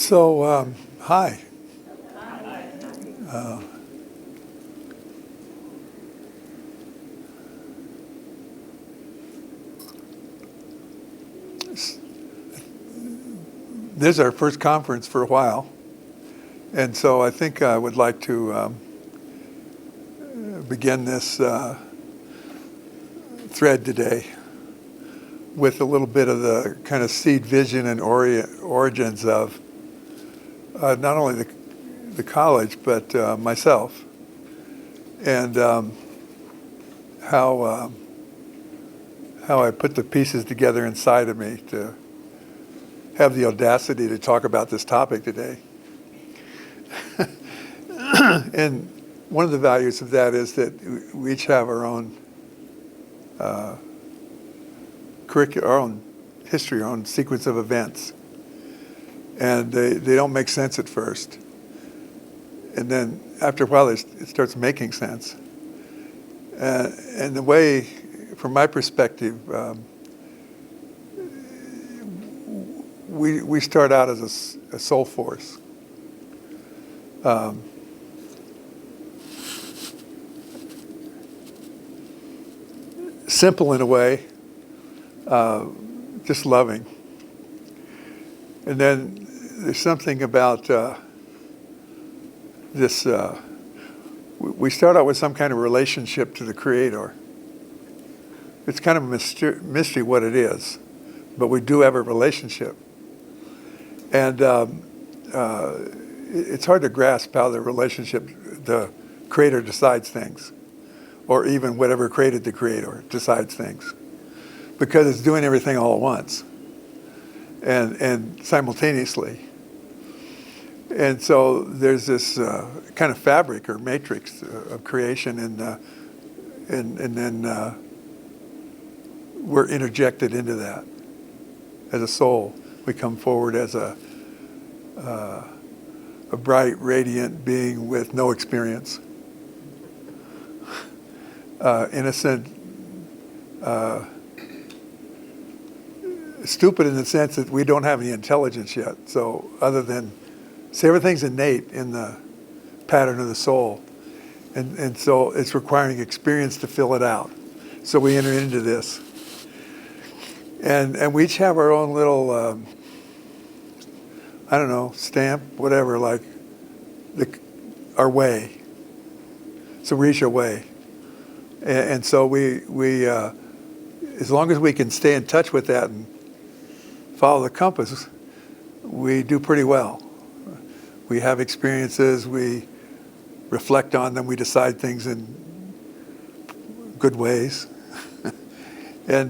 Hi. This is our first conference for a while, and so I think I would like to begin this thread today with a little bit of the kind of seed vision and origins of not only the college, but myself, and how I put the pieces together inside of me to have the audacity to talk about this topic today. And one of the values of that is that we each have our own curriculum, our own history, our own sequence of events. And they don't make sense at first. And then after a while, it starts making sense. And the way, from my perspective, we start out as a soul force. Simple in a way, just loving. And then there's something about this, we start out with some kind of relationship to the Creator. It's kind of a mystery what it is, but we do have a relationship. And it's hard to grasp how the relationship, the Creator decides things, or even whatever created the Creator decides things, because it's doing everything all at once and simultaneously. And so there's this kind of fabric or matrix of creation, and then we're interjected into that as a soul. We come forward as a bright, radiant being with no experience, innocent, stupid in the sense that we don't have any intelligence yet. So other than, so everything's innate in the pattern of the soul. And so it's requiring experience to fill it out. So we enter into this. And we each have our own little, I don't know, stamp, whatever, like our way. So we reach our way. And so we as long as we can stay in touch with that and follow the compass, we do pretty well. We have experiences, we reflect on them, we decide things in good ways. And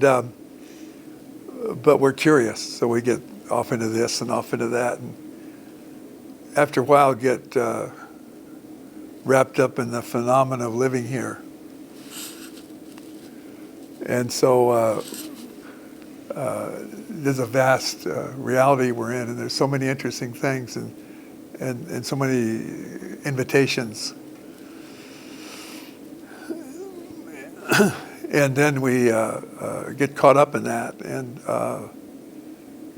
but we're curious, so we get off into this and off into that, and after a while get wrapped up in the phenomena of living here. And so there's a vast reality we're in, and there's so many interesting things and so many invitations. And then we get caught up in that and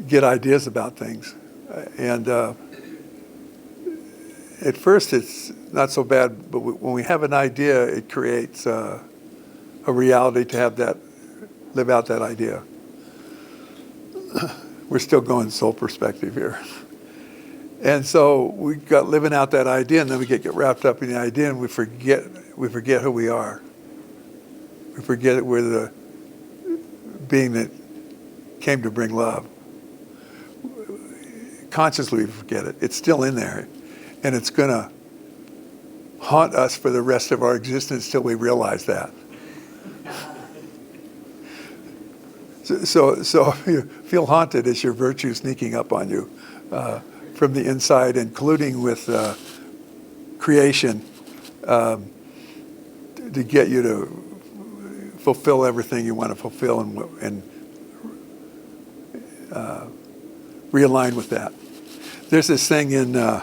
get ideas about things. And at first it's not so bad, but when we have an idea, it creates a reality to have that, live out that idea. We're still going soul perspective here. And so we got living out that idea, and then we get wrapped up in the idea, and we forget who we are. We forget we're the being that came to bring love. Consciously we forget it. It's still in there, and it's going to haunt us for the rest of our existence till we realize that. So you feel haunted as your virtue sneaking up on you from the inside and colluding with creation to get you to fulfill everything you want to fulfill and realign with that. There's this thing in.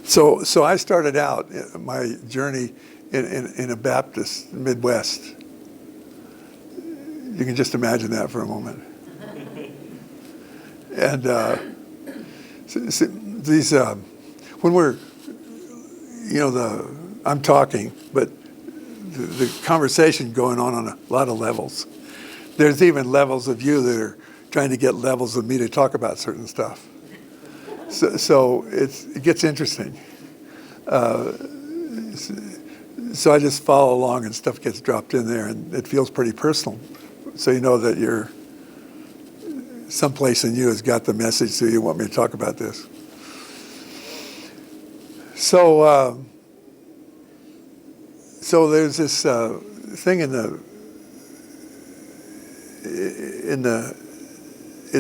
So I started out my journey in a Baptist Midwest. You can just imagine that for a moment. And these, when we're, I'm talking, but the conversation going on a lot of levels. There's even levels of you that are trying to get levels of me to talk about certain stuff. So it gets interesting. So I just follow along and stuff gets dropped in there, and it feels pretty personal. So you know that you're someplace in you has got the message, so you want me to talk about this. So there's this thing in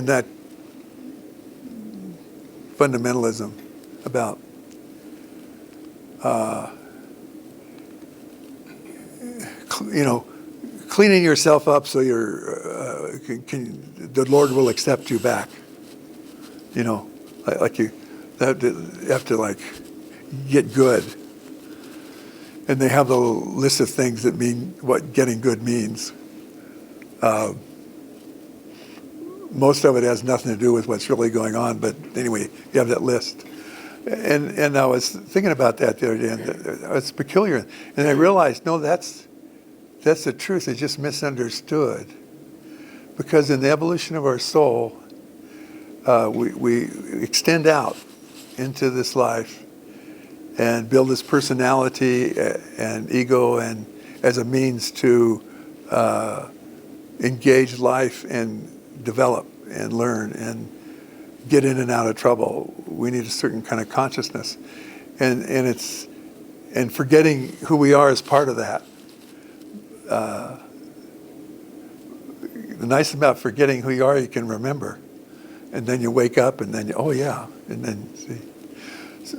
that fundamentalism about cleaning yourself up so the Lord will accept you back. Like you have to get good. And they have the list of things that mean what getting good means. Most of it has nothing to do with what's really going on, but anyway, you have that list. And I was thinking about that the other day, and it's peculiar. And I realized, no, that's the truth. It's just misunderstood. Because in the evolution of our soul, we extend out into this life and build this personality and ego and as a means to engage life and develop and learn and get in and out of trouble. We need a certain kind of consciousness. And forgetting who we are is part of that. The nice about forgetting who you are, you can remember. And then you wake up and then oh yeah, and then see.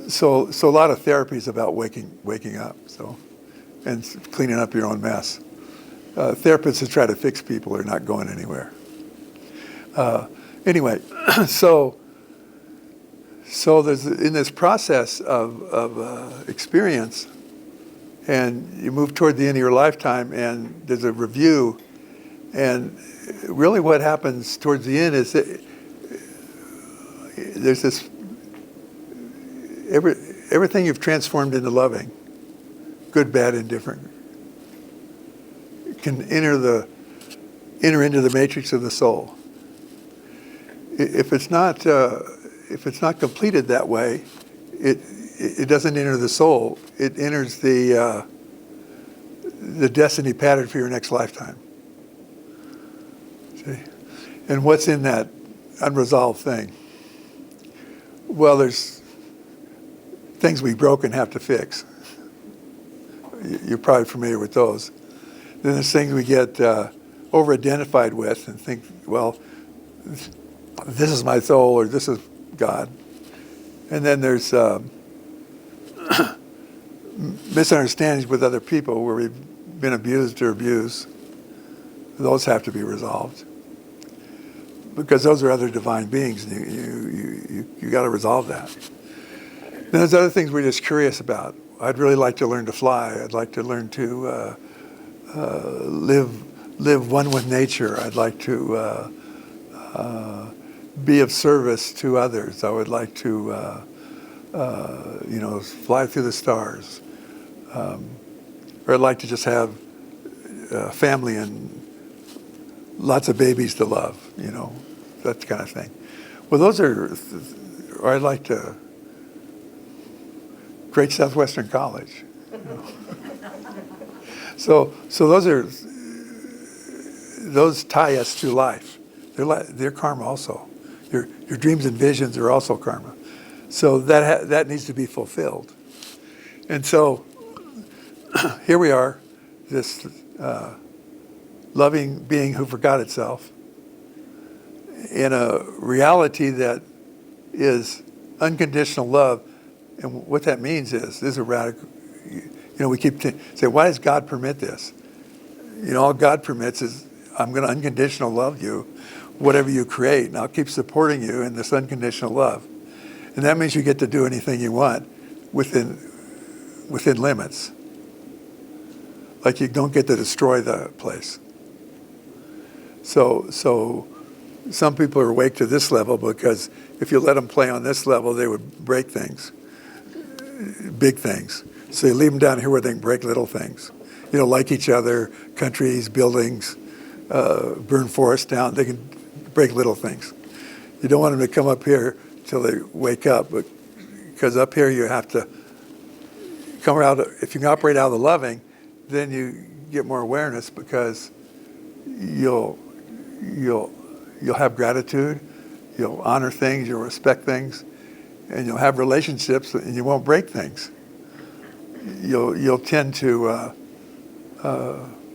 So a lot of therapy is about waking up, and cleaning up your own mess. Therapists that try to fix people are not going anywhere. Anyway, so there's in this process of experience, and you move toward the end of your lifetime, and there's a review, and really what happens towards the end is that there's this everything you've transformed into loving, good, bad, indifferent, can enter into the matrix of the soul. If it's not completed that way, it doesn't enter the soul. It enters the destiny pattern for your next lifetime. See? And what's in that unresolved thing? Well, there's things we broke and have to fix. You're probably familiar with those. Then there's things we get over-identified with and think, well, this is my soul or this is God. And then there's misunderstandings with other people where we've been abused or abused. Those have to be resolved. Because those are other divine beings, and you got to resolve that. Then there's other things we're just curious about. I'd really like to learn to fly. I'd like to learn to live one with nature. I'd like to be of service to others. I would like to, fly through the stars. Or I'd like to just have a family and lots of babies to love, that kind of thing. Well, those are, or I'd like to, Great Southwestern College. So those tie us to life. They're karma also. Your dreams and visions are also karma. So that needs to be fulfilled. And so here we are, this loving being who forgot itself in a reality that is unconditional love. And what that means is, this is a radical, we keep saying, why does God permit this? All God permits is, I'm going to unconditional love you, whatever you create, and I'll keep supporting you in this unconditional love. And that means you get to do anything you want within limits. Like you don't get to destroy the place. So some people are awake to this level because if you let them play on this level, they would break things, big things. So you leave them down here where they can break little things. Like each other, countries, buildings, burn forests down. They can break little things. You don't want them to come up here till they wake up, because up here you have to come out. If you can operate out of the loving, then you get more awareness, because you'll have gratitude, you'll honor things, you'll respect things, and you'll have relationships, and you won't break things. You'll tend to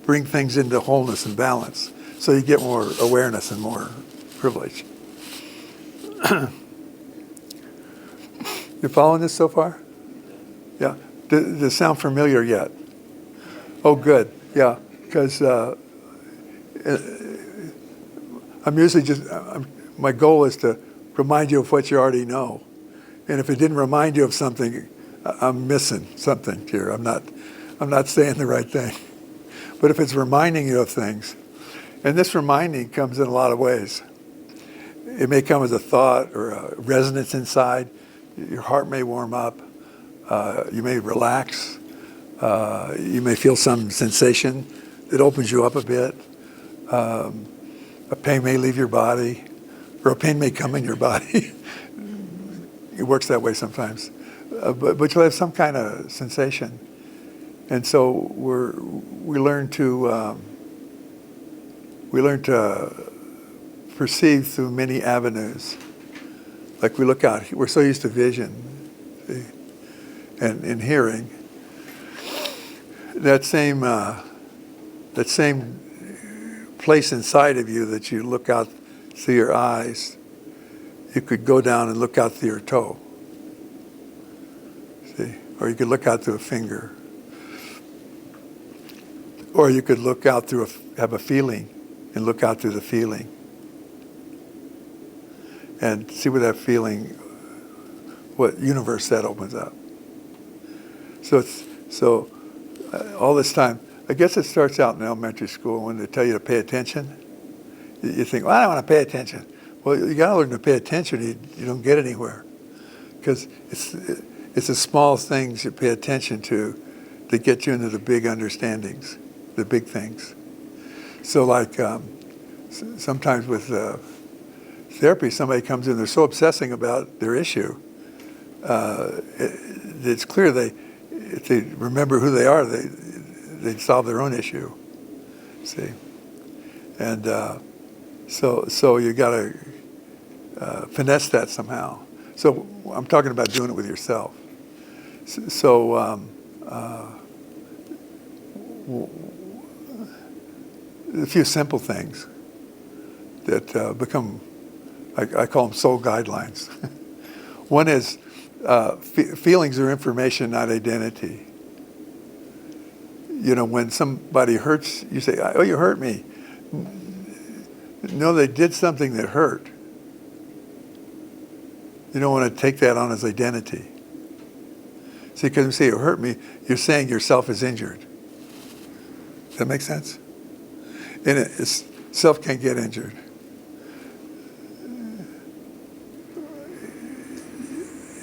bring things into wholeness and balance, so you get more awareness and more privilege. You following this so far? Yeah. Does it sound familiar yet? Oh, good. Yeah, because I'm usually my goal is to remind you of what you already know. And if it didn't remind you of something, I'm missing something here. I'm not saying the right thing. But if it's reminding you of things, and this reminding comes in a lot of ways. It may come as a thought or a resonance inside. Your heart may warm up. You may relax. You may feel some sensation that opens you up a bit. A pain may leave your body, or a pain may come in your body. It works that way sometimes. But you'll have some kind of sensation. And so we learn to perceive through many avenues. Like we look out, we're so used to vision, see, and hearing. That same place inside of you that you look out through your eyes, you could go down and look out through your toe. See, or you could look out through a finger. Or you could look out through have a feeling and look out through the feeling. And see what that feeling, what universe that opens up. So all this time, I guess it starts out in elementary school when they tell you to pay attention. You think, well, I don't want to pay attention. Well, you got to learn to pay attention. You don't get anywhere, because it's the small things you pay attention to that get you into the big understandings, the big things. So like sometimes with therapy, somebody comes in, they're so obsessing about their issue. It's clear if they remember who they are, they'd solve their own issue. See, and so you got to finesse that somehow. So I'm talking about doing it with yourself. So a few simple things that become, I call them soul guidelines. One is feelings are information, not identity. When somebody hurts, you say, oh, you hurt me. No, they did something that hurt. You don't want to take that on as identity. See, because you say you hurt me, you're saying yourself is injured. Does that make sense? And self can't get injured.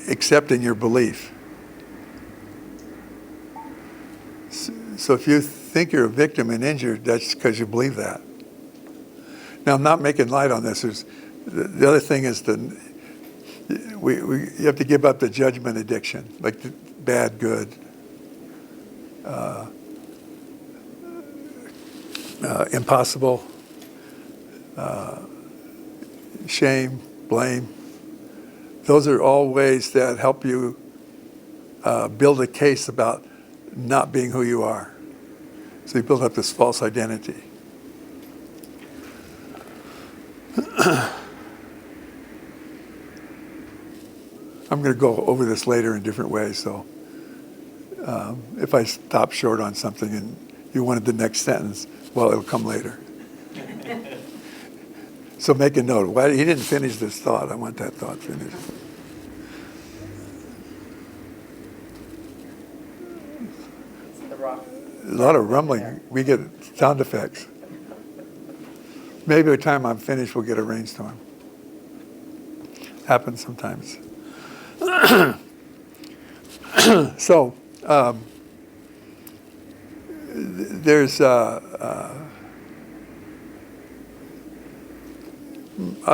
Except in your belief. So if you think you're a victim and injured, that's because you believe that. Now, I'm not making light on this. The other thing is you have to give up the judgment addiction, like the bad, good, impossible, shame, blame. Those are all ways that help you build a case about not being who you are. So you build up this false identity. I'm going to go over this later in different ways, so if I stop short on something and you wanted the next sentence, well, it'll come later. So make a note. He didn't finish this thought. I want that thought finished. A lot of rumbling. We get sound effects. Maybe by the time I'm finished, we'll get a rainstorm. Happens sometimes. So there's, I'll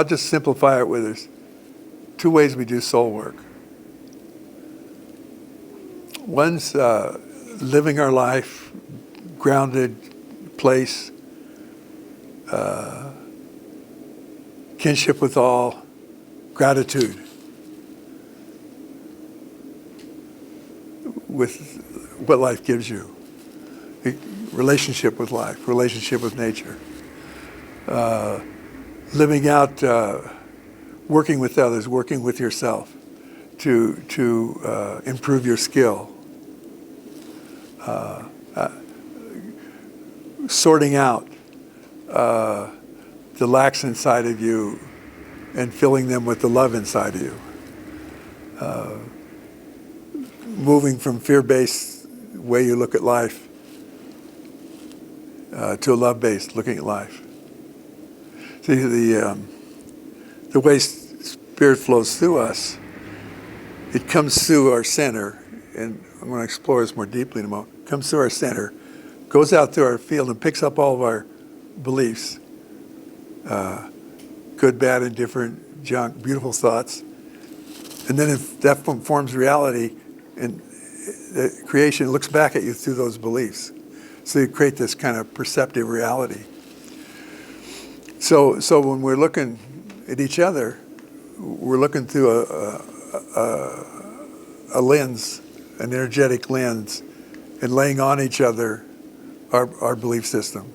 just simplify it with there's two ways we do soul work. One's living our life, grounded place, kinship with all, gratitude with what life gives you, relationship with life, relationship with nature, living out, working with others, working with yourself to improve your skill, sorting out the lacks inside of you and filling them with the love inside of you. Moving from fear-based way you look at life to a love-based looking at life. See, the way Spirit flows through us, it comes through our center, and I'm going to explore this more deeply in a moment. Comes through our center, goes out through our field and picks up all of our beliefs, good, bad, indifferent, junk, beautiful thoughts. And then if that forms reality, and the creation looks back at you through those beliefs. So you create this kind of perceptive reality. So when we're looking at each other, we're looking through a lens, an energetic lens, and laying on each other our belief system.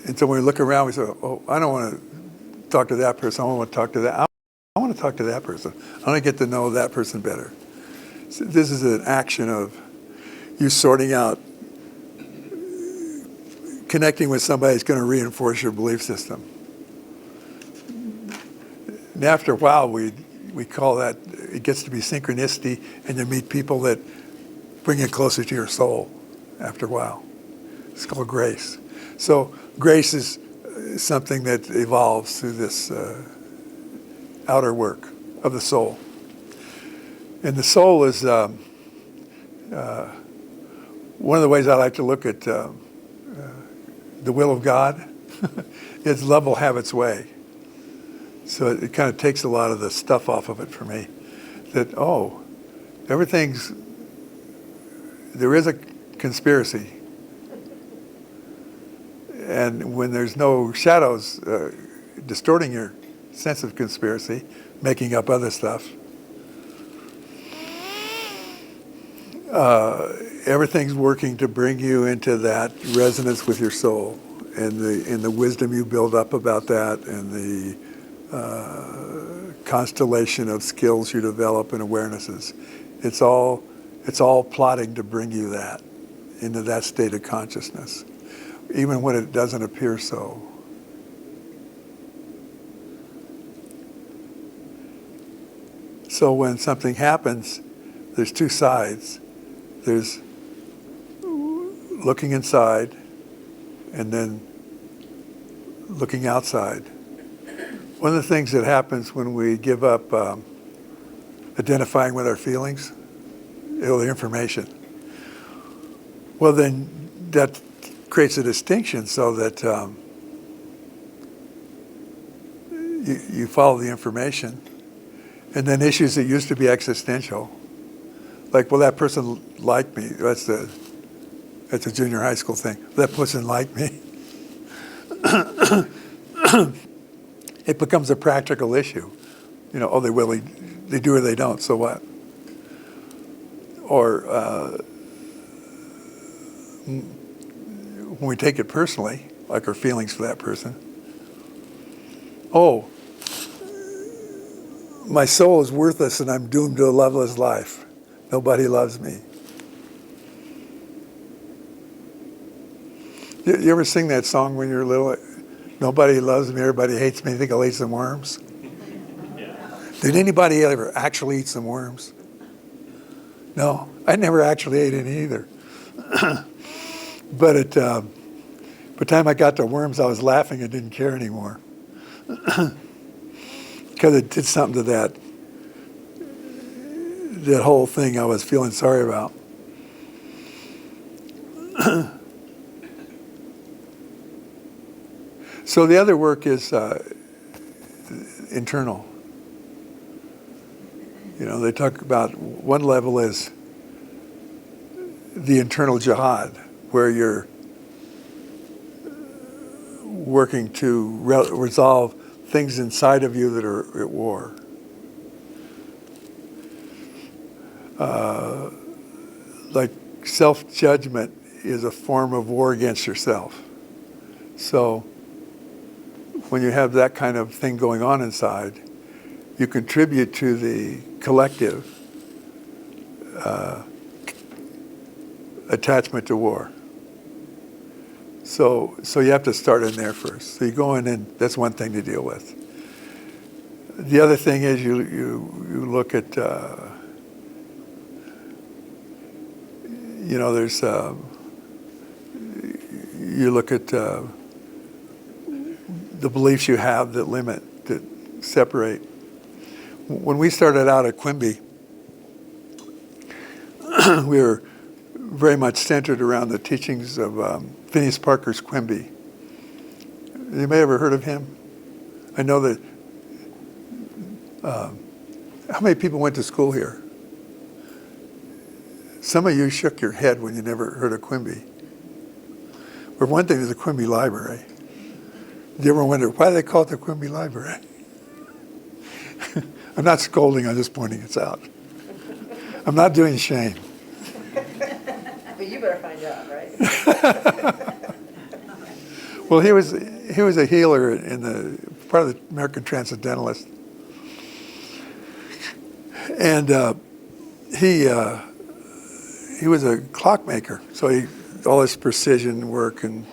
And so when we look around, we say, oh, I don't want to talk to that person. I don't want to talk to that. I want to talk to that person. I want to get to know that person better. So this is an action of you sorting out, connecting with somebody that's going to reinforce your belief system. And after a while, we call that, it gets to be synchronicity, and you meet people that bring you closer to your soul after a while. It's called grace. So grace is something that evolves through this outer work of the soul. And the soul is one of the ways I like to look at the will of God. Is love will have its way. So it kind of takes a lot of the stuff off of it for me. That, oh, there is a conspiracy. And when there's no shadows distorting your sense of conspiracy, making up other stuff, everything's working to bring you into that resonance with your soul, and the wisdom you build up about that, and the constellation of skills you develop and awarenesses. It's all plotting to bring you that into that state of consciousness, even when it doesn't appear so. So when something happens, there's two sides. There's looking inside and then looking outside. One of the things that happens when we give up identifying with our feelings, the information, well then that creates a distinction so that you follow the information, and then issues that used to be existential, like, well, that person liked me. That's a junior high school thing. That person liked me. It becomes a practical issue. You know, oh, they do or they don't, so what? Or when we take it personally, like our feelings for that person, oh, my soul is worthless and I'm doomed to a loveless life. Nobody loves me. You ever sing that song when you were little? Nobody loves me, everybody hates me, I think I'll eat some worms. Yeah. Did anybody ever actually eat some worms? No, I never actually ate any either. But by the time I got to worms, I was laughing and didn't care anymore. Because it did something to that whole thing I was feeling sorry about. So the other work is internal. They talk about one level is the internal jihad, where you're working to resolve things inside of you that are at war. Like self-judgment is a form of war against yourself. So when you have that kind of thing going on inside, you contribute to the collective attachment to war. So you have to start in there first. So you go in, and that's one thing to deal with. The other thing is you look at, there's, you look at the beliefs you have that limit, that separate. When we started out at Quimby, we were very much centered around the teachings of Phineas Parker's Quimby. Anybody ever heard of him? I know that. How many people went to school here? Some of you shook your head when you never heard of Quimby. For one thing, there's a Quimby Library. Do you ever wonder why they call it the Quimby Library? I'm not scolding, I'm just pointing it out. I'm not doing shame. But you better find out, right? Well, he was a healer in the part of the American Transcendentalist, and he was a clockmaker. So all this precision work and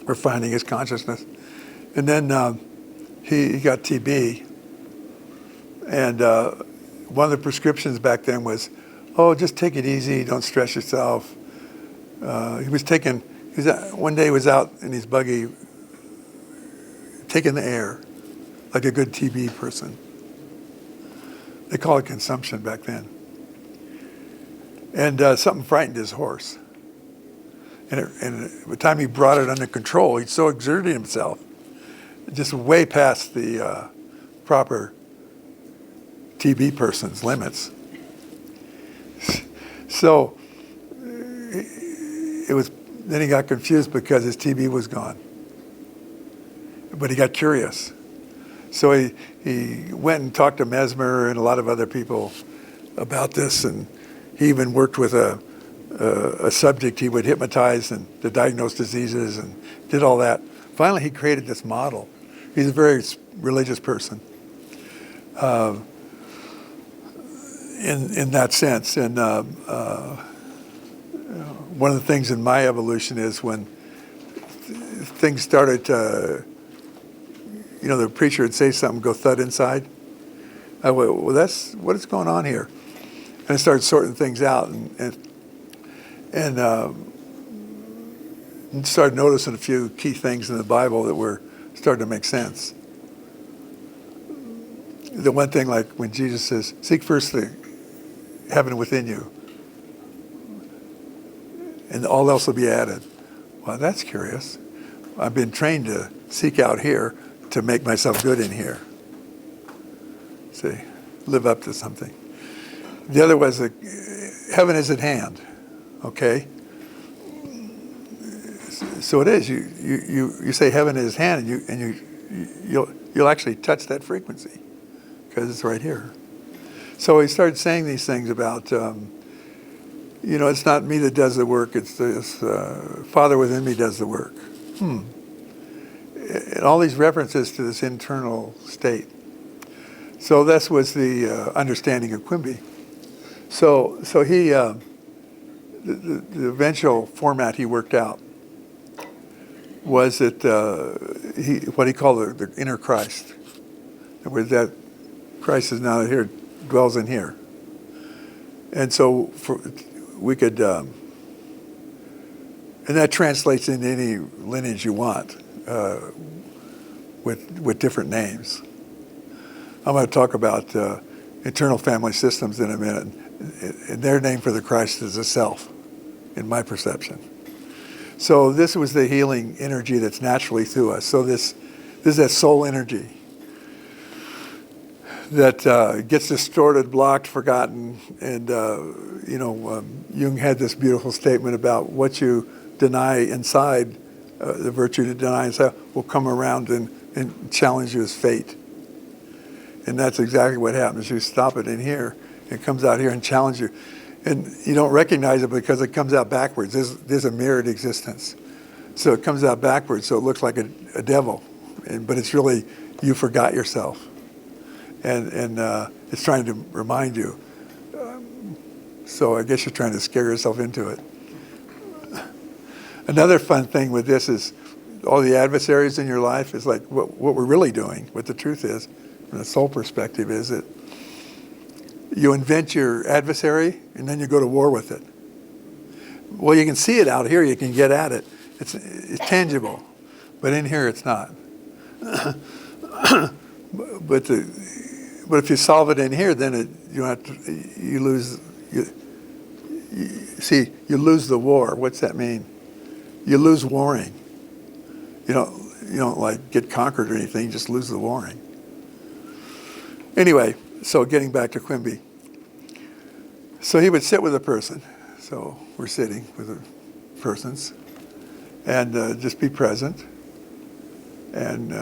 refining his consciousness, and then he got TB, and one of the prescriptions back then was, oh, just take it easy, don't stress yourself. One day he was out in his buggy taking the air like a good TB person. They call it consumption back then. And something frightened his horse. And by the time he brought it under control, he so exerted himself, just way past the proper TB person's limits. So then he got confused because his TB was gone. But he got curious. So he went and talked to Mesmer and a lot of other people about this, and he even worked with a subject he would hypnotize and to diagnose diseases and did all that. Finally, he created this model. He's a very religious person in that sense. And one of the things in my evolution is when things started to, the preacher would say something, go thud inside. I went, well, that's what is going on here. And I started sorting things out and started noticing a few key things in the Bible that were starting to make sense. The one thing, like when Jesus says, seek first the heaven within you, and all else will be added. Well, that's curious. I've been trained to seek out here to make myself good in here. See, live up to something. The other was that heaven is at hand, okay? So it is. You say heaven is at hand, and you'll actually touch that frequency because it's right here. So he started saying these things about, it's not me that does the work, it's this Father within me does the work. And all these references to this internal state. So this was the understanding of Quimby. So he, the eventual format he worked out was that what he called the inner Christ. Where that Christ is now here, dwells in here. And so we could, and that translates into any lineage you want with different names. I'm going to talk about internal family systems in a minute. And their name for the Christ is the self, in my perception. So this was the healing energy that's naturally through us. So this is that soul energy that gets distorted, blocked, forgotten. And, Jung had this beautiful statement about what you deny inside, the virtue to deny inside, will come around and challenge you as fate. And that's exactly what happens. You stop it in here, it comes out here and challenges you. And you don't recognize it because it comes out backwards. There's a mirrored existence. So it comes out backwards, so it looks like a devil. But it's really, you forgot yourself. And it's trying to remind you. So I guess you're trying to scare yourself into it. Another fun thing with this is all the adversaries in your life is like what we're really doing, what the truth is, from the soul perspective, is that you invent your adversary and then you go to war with it. Well, you can see it out here, you can get at it. It's tangible, but in here it's not. But if you solve it in here, then you lose. You lose the war. What's that mean? You lose warring. You don't like get conquered or anything. You just lose the warring. Anyway, so getting back to Quimby. So he would sit with a person. So we're sitting with the persons, and just be present. And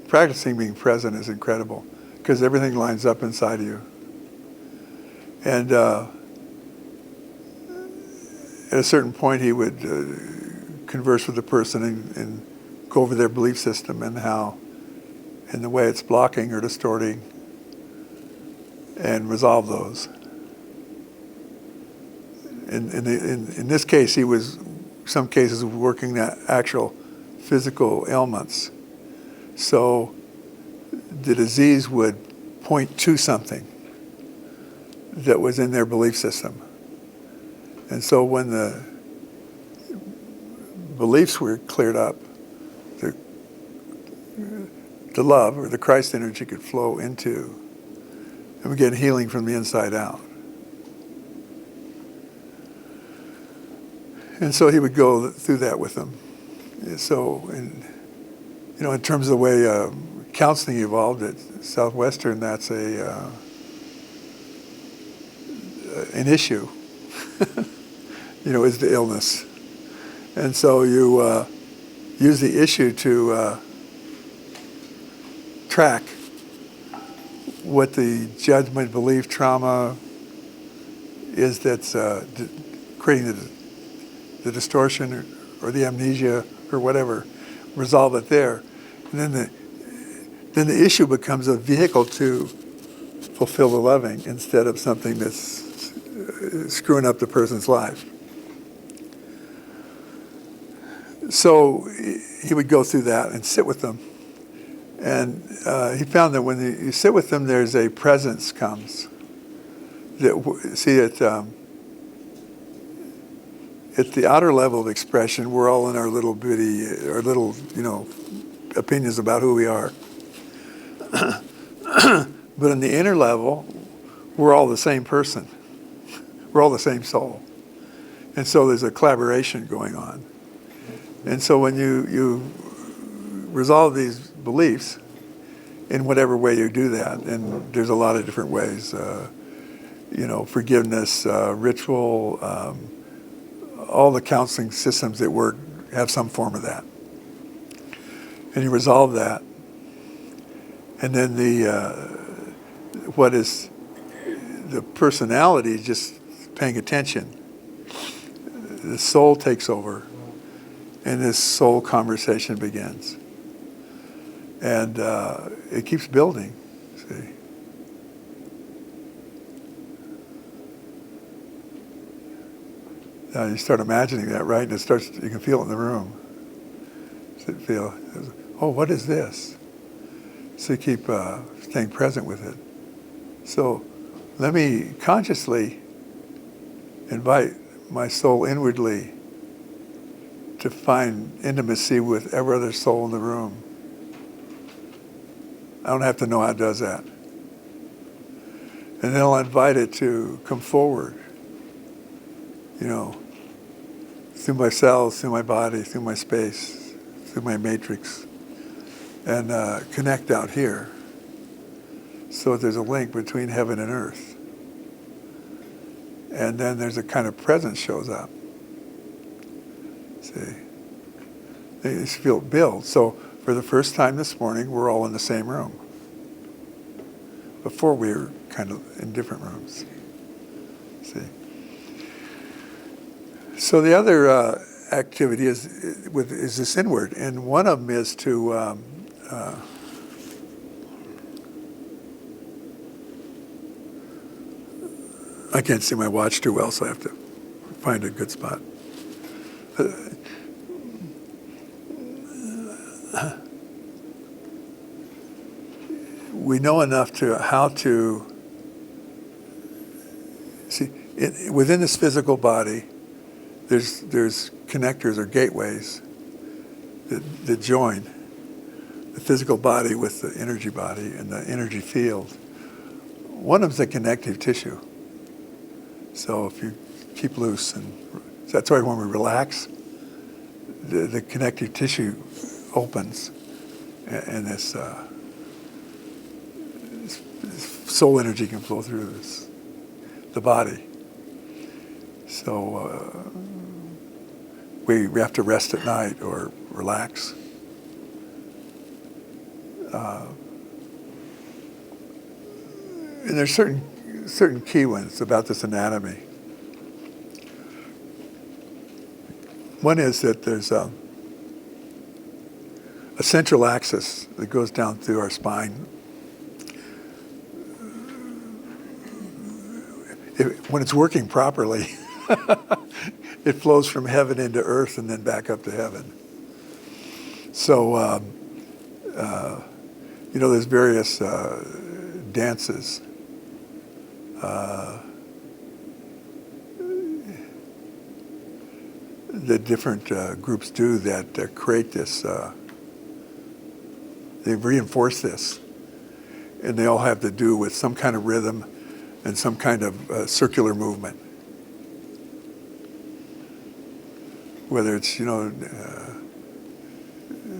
practicing being present is incredible because everything lines up inside of you. And at a certain point, he would converse with the person and go over their belief system and the way it's blocking or distorting, and resolve those. In this case, he was, some cases, working at actual physical ailments. So the disease would point to something that was in their belief system. And so when the beliefs were cleared up, the love or the Christ energy could flow into, and we get healing from the inside out. And so he would go through that with them. So, in terms of the way counseling evolved at Southwestern, that's an issue. Is the illness. And so you use the issue to track what the judgment, belief, trauma is that's creating the distortion or the amnesia or whatever. Resolve it there. And then the issue becomes a vehicle to fulfill the loving instead of something that's screwing up the person's life. So he would go through that and sit with them. And he found that when you sit with them, there's a presence comes. At the outer level of expression, we're all in our little opinions about who we are. But in the inner level, we're all the same person. We're all the same soul. And so there's a collaboration going on. And so when you resolve these beliefs, in whatever way you do that, and there's a lot of different ways, forgiveness, ritual, all the counseling systems that work have some form of that. And you resolve that. And then what is the personality is just paying attention. The soul takes over, and this soul conversation begins. And it keeps building, see. Now you start imagining that, right? And you can feel it in the room. What is this? So you keep staying present with it. So let me consciously invite my soul inwardly to find intimacy with every other soul in the room. I don't have to know how it does that. And then I'll invite it to come forward, through my cells, through my body, through my space, through my matrix, and connect out here. So there's a link between heaven and earth. And then there's a kind of presence shows up. See? They just feel build. So for the first time this morning, we're all in the same room. Before we were kind of in different rooms. See? So the other activity is this inward. And one of them is to I can't see my watch too well, so I have to find a good spot. We know enough to how to see within this physical body. There's connectors or gateways that join the physical body with the energy body and the energy field. One of them's the connective tissue. So if you keep loose, and that's why when we relax, the connective tissue opens, and this soul energy can flow through the body. So we have to rest at night or relax. And there's certain key ones about this anatomy. One is that there's a central axis that goes down through our spine. When it's working properly, it flows from heaven into earth and then back up to heaven. So, there's various dances. That different groups do that create this, they reinforce this. And they all have to do with some kind of rhythm and some kind of circular movement. Whether it's,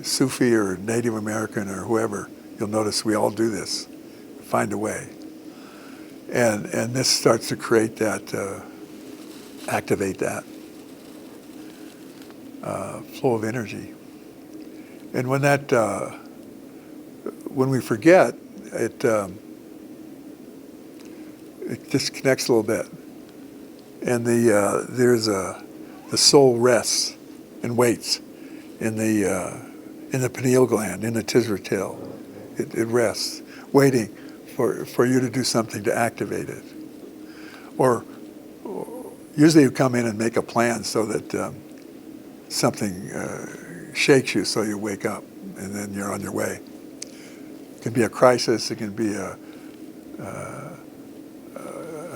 Sufi or Native American or whoever, you'll notice we all do this, find a way. And this starts to create that, activate that flow of energy. And when when we forget, it disconnects a little bit. And the soul rests and waits in the pineal gland, in the tissertail. It rests, waiting for you to do something to activate it. Or usually you come in and make a plan so that something shakes you so you wake up and then you're on your way. It can be a crisis, it can be an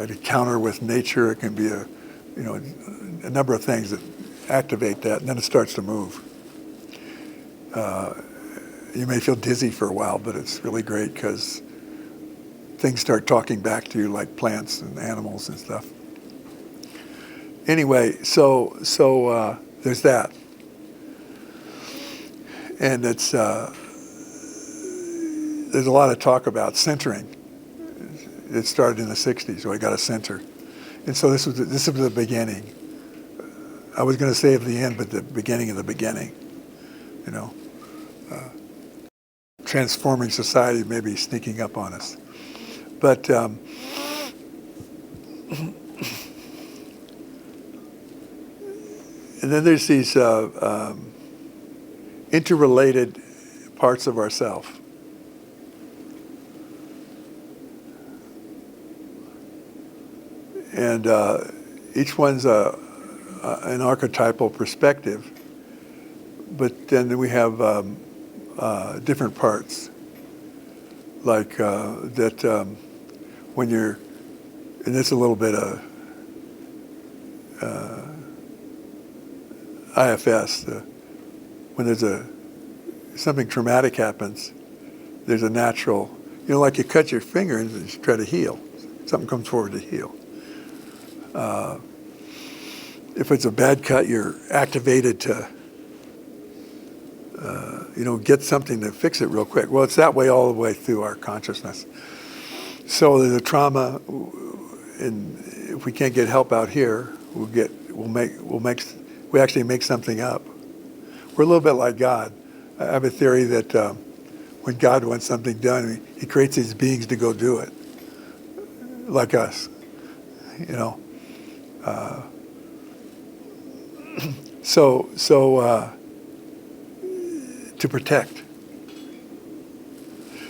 encounter with nature, it can be a number of things that activate that, and then it starts to move. You may feel dizzy for a while, but it's really great because things start talking back to you like plants and animals and stuff. Anyway, so there's that. And it's there's a lot of talk about centering. It started in the 60s, so I got a center. And so this was the beginning. I was going to say at the end, but the beginning of the beginning, transforming society may be sneaking up on us. But and then there's these interrelated parts of ourself. And each one's an archetypal perspective, but then we have different parts. that when you're, and it's a little bit of IFS, when there's something traumatic happens, there's a natural, like you cut your finger and you try to heal. Something comes forward to heal. If it's a bad cut, you're activated to, get something to fix it real quick. Well, it's that way all the way through our consciousness. So there's a trauma, and if we can't get help out here, we actually make something up. We're a little bit like God. I have a theory that when God wants something done, he creates these beings to go do it, like us, So to protect.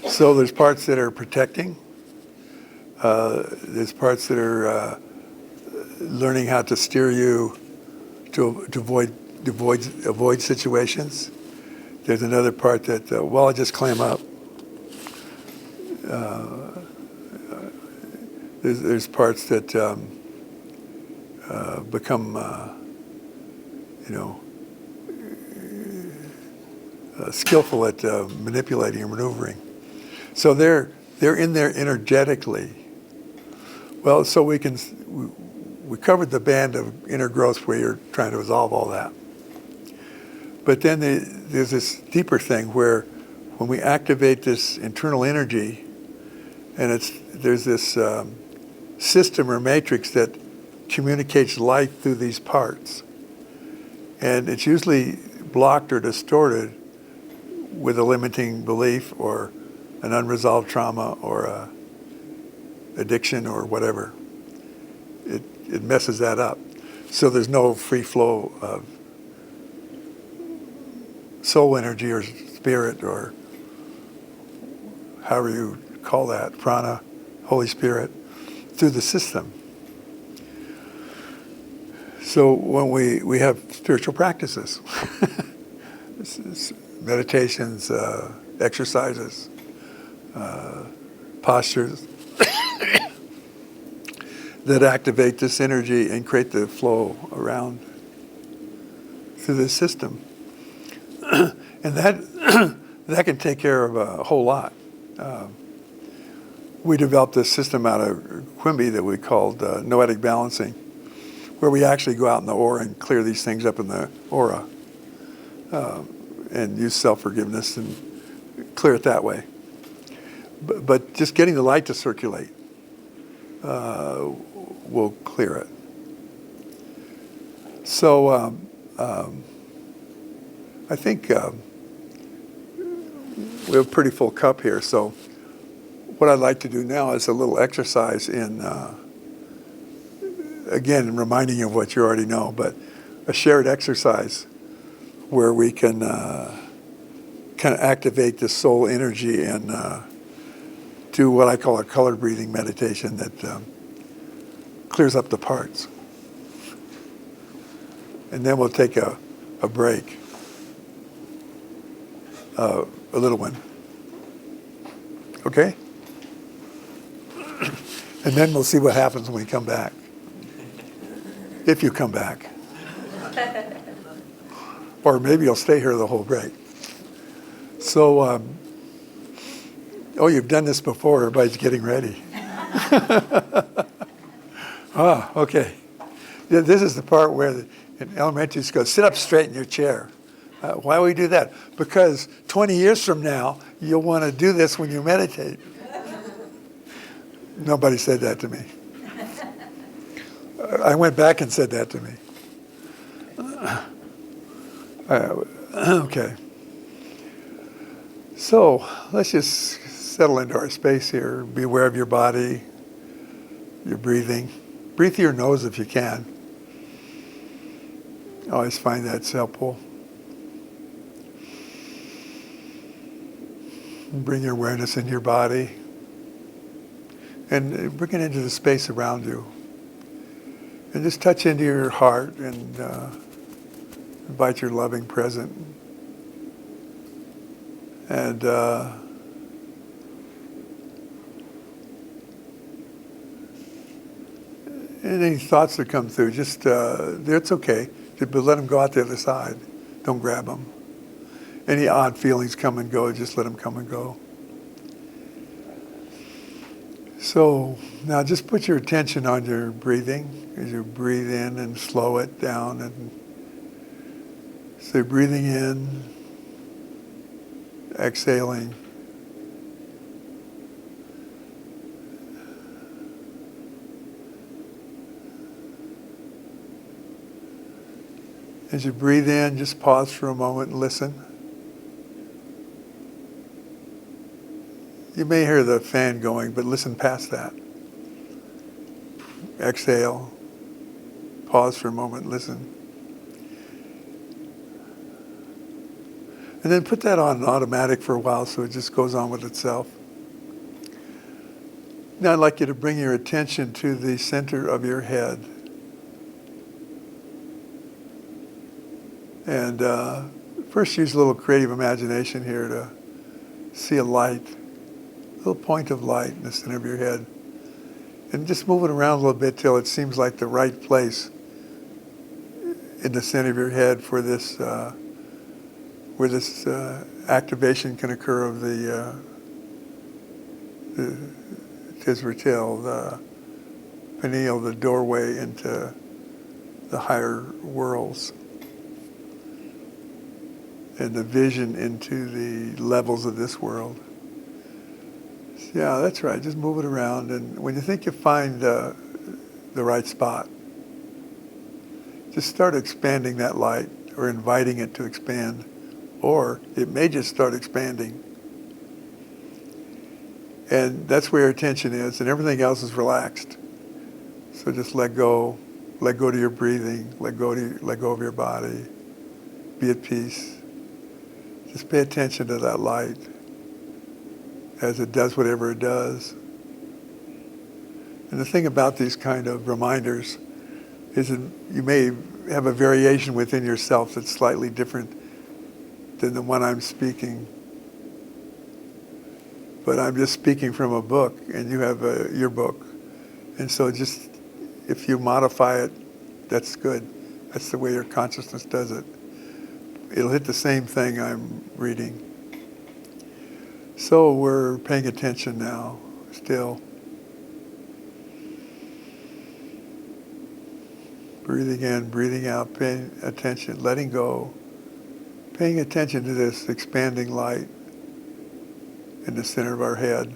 So there's parts that are protecting. There's parts that are learning how to steer you to avoid situations. There's another part that, I just clam up. There's parts that become, skillful at manipulating and maneuvering. So they're in there energetically. Well, so we covered the band of inner growth where you're trying to resolve all that. But then there's this deeper thing where when we activate this internal energy, and there's this system or matrix that communicates light through these parts. And it's usually blocked or distorted with a limiting belief or an unresolved trauma or a addiction or whatever. It messes that up. So there's no free flow of soul energy or spirit or however you call that, prana, Holy Spirit, through the system. So when we have spiritual practices, meditations, exercises, postures that activate this energy and create the flow around through this system. And that can take care of a whole lot. We developed this system out of Quimby that we called noetic balancing, where we actually go out in the aura and clear these things up in the aura and use self-forgiveness and clear it that way. But just getting the light to circulate will clear it. So I think we have a pretty full cup here. So what I'd like to do now is a little exercise in, again, reminding you of what you already know, but a shared exercise where we can kind of activate the soul energy and do what I call a color breathing meditation that clears up the parts. And then we'll take a break, a little one. Okay? And then we'll see what happens when we come back. If you come back. Or maybe you'll stay here the whole break. So, you've done this before. Everybody's getting ready. Okay. This is the part where in elementary school, sit up straight in your chair. Why do we do that? Because 20 years from now, you'll want to do this when you meditate. Nobody said that to me. I went back and said that to me. Okay. So let's just settle into our space here. Be aware of your body, your breathing. Breathe through your nose if you can. I always find that's helpful. Bring your awareness into your body and bring it into the space around you. And just touch into your heart and invite your loving presence. And And any thoughts that come through, just, it's okay. But let them go out the other side. Don't grab them. Any odd feelings come and go, just let them come and go. So now just put your attention on your breathing as you breathe in and slow it down. And so you're breathing in, exhaling. As you breathe in, just pause for a moment and listen. You may hear the fan going, but listen past that. Exhale. Pause for a moment, listen. And then put that on automatic for a while so it just goes on with itself. Now I'd like you to bring your attention to the center of your head. And first use a little creative imagination here to see a light. Little point of light in the center of your head. And just move it around a little bit till it seems like the right place in the center of your head for this, where this activation can occur of the Tisratil, the pineal, the doorway into the higher worlds, and the vision into the levels of this world. Yeah, that's right. Just move it around. And when you think you find the right spot, just start expanding that light or inviting it to expand. Or it may just start expanding. And that's where your attention is, and everything else is relaxed. So just let go to your breathing, let go of your body, be at peace. Just pay attention to that light as it does whatever it does. And the thing about these kind of reminders is that you may have a variation within yourself that's slightly different than the one I'm speaking. But I'm just speaking from a book, and you have your book. And so just, if you modify it, that's good. That's the way your consciousness does it. It'll hit the same thing I'm reading. So we're paying attention now, still. Breathing in, breathing out, paying attention, letting go. Paying attention to this expanding light in the center of our head.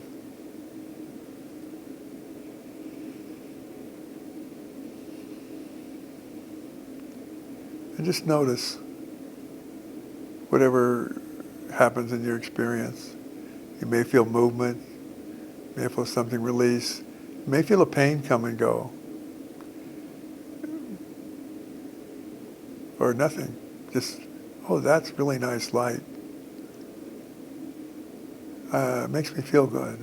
And just notice whatever happens in your experience. You may feel movement, you may feel something release, you may feel a pain come and go. Or nothing. Just, oh, that's really nice light. It makes me feel good.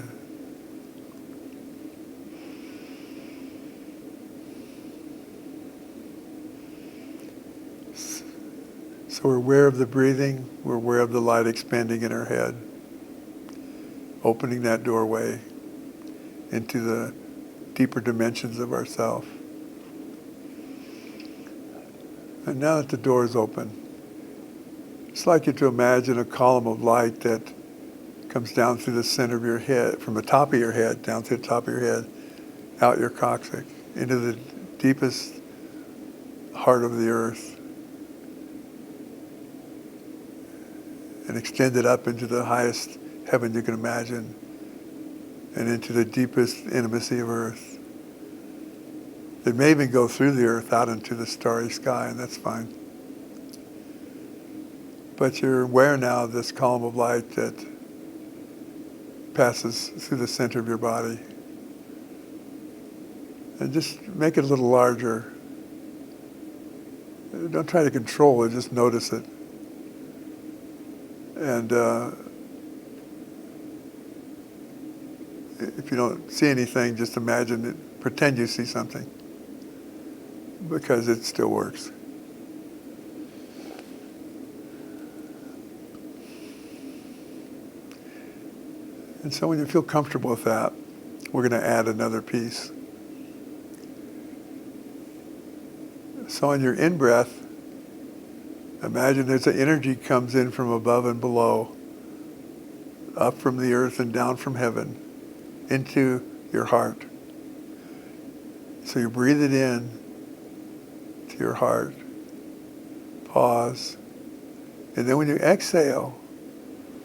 So we're aware of the breathing, we're aware of the light expanding in our head, opening that doorway into the deeper dimensions of ourself. And now that the door is open, I'd like you to imagine a column of light that comes down through the center of your head, from the top of your head, down to the top of your head, out your coccyx, into the deepest heart of the earth, and extend it up into the highest heaven you can imagine, and into the deepest intimacy of earth. It may even go through the earth out into the starry sky, and that's fine. But you're aware now of this column of light that passes through the center of your body. And just make it a little larger. Don't try to control it, just notice it. And if you don't see anything, just imagine it, pretend you see something, because it still works. And so when you feel comfortable with that, we're going to add another piece. So on your in-breath, imagine there's an energy comes in from above and below, up from the earth and down from heaven, into your heart. So you breathe it in to your heart. Pause. And then when you exhale,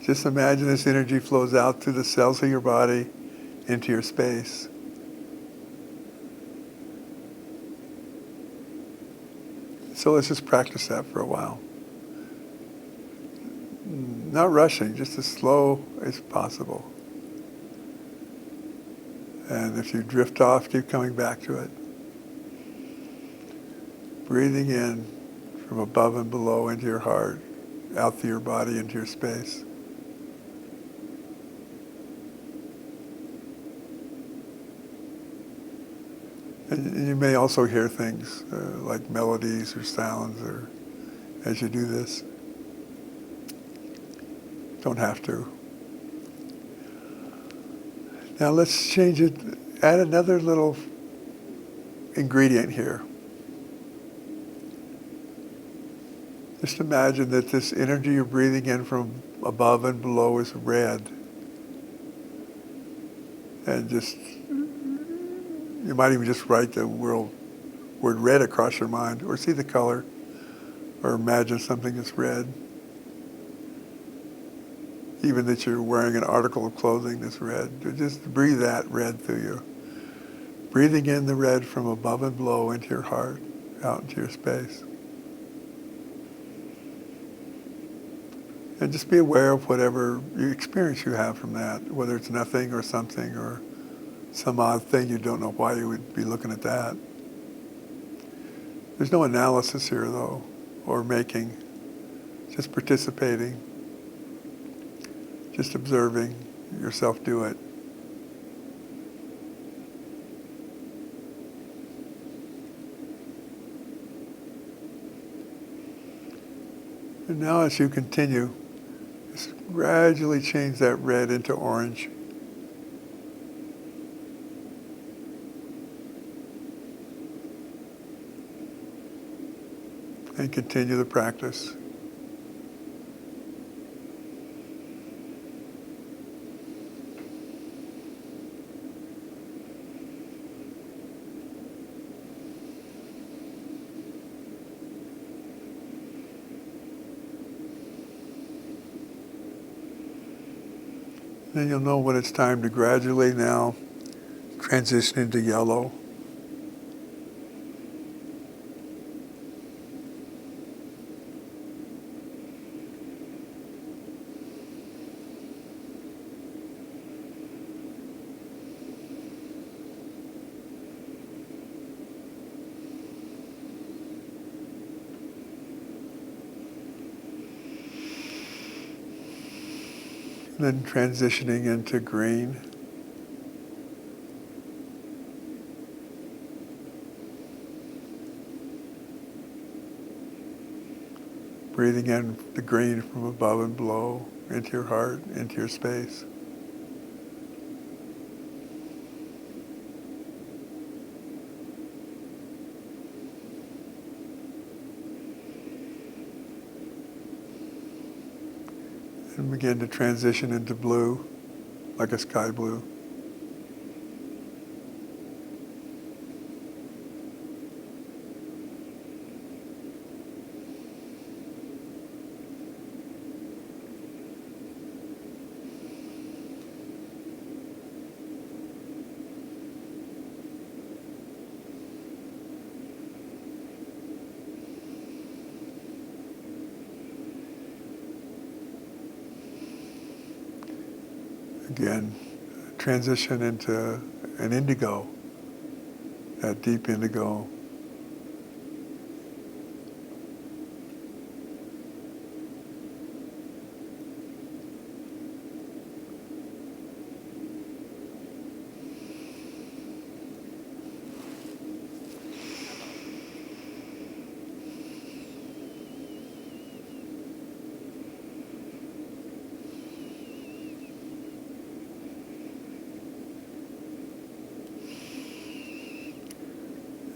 just imagine this energy flows out through the cells of your body into your space. So let's just practice that for a while. Not rushing, just as slow as possible. And if you drift off, keep coming back to it. Breathing in from above and below into your heart, out through your body into your space. And you may also hear things like melodies or sounds or as you do this. Don't have to. Now let's change it, add another little ingredient here. Just imagine that this energy you're breathing in from above and below is red. And just, you might even just write the word red across your mind, or see the color, or imagine something that's red. Even that you're wearing an article of clothing that's red. Just breathe that red through you. Breathing in the red from above and below into your heart, out into your space. And just be aware of whatever experience you have from that, whether it's nothing or something or some odd thing you don't know why you would be looking at that. There's no analysis here, though, or making, just participating, just observing yourself do it. And now as you continue, just gradually change that red into orange. And continue the practice. Then you'll know when it's time to gradually now transition into yellow. Then transitioning into green. Breathing in the green from above and below, into your heart, into your space. And begin to transition into blue, like a sky blue. Again, transition into an indigo, that deep indigo.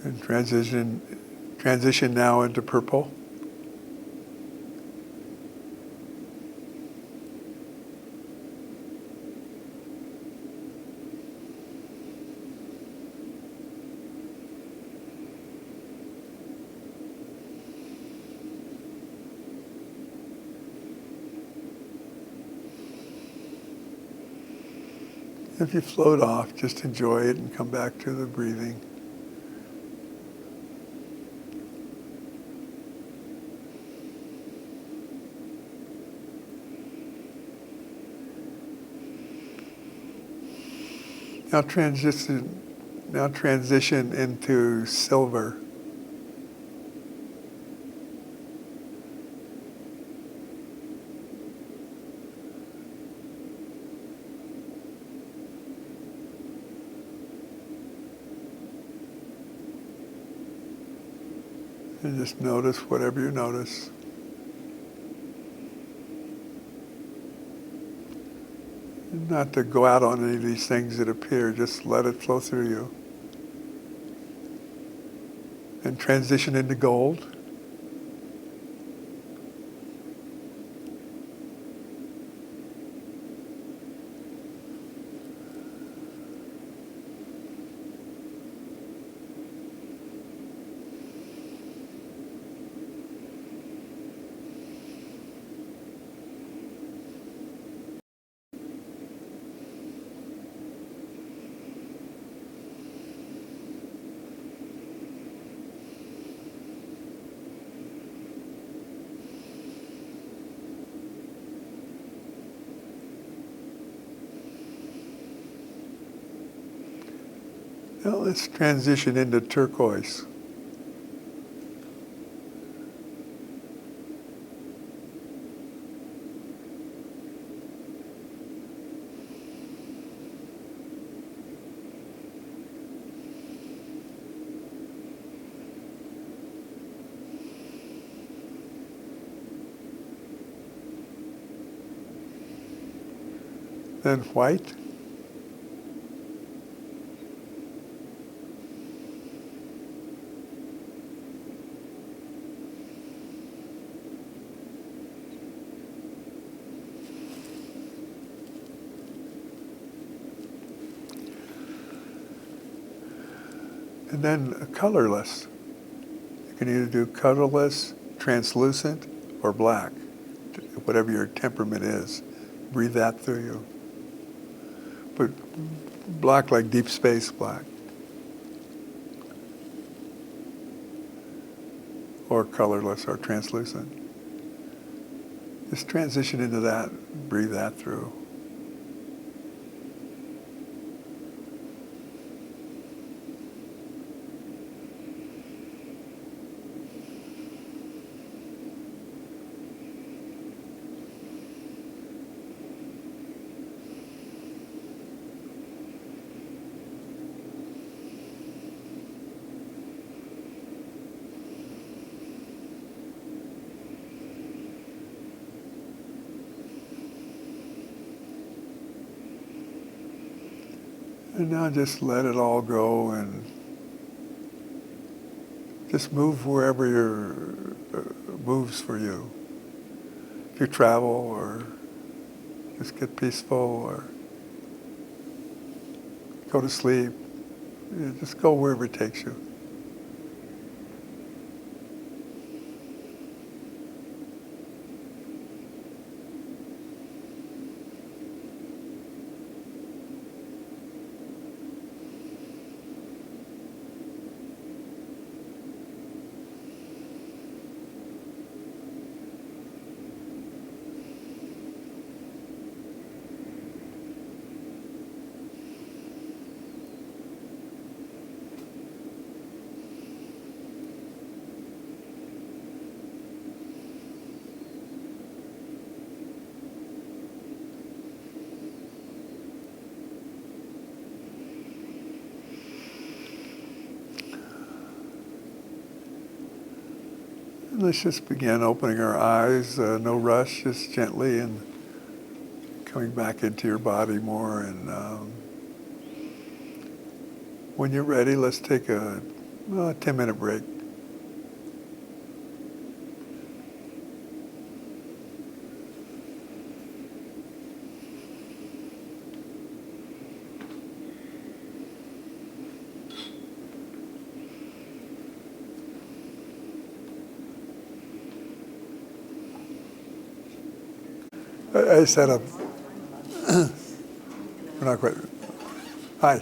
And transition Transition now into purple. If you float off, just enjoy it and come back to the breathing. Now transition into silver. And just notice whatever you notice. Not to go out on any of these things that appear, just let it flow through you. And transition into gold. Now let's transition into turquoise. Then white. And then colorless. You can either do colorless, translucent, or black, whatever your temperament is. Breathe that through you. But black like deep space black. Or colorless or translucent. Just transition into that, breathe that through. And now just let it all go and just move wherever moves for you. If you travel or just get peaceful or go to sleep, just go wherever it takes you. Let's just begin opening our eyes, no rush, just gently and coming back into your body more. And when you're ready, let's take a 10-minute break. I just had a, we're not quite, hi.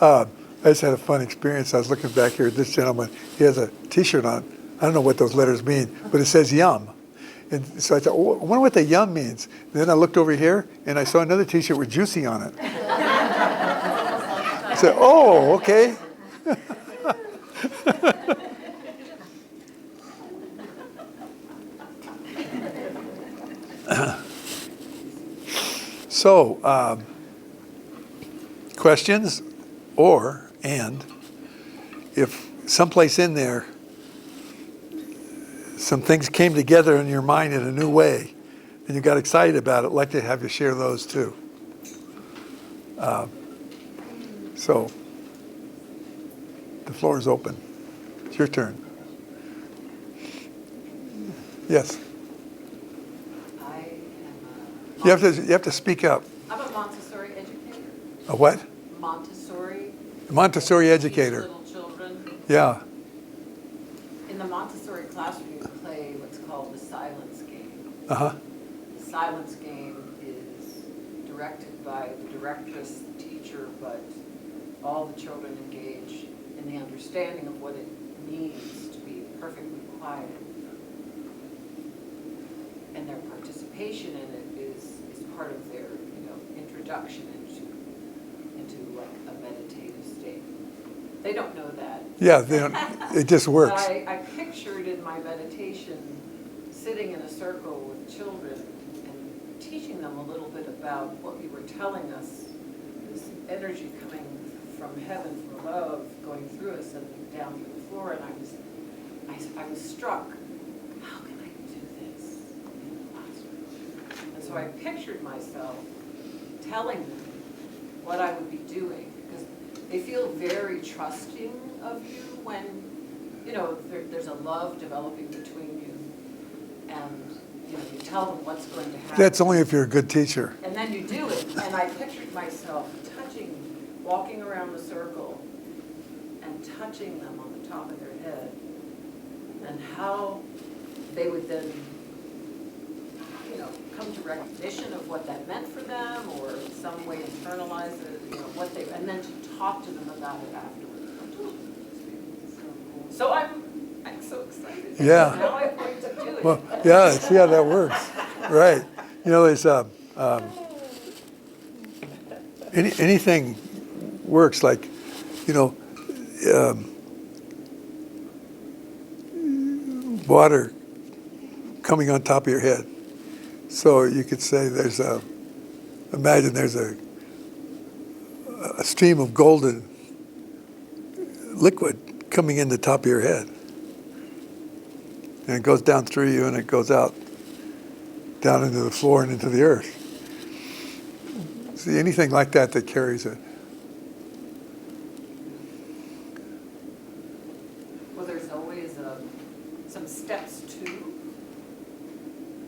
I just had a fun experience. I was looking back here at this gentleman. He has a T-shirt on. I don't know what those letters mean, but it says yum. And so I thought, oh, I wonder what the yum means. And then I looked over here, and I saw another T-shirt with juicy on it. I said, oh, okay. So, questions and if someplace in there, some things came together in your mind in a new way and you got excited about it, I'd like to have you share those too. So, the floor is open. It's your turn. Yes. You have to speak up. I'm a Montessori educator. A what? Montessori educator. Little children. Yeah. In the Montessori classroom, you play what's called the silence game. Uh-huh. The silence game is directed by the directress, the teacher, but all the children engage in the understanding of what it means to be perfectly quiet. And their participation in it is part of their, introduction into like a meditative state. They don't know that. Yeah, they don't, it just works. But I pictured in my meditation sitting in a circle with children and teaching them a little bit about what you were telling us, this energy coming from heaven, from above, going through us and down through the floor. And I was struck. How can I do this in the classroom? And so I pictured myself telling them what I would be doing, because they feel very trusting of you when, there's a love developing between you, and, you tell them what's going to happen. That's only if you're a good teacher. And then you do it, and I pictured myself walking around the circle and touching them on the top of their head, and how they would then come to recognition of what that meant for them, or some way internalize it, and then to talk to them about it afterwards. So I'm so excited. Yeah. Now I'm going to do it. Well, yeah, see how that works. Right. There's anything works, like, water coming on top of your head. So you could say imagine there's a stream of golden liquid coming in the top of your head. And it goes down through you and it goes out down into the floor and into the earth. See, anything like that carries it. Well, there's always some steps to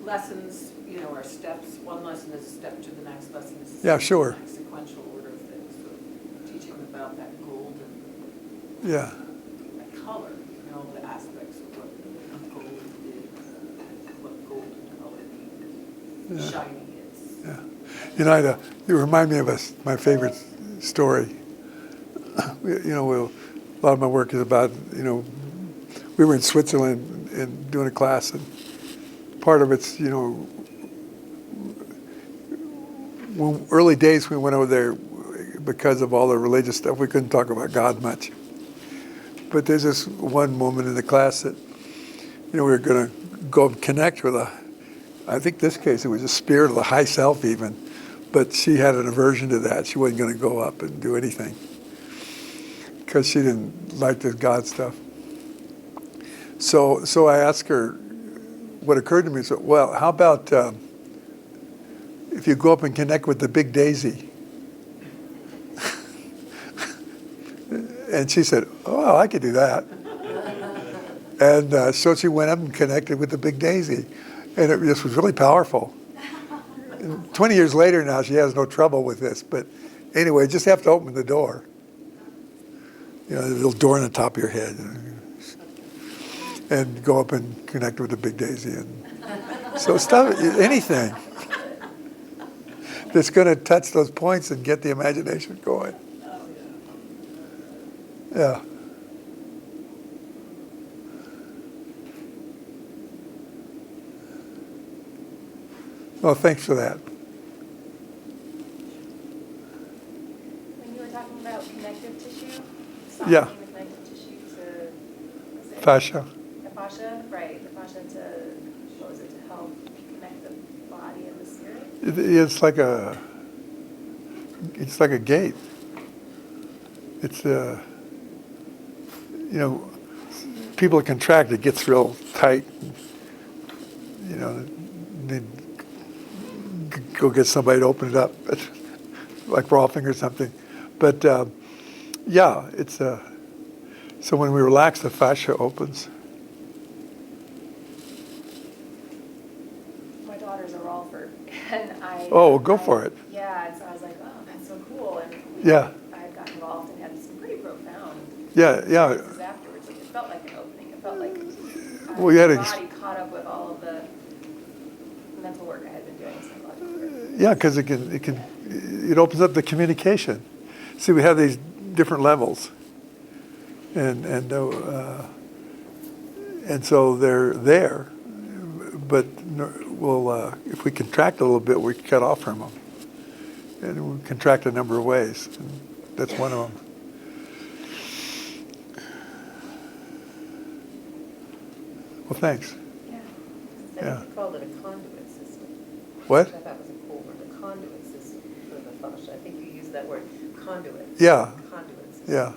lessons, are steps. One lesson is a step to the next lesson. Is Yeah, sure. The next sequential order of things. So teaching about that golden, Yeah. that color, all the aspects of what gold is, what golden color means, Yeah. shiny is. Yeah. You remind me of my favorite story. A lot of my work is about, we were in Switzerland and doing a class, and part of it's, early days we went over there because of all the religious stuff. We couldn't talk about God much. But there's this one woman in the class that, we were going to go and connect with I think this case it was a spirit of the high self even, but she had an aversion to that. She wasn't going to go up and do anything because she didn't like this God stuff. So I asked her, what occurred to me is, well, how about if you go up and connect with the big daisy? And she said, oh, I could do that. And so she went up and connected with the big daisy. And it just was really powerful. And 20 years later now, she has no trouble with this. But anyway, just have to open the door. The little door on the top of your head. And go up and connect with the big daisy. And So stuff, anything that's going to touch those points and get the imagination going. Yeah. Well, thanks for that. When you were talking about connective tissue, Yeah. softening the connective tissue to, was it? Fascia. The fascia, right, the fascia to, what was it, to help connect the body and the spirit? It's like a gate. It's people that contract, it gets real tight. You know, they go get somebody to open it up, like Rolfing or something. But yeah, it's so when we relax, the fascia opens. My daughter's a Rolfer, and Go for it. Yeah, and so I was like, oh, that's so cool, and Yeah. I got involved and had some pretty profound Yeah. experiences afterwards. Like, it felt like an opening. It felt like Well, you had my to body caught up with all of the mental work I had been doing, psychological work. Yeah, because it opens up the communication. See, we have these different levels, and so they're there, but we'll if we contract a little bit, we cut off from them, and we contract a number of ways. And that's one of them. Well, thanks. Yeah. I Yeah. think you called it a conduit system. What? Which I thought was a cool word, a conduit system for the fascia. I think you used that word, conduit. Yeah. Conduit system. Yeah.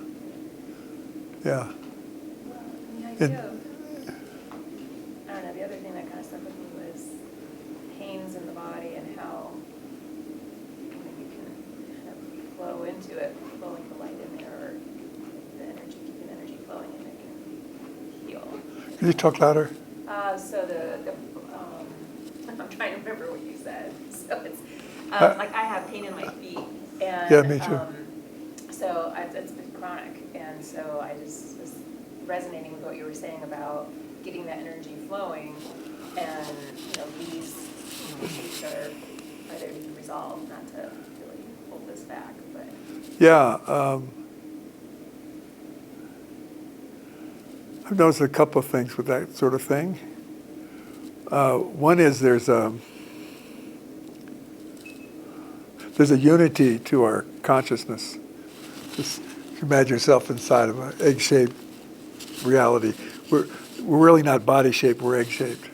Yeah. The And- idea of, I don't know, the other thing that kind of stuck with me was pains in the body and how you can kind of flow into it, flowing the light in there, or the energy, keeping the energy flowing, and it can heal. Can you talk louder? So I'm trying to remember what you said. So it's, like I have pain in my feet, and. Yeah, me too. So it's been chronic, and so I just was resonating with what you were saying about getting that energy flowing, and, these issues are there to be resolved, not to really hold this back, but. Yeah. I've noticed a couple of things with that sort of thing. One is there's a unity to our consciousness. Just imagine yourself inside of an egg-shaped reality. We're really not body-shaped, we're egg-shaped.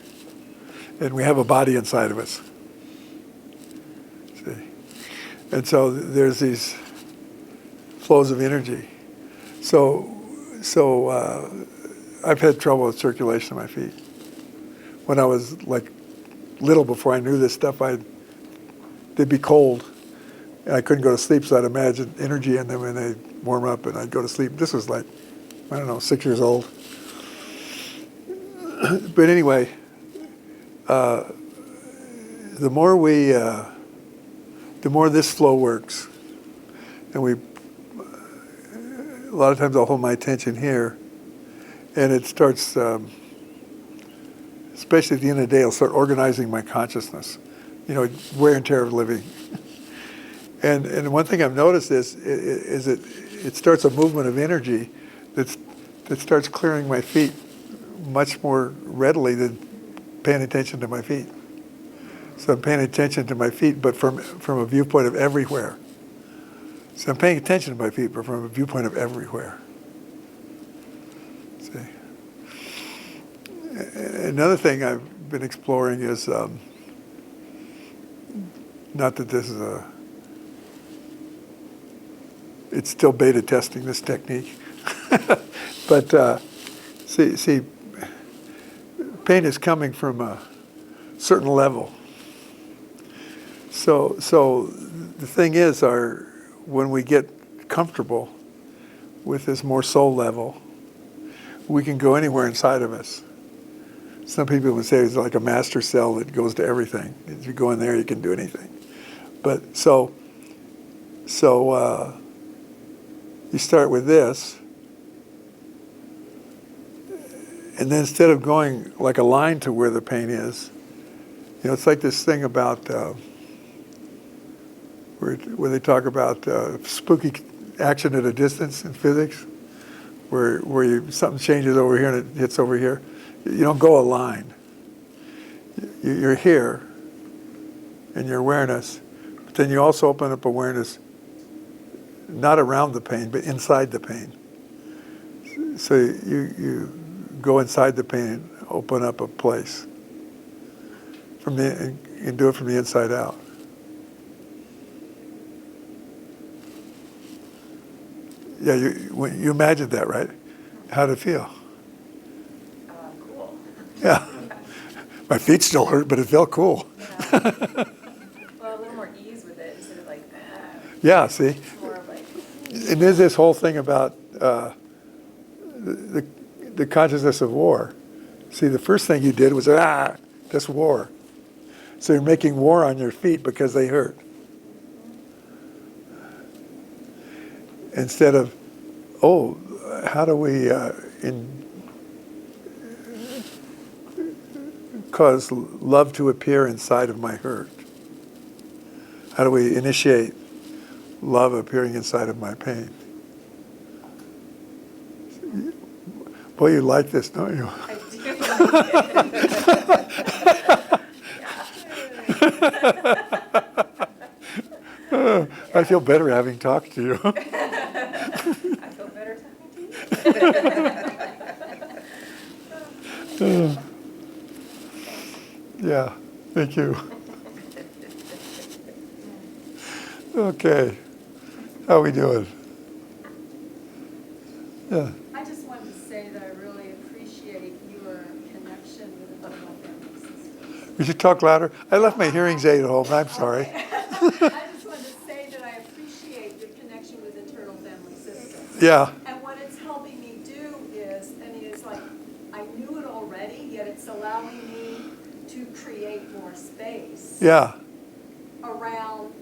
And we have a body inside of us. See? And so there's these flows of energy. So I've had trouble with circulation in my feet. When I was like little, before I knew this stuff, they'd be cold, and I couldn't go to sleep. So I'd imagine energy in them, and they'd warm up, and I'd go to sleep. This was like, 6 years old. But anyway, the more this flow works, and a lot of times I'll hold my attention here, and it starts, especially at the end of the day, I'll start organizing my consciousness, wear and tear of living. And one thing I've noticed is it starts a movement of energy that starts clearing my feet much more readily than paying attention to my feet. So I'm paying attention to my feet, but from a viewpoint of everywhere. So I'm paying attention to my feet, but from a viewpoint of everywhere. See? Another thing I've been exploring is, not that this is it's still beta testing this technique, but see, pain is coming from a certain level. So the thing is, when we get comfortable with this more soul level, we can go anywhere inside of us. Some people would say it's like a master cell that goes to everything. If you go in there, you can do anything. But so you start with this, and then instead of going like a line to where the pain is, You know, it's like this thing about where they talk about spooky action at a distance in physics, where something changes over here and it hits over here. You don't go a line. You're here in your awareness, but then you also open up awareness not around the pain, but inside the pain. So you go inside the pain and open up a place and do it from the inside out. Yeah, you imagined that, right? How'd it feel? Cool. Yeah. My feet still hurt, but it felt cool. Yeah. Well, a little more ease with it instead of like, Yeah, see? it's more of like, And there's this whole thing about the consciousness of war. See, the first thing you did was, that's war. So you're making war on your feet because they hurt. Instead of, how do we cause love to appear inside of my hurt? How do we initiate love appearing inside of my pain? Boy, you like this, don't you? I do. I feel better having talked to you. I feel better talking to you. Yeah, thank you. Okay, how we doing? Yeah. I just wanted to say that I really appreciate your connection with the Waterman family systems. We should talk louder. I left my hearing aid at home. I'm sorry. I just wanted to say that I appreciate your connection with internal family systems. Yeah, And what it's helping me do is, I mean, it's like, I knew it already, yet it's allowing me to create more space yeah, around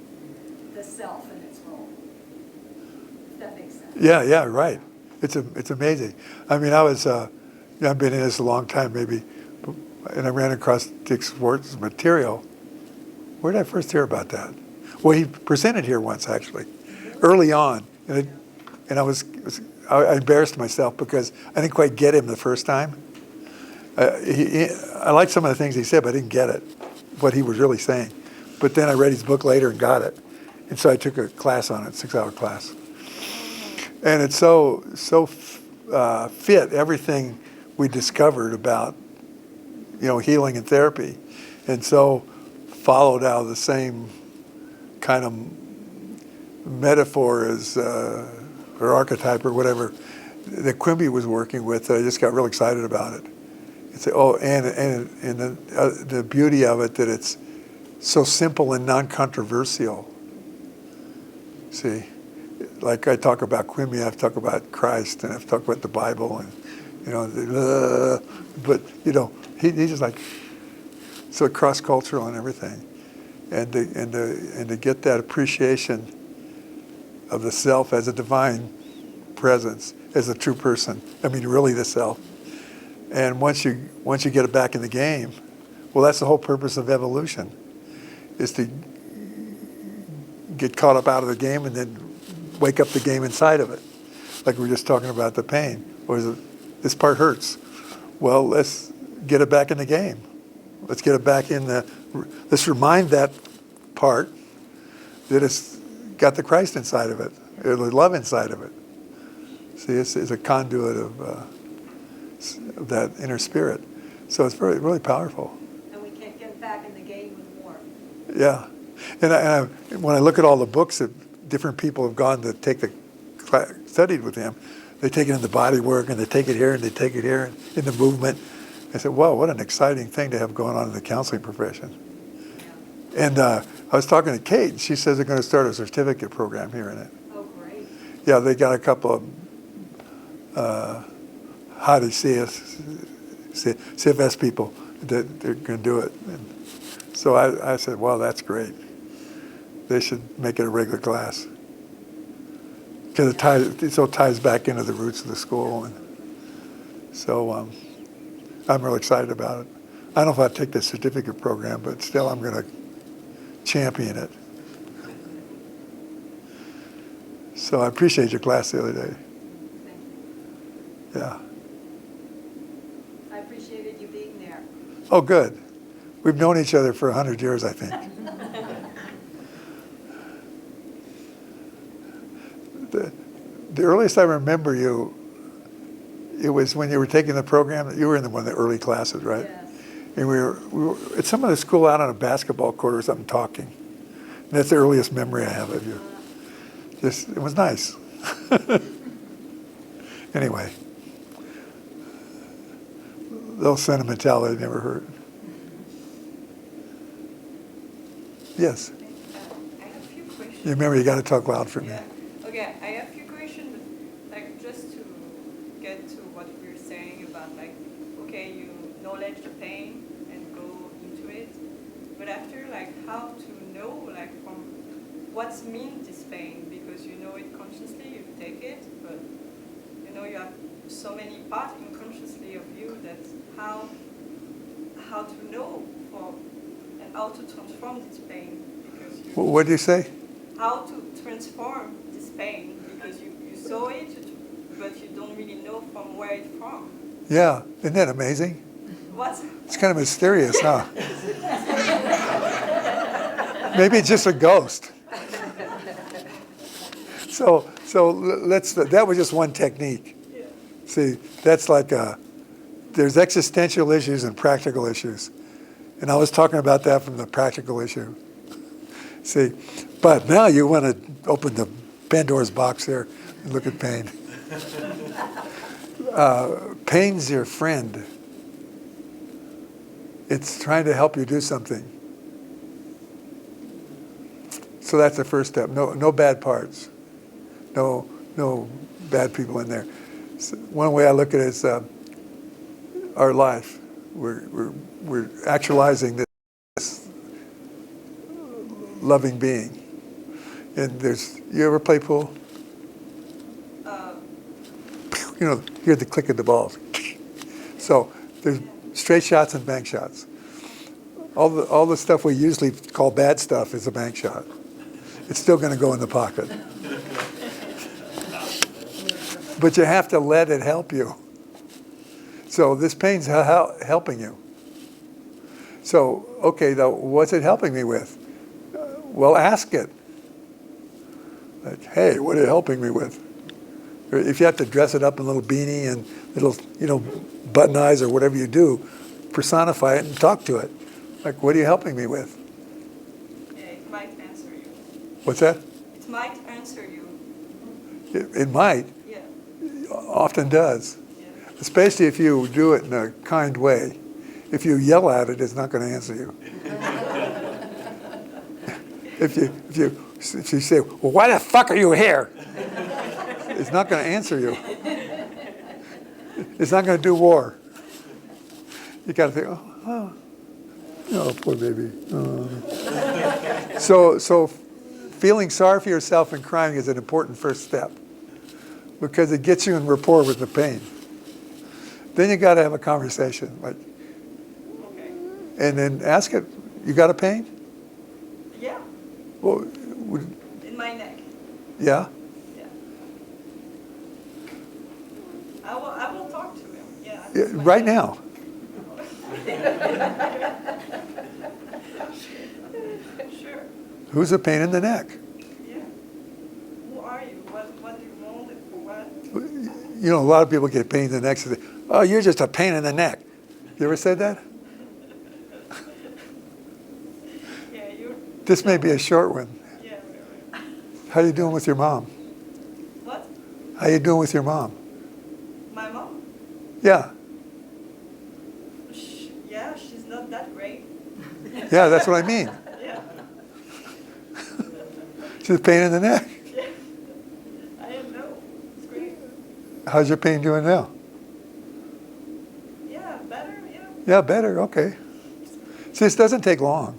the self and its role. If that makes sense. yeah, right. It's amazing. I mean, I've been in this a long time, maybe, and I ran across Dick Swartz's material. Where did I first hear about that? Well, he presented here once, actually, early on, and I embarrassed myself because I didn't quite get him the first time. I liked some of the things he said, but I didn't get it, what he was really saying. But then I read his book later and got it. And so I took a class on it, 6-hour class. And it's so fit everything we discovered about, healing and therapy. And so followed out of the same kind of metaphor as, or archetype or whatever that Quimby was working with. I just got real excited about it. It's, and the beauty of it, that it's so simple and non-controversial. See, like I talk about Quimby, I've talked about Christ, and I've talked about the Bible, and but he's just like so cross-cultural and everything, and to get that appreciation of the self as a divine presence, as a true person. I mean, really the self. And once you get it back in the game, well, that's the whole purpose of evolution, is to get caught up out of the game and then wake up the game inside of it. Like we were just talking about the pain. Or is it, this part hurts. Well, let's get it back in the game. Let's get it back in let's remind that part that it's got the Christ inside of it, or the love inside of it. See, it's a conduit of that inner spirit. So it's really powerful. And we can't get back in the game with more. Yeah. And when I look at all the books that different people have gone to take the class, studied with him, they take it in the body work, and they take it here, and they take it here, in the movement. I said, wow, what an exciting thing to have going on in the counseling profession. Yeah. And I was talking to Kate, and she says they're going to start a certificate program here in it. Oh, great. Yeah, they got a couple of high CFS people that they're going to do it. And so I said, well, that's great. They should make it a regular class. Because it so ties back into the roots of the school. And so I'm real excited about it. I don't know if I'll take the certificate program, but still I'm going to champion it. So I appreciate your class the other day. Thank you. Yeah. I appreciated you being there. Oh, good. We've known each other for 100 years, I think. The earliest I remember you, it was when you were taking the program. You were in one of the early classes, right? Yes. And we were at some other school out on a basketball court or something talking. And that's the earliest memory I have of you. Just, it was nice. Anyway, little sentimentality never hurt. Yes. I have a few questions. You remember, you got to talk loud for me. Yeah. Okay, I have a few questions, but like just to get to what we were saying about like, okay, you knowledge the pain and go into it, but after like how to know like from what's mean this pain, because you know it consciously, you take it, but you know you have so many parts unconsciously of you that how to know for and how to transform this pain, because you What did you say? how to transform this pain, because you saw it, but you don't really know from where it's from. Yeah, isn't that amazing? What's It's kind of mysterious, huh? Maybe it's just a ghost. So that was just one technique. See, that's like there's existential issues and practical issues. And I was talking about that from the practical issue. See, but now you want to open the Pandora's box there and look at pain. Pain's your friend. It's trying to help you do something. So that's the first step. No bad parts. No bad people in there. So one way I look at it is our life. We're actualizing this loving being. And you ever play pool? You know, you hear the click of the balls. So there's straight shots and bank shots. All the stuff we usually call bad stuff is a bank shot. It's still going to go in the pocket. But you have to let it help you. So this pain's helping you. So, okay, though, what's it helping me with? Well, ask it. Like, hey, what are you helping me with? Or if you have to dress it up in a little beanie and little, button eyes or whatever you do, personify it and talk to it. Like, what are you helping me with? yeah, it might answer you. What's that? It might answer you. It might. Yeah. Often does. Yeah. Especially if you do it in a kind way. If you yell at it, it's not going to answer you. If you say, well, why the fuck are you here? It's not going to answer you. It's not going to do war. You got to think, oh, poor baby. So feeling sorry for yourself and crying is an important first step because it gets you in rapport with the pain. Then you got to have a conversation, like, Okay. and then ask it. You got a pain? Yeah. Well, In my neck. yeah. Yeah. I will talk to him. Yeah. Yeah, right now. Sure. Who's a pain in the neck? Yeah. Who are you? What do you want and for what? A lot of people get pain in the neck and say, oh, you're just a pain in the neck. You ever said that? Yeah, you're. This may be a short one. Yeah. Right. How you doing with your mom? What? How you doing with your mom? My mom? Yeah. Yeah, she's not that great. Yeah, that's what I mean. Yeah. She's a pain in the neck. Yeah. I don't know. It's great. How's your pain doing now? Yeah, better, yeah. Yeah, better. Okay. See, this doesn't take long.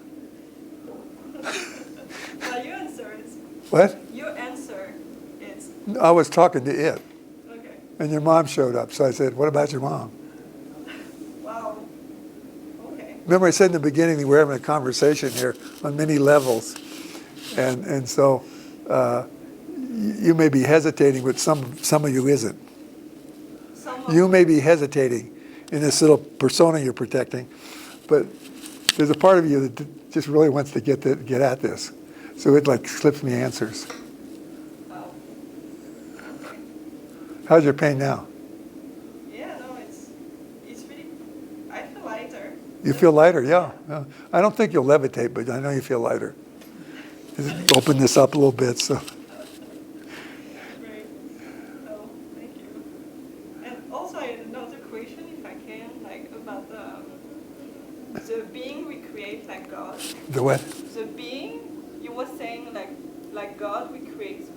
Well, your answer is, What? your answer is, I was talking to it, okay. and your mom showed up. So I said, what about your mom? Wow. Okay. remember I said in the beginning that we're having a conversation here on many levels. And so you may be hesitating, but some of you isn't. You may be hesitating in this little persona you're protecting, but there's a part of you that just really wants to get at this. So it like slips me answers. Oh. Okay. How's your pain now? Yeah, no, it's really, I feel lighter. You feel lighter, yeah. I don't think you'll levitate, but I know you feel lighter. Just open this up a little bit, so. Great. Oh, thank you. And also I had another question, if I can, like about the being we create like God. The what? The being, you were saying like God, we create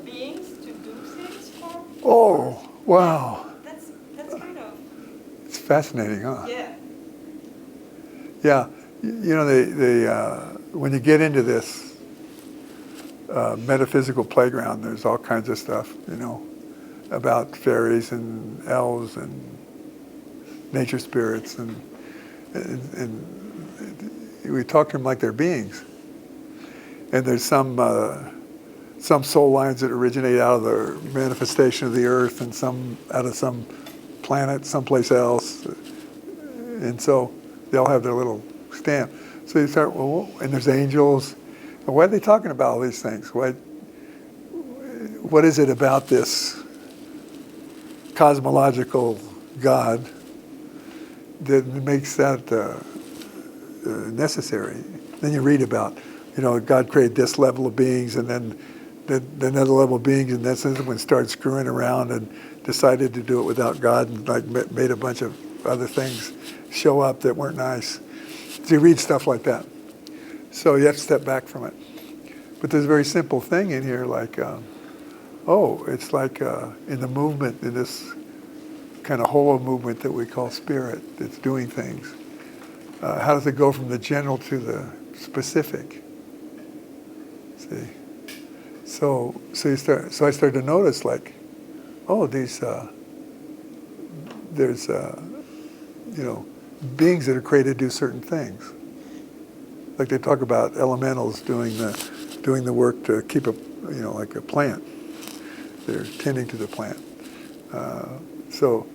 beings to do things for. Oh, wow. That's kind of, It's fascinating, huh? yeah. Yeah. You know, they when you get into this metaphysical playground, there's all kinds of stuff, you know, about fairies and elves and nature spirits, and we talk to them like they're beings. And there's some soul lines that originate out of the manifestation of the earth, and some out of some planet someplace else. And so they all have their little stamp. So you start, well, and there's angels. Why are they talking about all these things? What is it about this cosmological God that makes that necessary? Then you read about, you know, God created this level of beings, and then another level of beings, and that's when it started screwing around and decided to do it without God, and like made a bunch of other things show up that weren't nice. So you read stuff like that. So you have to step back from it. But there's a very simple thing in here, like, it's like in the movement, in this kind of hollow movement that we call spirit, that's doing things. How does it go from the general to the specific? See? So I started to notice, like, there's beings that are created to do certain things. Like they talk about elementals doing the work to keep like a plant. They're tending to the plant. So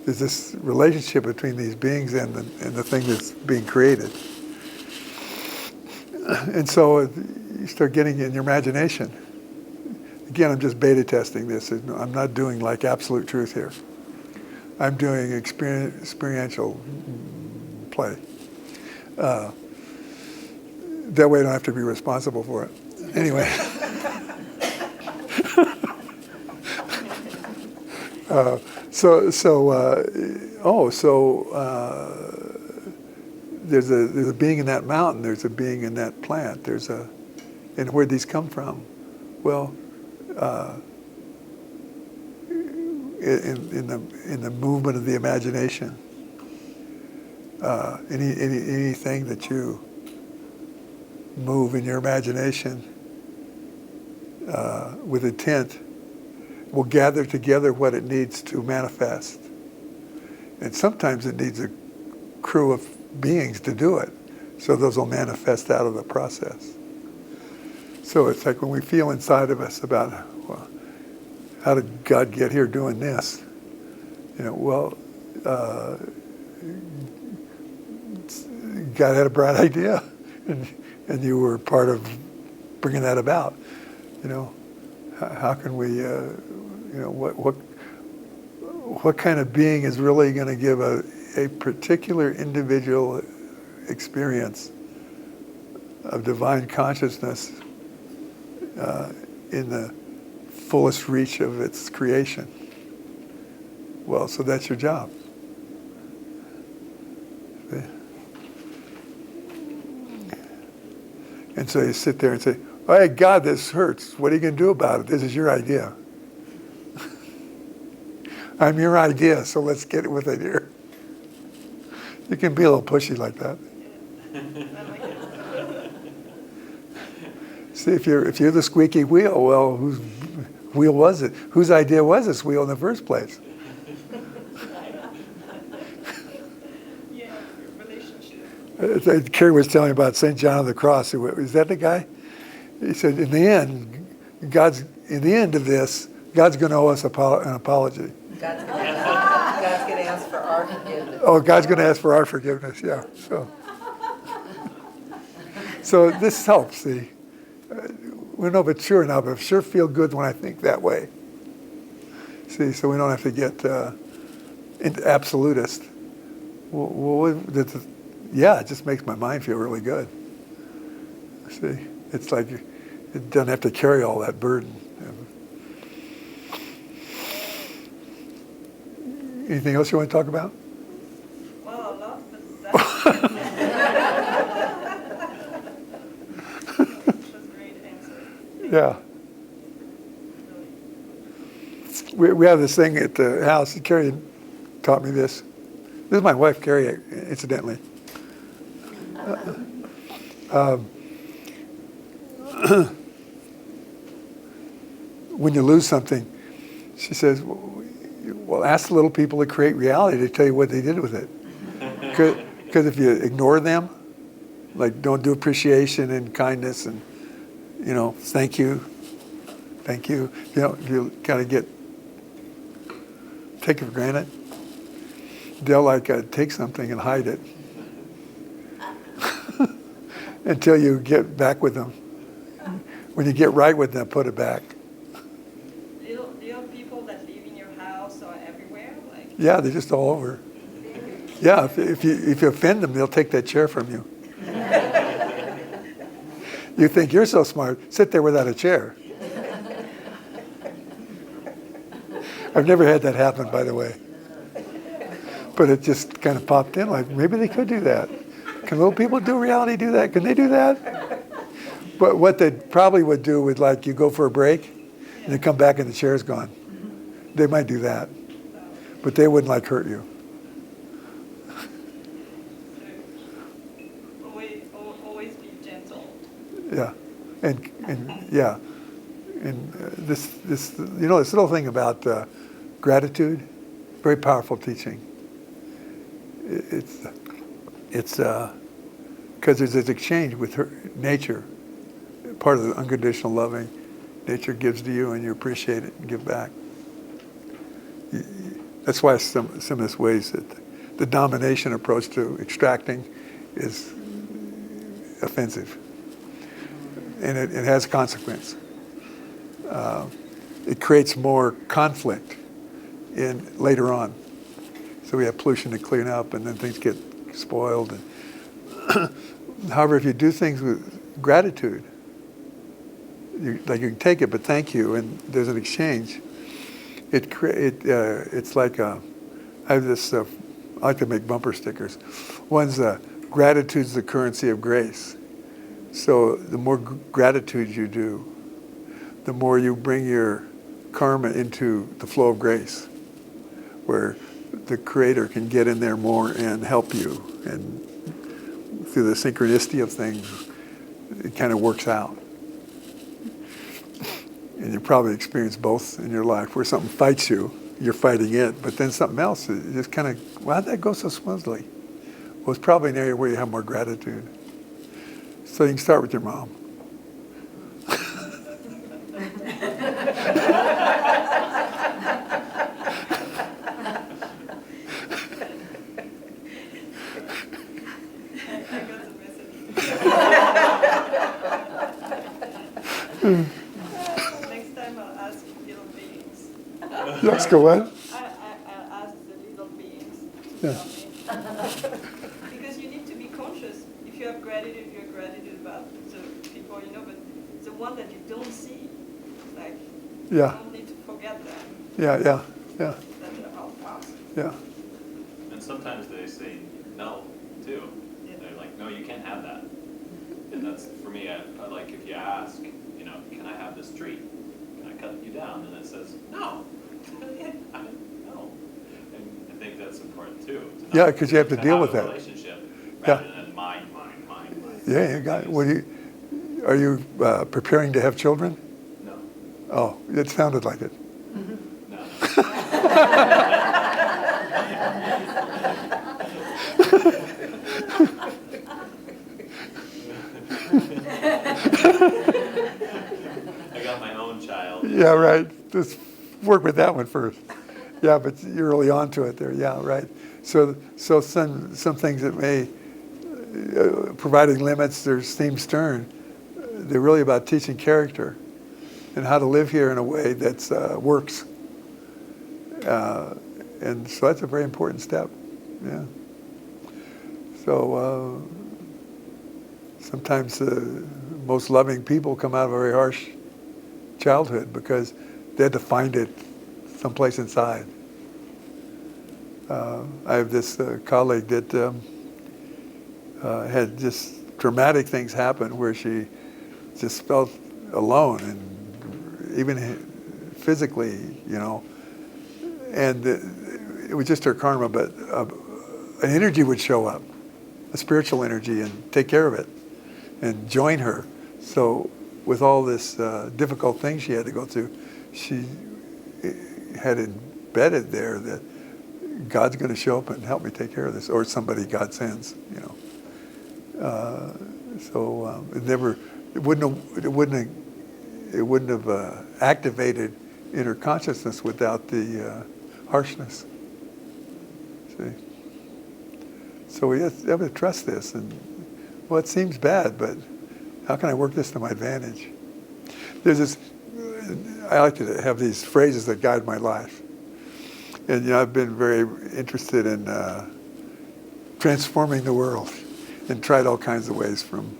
there's this relationship between these beings and the thing that's being created. And so you start getting in your imagination. Again, I'm just beta testing this. I'm not doing like absolute truth here. I'm doing experiential play. That way I don't have to be responsible for it. Anyway. There's a being in that mountain. There's a being in that plant. And where'd these come from? Well, in the movement of the imagination. Anything that you move in your imagination with intent will gather together what it needs to manifest. And sometimes it needs a crew of beings to do it. So those will manifest out of the process. So it's like when we feel inside of us about, well, how did God get here doing this? God had a bright idea, and you were part of bringing that about. How can we, what kind of being is really going to give a particular individual experience of divine consciousness in the fullest reach of its creation? Well, so that's your job. And so you sit there and say, oh, hey, God, this hurts. What are you going to do about it? This is your idea. I'm your idea, so let's get with it here. You can be a little pushy like that. See, if you're the squeaky wheel, well, whose wheel was it? Whose idea was this wheel in the first place? Yeah, relationship Kerry was telling me about St. John of the Cross. Is that the guy? He said, in the end of this, God's going to owe us an apology. God's gonna ask for our forgiveness. Oh, God's going to ask for our forgiveness, yeah. So this helps, see. We don't know if it's true or not, but I sure feel good when I think that way. See, so we don't have to get into absolutist. Yeah, it just makes my mind feel really good. See, it's like it doesn't have to carry all that burden. Anything else you want to talk about? Well, a lot, but that's that was a great answer. Yeah. We have this thing at the house. Carrie taught me this. This is my wife, Carrie, incidentally. When you lose something, she says, well, ask the little people that create reality to tell you what they did with it. Because if you ignore them, like don't do appreciation and kindness and, thank you. You kind of take it for granted. They'll take something and hide it until you get back with them. When you get right with them, put it back. Little people that live in your house or everywhere, like. Yeah, they're just all over. Yeah, if you offend them, they'll take that chair from you. You think you're so smart, sit there without a chair. I've never had that happen, by the way. But it just kind of popped in, like maybe they could do that. Can little people do reality do that? Can they do that? But what they probably would do would you go for a break and you come back and the chair's gone. They might do that. But they wouldn't hurt you. Always be gentle. Yeah. And yeah. And this this little thing about gratitude, very powerful teaching. It's because there's this exchange with nature, part of the unconditional loving nature gives to you, and you appreciate it and give back. That's why some of this ways that the domination approach to extracting is offensive, and it has consequence. It creates more conflict later on. So we have pollution to clean up, and then things get spoiled. And however, if you do things with gratitude, you can take it, but thank you, and there's an exchange. It's like I have this. I like to make bumper stickers. One's gratitude's the currency of grace. So the more gratitude you do, the more you bring your karma into the flow of grace, where the Creator can get in there more and help you. And through the synchronicity of things, it kind of works out. And you probably experience both in your life, where something fights you, you're fighting it, but then something else, it just kind of, how'd that go so smoothly? Well, it's probably an area where you have more gratitude. So you can start with your mom. Next time I'll ask little beings. Let's go what? I'll ask the little beings Yeah. to tell me. Because you need to be conscious. If you have gratitude, you have gratitude about the people you know, but the one that you don't see, you Yeah. don't need to forget them. Yeah. That will help us. Yeah. And sometimes they say no, too. Yeah. They're like, no, you can't have that. And that's, for me, I like if you ask, can I have this tree? Can I cut you down? And it says, no. No. And I think that's important, too. to not- Yeah, 'cause you have to deal with a that. relationship Yeah. rather than mine. Yeah, you got it. Are you preparing to have children? No. Oh, it sounded like it. No. Yeah, right. Just work with that one first. Yeah, but you're really onto it there. Yeah, right. So some things that may providing limits. There's Theme Stern. They're really about teaching character and how to live here in a way that works. And so that's a very important step. Yeah. So sometimes the most loving people come out of a very harsh childhood because they had to find it someplace inside. I have this colleague that had just dramatic things happen where she just felt alone, and even physically, you know, and it was just her karma, but an energy would show up, a spiritual energy, and take care of it and join her. So with all this difficult thing she had to go through, she had embedded there that God's going to show up and help me take care of this, or somebody God sends, you know. It wouldn't have activated inner consciousness without the harshness. See, so we have to trust this, and well, it seems bad, but how can I work this to my advantage? There's this. I like to have these phrases that guide my life. And you know, I've been very interested in transforming the world, and tried all kinds of ways, from,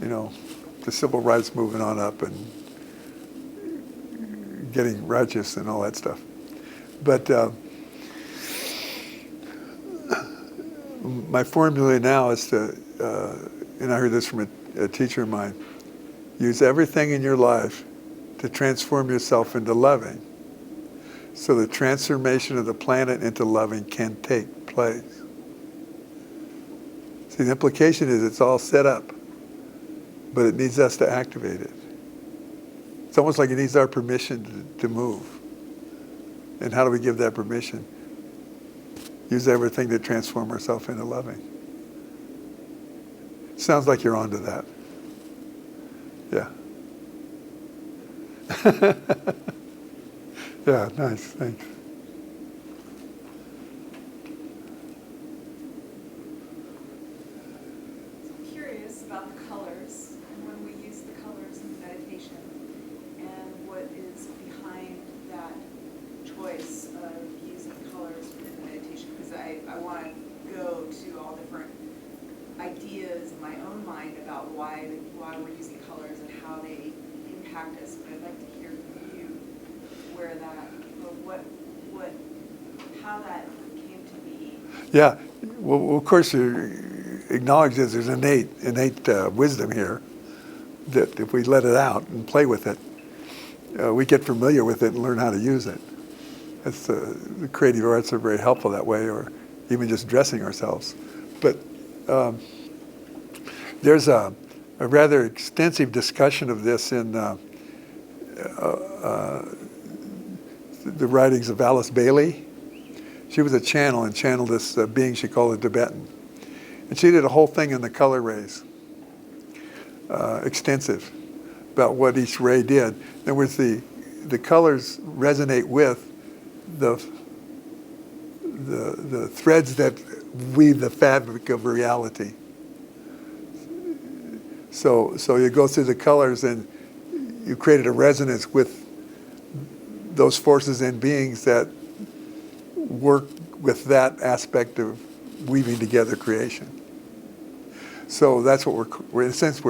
you know, the civil rights movement on up, and getting righteous and all that stuff. But my formula now is to, and I heard this from a teacher of mine, use everything in your life to transform yourself into loving, so the transformation of the planet into loving can take place. See, the implication is it's all set up, but it needs us to activate it. It's almost like it needs our permission to move. And how do we give that permission? Use everything to transform ourselves into loving. Sounds like you're onto that. Yeah. Yeah, nice, thanks. I'm curious about the colors, and when we use the colors in meditation, and what is behind that choice of using colors in meditation, because I want to go to all different ideas in my own mind about why we're using colors and how they impact us, but I'd like to hear from you where that, or how that came to be. Yeah, well, of course, you acknowledge that there's innate wisdom here, that if we let it out and play with it, we get familiar with it and learn how to use it. That's the creative arts are very helpful that way, or even just dressing ourselves. But there's a rather extensive discussion of this in the writings of Alice Bailey. She was a channel and channeled this being she called a Tibetan. And she did a whole thing in the color rays, extensive, about what each ray did. In other words, the colors resonate with the threads that weave the fabric of reality. So you go through the colors and you created a resonance with those forces and beings that work with that aspect of weaving together creation. So that's what we're in a sense,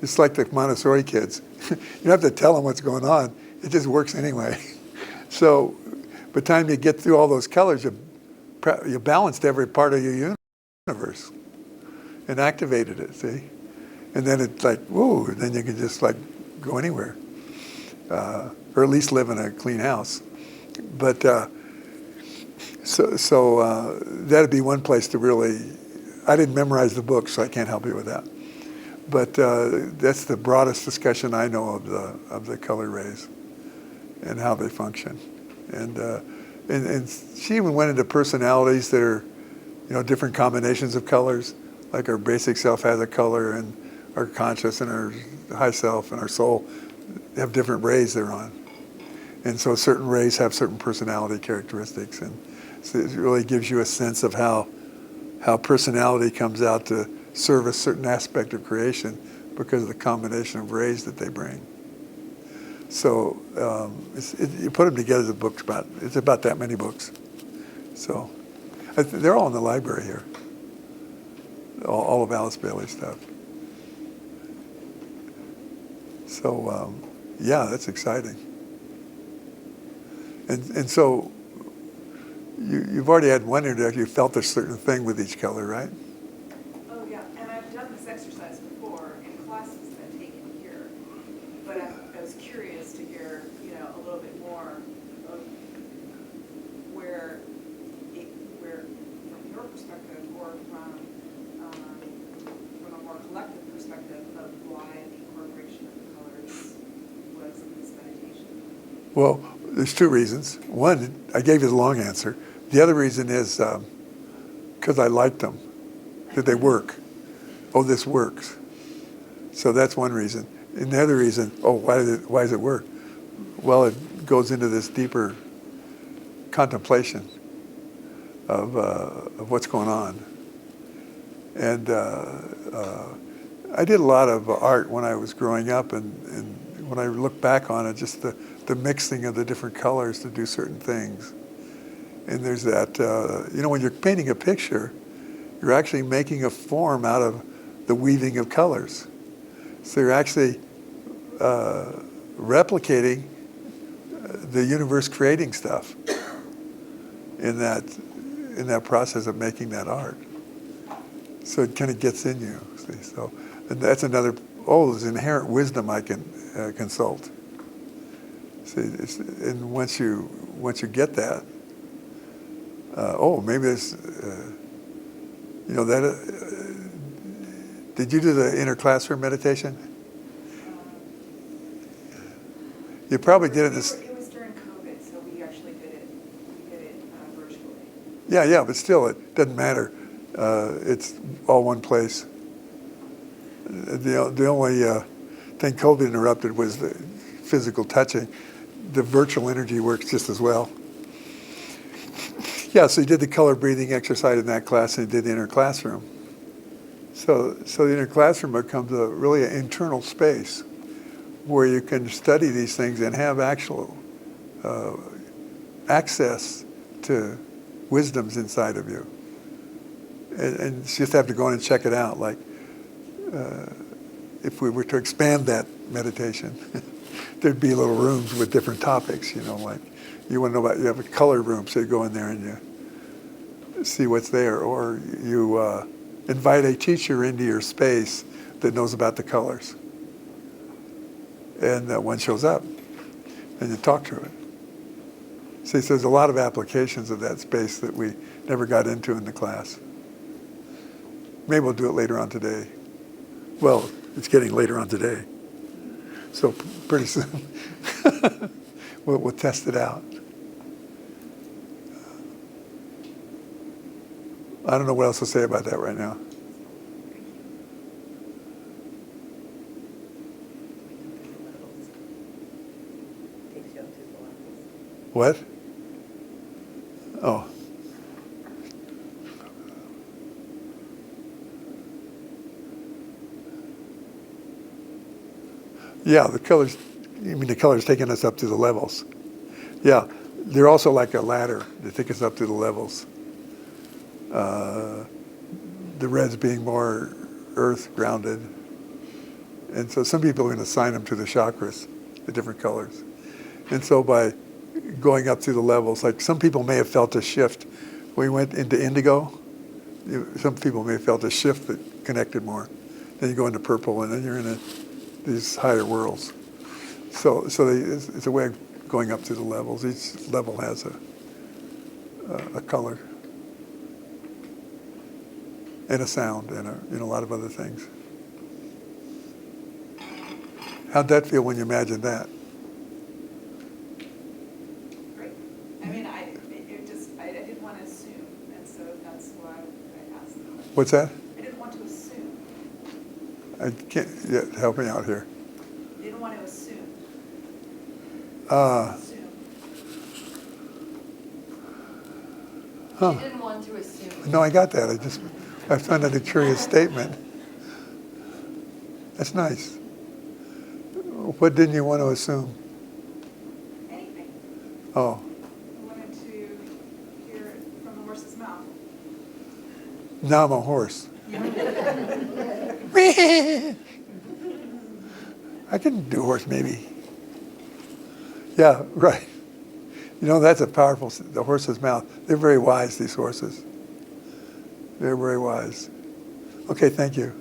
it's like the Montessori kids. You don't have to tell them what's going on. It just works anyway. So by the time you get through all those colors, you balanced every part of your universe and activated it, see? And then it's like, whoa, then you can just like go anywhere. Or at least live in a clean house. But so that'd be one place to really, I didn't memorize the book, so I can't help you with that. But that's the broadest discussion I know of the color rays and how they function. And she even went into personalities that are, you know, different combinations of colors, like our basic self has a color, and our conscious and our high self and our soul, have different rays they're on. And so certain rays have certain personality characteristics. And so it really gives you a sense of how personality comes out to serve a certain aspect of creation because of the combination of rays that they bring. So you put them together, the book's it's about that many books. So they're all in the library here, all of Alice Bailey's stuff. So yeah, that's exciting. And so you've already had one introduction. You felt a certain thing with each color, right? Oh, yeah, and I've done this exercise before in classes that I've taken here, but I was curious to hear, a little bit more of where, from your perspective or from a more collective perspective of why the incorporation of the colors was in this meditation. Well, there's two reasons. One, I gave you the long answer. The other reason is because I liked them, that they work. Oh, this works. So that's one reason. And the other reason, why does it work? Well, it goes into this deeper contemplation of what's going on. And I did a lot of art when I was growing up, and when I look back on it, just the mixing of the different colors to do certain things. And there's that, when you're painting a picture, you're actually making a form out of the weaving of colors. So you're actually replicating the universe creating stuff in that process of making that art. So it kind of gets in you. See? So and that's another, there's inherent wisdom I can consult. See, and once you get that, maybe there's, did you do the inner classroom meditation? You probably did it this. It was during COVID, so we actually did it virtually. Yeah, but still, it doesn't matter. It's all one place. The only thing COVID interrupted was the physical touching. The virtual energy works just as well. Yeah, so you did the color breathing exercise in that class, and you did the inner classroom. So the inner classroom becomes really an internal space where you can study these things and have actual access to wisdoms inside of you. And you just have to go in and check it out. Like if we were to expand that meditation, there'd be little rooms with different topics, like you want to know you have a color room, so you go in there and you see what's there. Or you invite a teacher into your space that knows about the colors. And one shows up, and you talk to it. See, so there's a lot of applications of that space that we never got into in the class. Maybe we'll do it later on today. Well, it's getting later on today. So pretty soon, we'll test it out. I don't know what else to say about that right now. What? Oh. Yeah, the colors taking us up to the levels. Yeah, they're also like a ladder. They take us up to the levels. The reds being more earth grounded. And so some people are going to assign them to the chakras, the different colors. And so by going up through the levels, like some people may have felt a shift. When we went into indigo, some people may have felt a shift that connected more. Then you go into purple, and then you're in these higher worlds. So it's a way of going up through the levels. Each level has a color and a sound and a lot of other things. How'd that feel when you imagined that? Great. I mean, I didn't want to assume, and so that's why I asked the question. What's that? I didn't want to assume. I can't, help me out here. I didn't want to assume. Huh. She didn't want to assume. No, I got that. I found that a curious statement. That's nice. What didn't you want to assume? Anything. Oh, I wanted to hear it from the horse's mouth. now I'm a horse. I can do horse maybe. Yeah, right. You know, that's a powerful, the horse's mouth. They're very wise, these horses. They're very wise. Okay, thank you.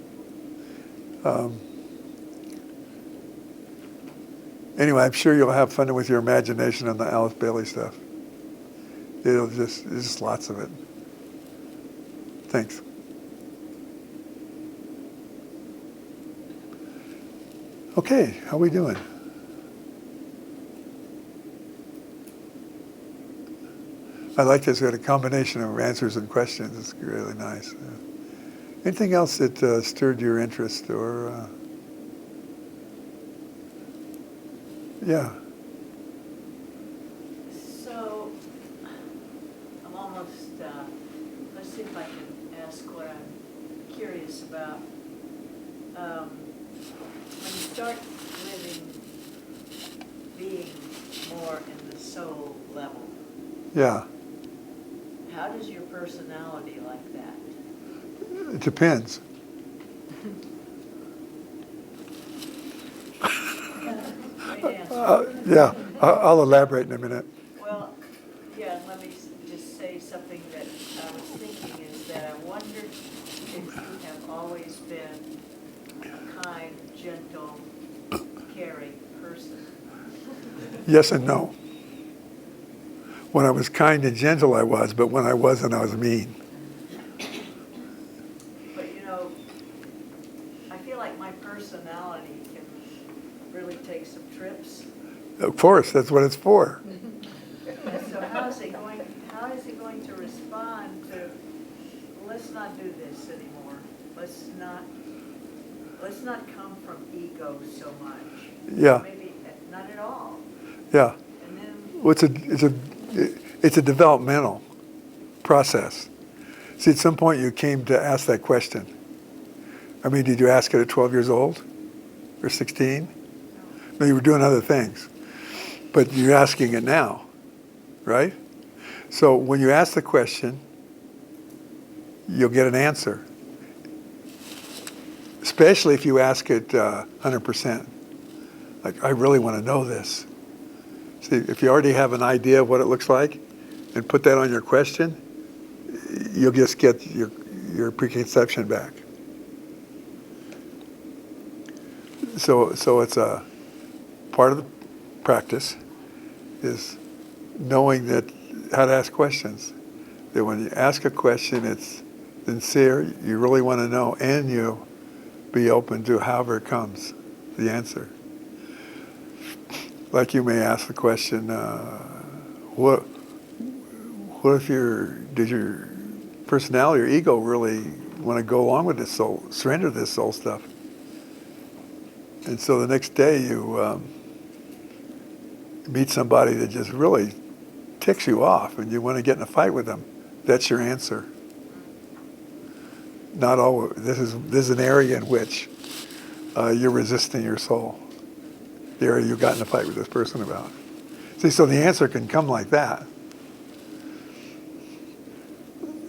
Anyway, I'm sure you'll have fun with your imagination on the Alice Bailey stuff. There's just lots of it. Thanks. Okay, how we doing? I like this. We had a combination of answers and questions. It's really nice. Anything else that stirred your interest or? Yeah. So, I'm almost, let's see if I can ask what I'm curious about. When you start living, being more in the soul level, Yeah. how does your personality like that? It depends. Great answer. Yeah, I'll elaborate in a minute. Well, yeah, let me just say something that I was thinking is that I wondered if you have always been a kind, gentle, caring person. Yes and no. When I was kind and gentle, I was, but when I wasn't, I was mean. But you know, I feel like my personality can really take some trips. Of course, that's what it's for. And so how is it going to respond to, let's not do this anymore. Let's not come from ego so much. Yeah. Maybe not at all. Yeah. And then, Well, it's a developmental process. See, at some point you came to ask that question. I mean, did you ask it at 12 years old or 16? No, you were doing other things. But you're asking it now, right? So when you ask the question, you'll get an answer. Especially if you ask it 100%. Like, I really want to know this. See, if you already have an idea of what it looks like and put that on your question, you'll just get your preconception back. So it's a part of the practice is knowing that how to ask questions. That when you ask a question, it's sincere, you really want to know, and you be open to however it comes, the answer. Like you may ask the question, what if did your personality or ego really want to go along with this soul, surrender this soul stuff? And so the next day you meet somebody that just really ticks you off and you want to get in a fight with them. That's your answer. Not always. This is an area in which you're resisting your soul. The area you got in a fight with this person about. See, so the answer can come like that.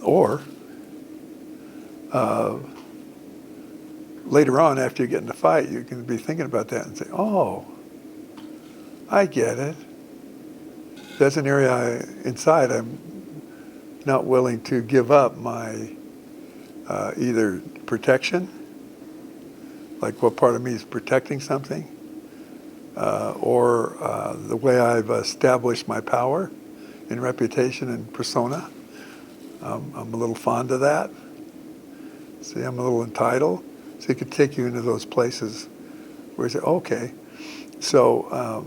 Or later on, after you get in a fight, you can be thinking about that and say, oh, I get it. That's an area inside I'm not willing to give up my either protection, like what part of me is protecting something, or the way I've established my power and reputation and persona. I'm a little fond of that. See, I'm a little entitled. So it could take you into those places where you say, okay, so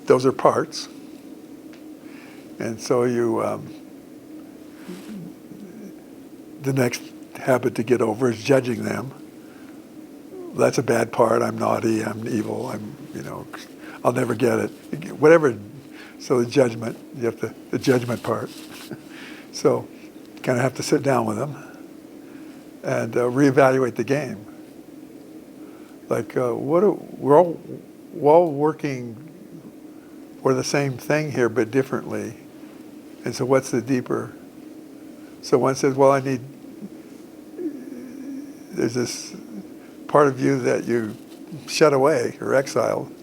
those are parts. And so you, the next habit to get over is judging them. That's a bad part. I'm naughty. I'm evil. I'll never get it. Whatever. So the judgment, you have the judgment part. So you kind of have to sit down with them and reevaluate the game. Like, we're all working for the same thing here, but differently. And so what's the deeper? So one says, well, there's this part of you that you shut away or exiled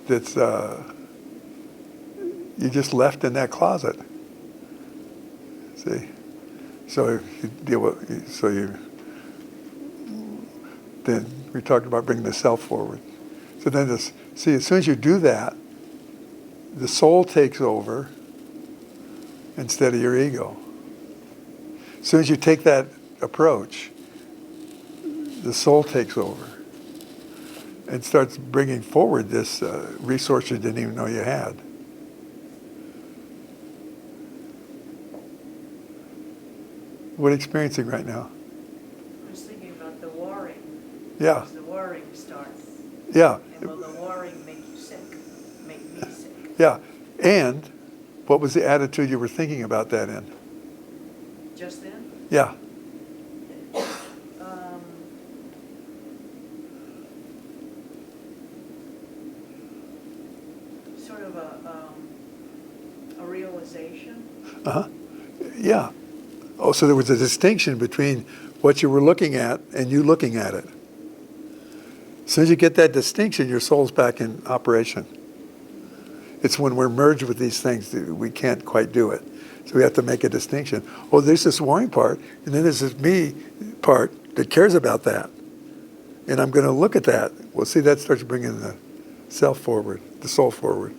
that's you just left in that closet. See? So you deal with, then we talked about bringing the self forward. So then as soon as you do that, the soul takes over instead of your ego. As soon as you take that approach, the soul takes over and starts bringing forward this resource you didn't even know you had. What are you experiencing right now? I was thinking about the warring. Yeah. As the warring starts. Yeah. And will the warring make you sick? Make me sick? Yeah. And what was the attitude you were thinking about that in? Just then? Yeah. Sort of a realization. Uh-huh. Yeah. Oh, so there was a distinction between what you were looking at and you looking at it. As soon as you get that distinction, your soul's back in operation. It's when we're merged with these things that we can't quite do it. So we have to make a distinction. Oh, there's this warring part, and then there's this me part that cares about that. And I'm going to look at that. Well, see, that starts bringing the self forward, the soul forward.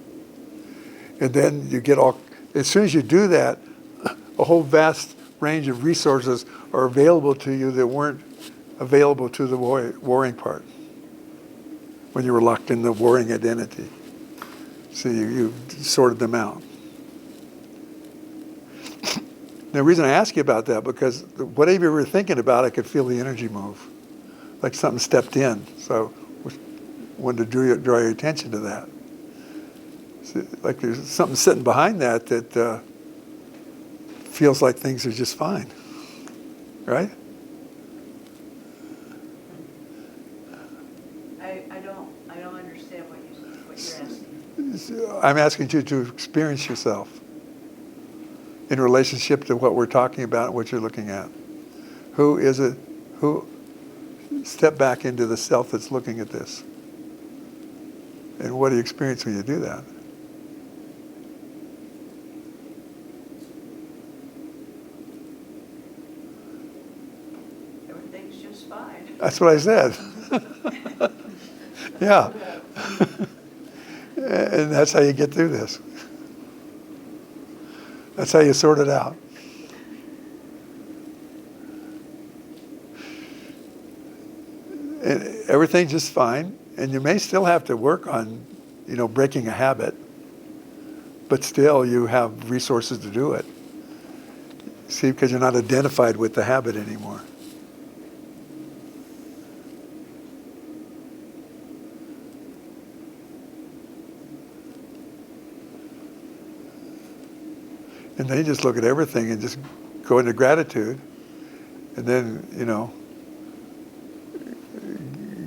And then you get as soon as you do that, a whole vast range of resources are available to you that weren't available to the warring part when you were locked in the warring identity. So you sorted them out. The reason I ask you about that, because whatever you were thinking about, I could feel the energy move, like something stepped in. So I wanted to draw your attention to that. So, like there's something sitting behind that feels like things are just fine, right? I don't understand what you're asking. I'm asking you to experience yourself in relationship to what we're talking about and what you're looking at. Who is it? Step back into the self that's looking at this. And what do you experience when you do that? Everything's just fine. That's what I said. Yeah. And that's how you get through this. That's how you sort it out. And everything's just fine. And you may still have to work on, breaking a habit. But still you have resources to do it. See, because you're not identified with the habit anymore. And then you just look at everything and just go into gratitude. And then,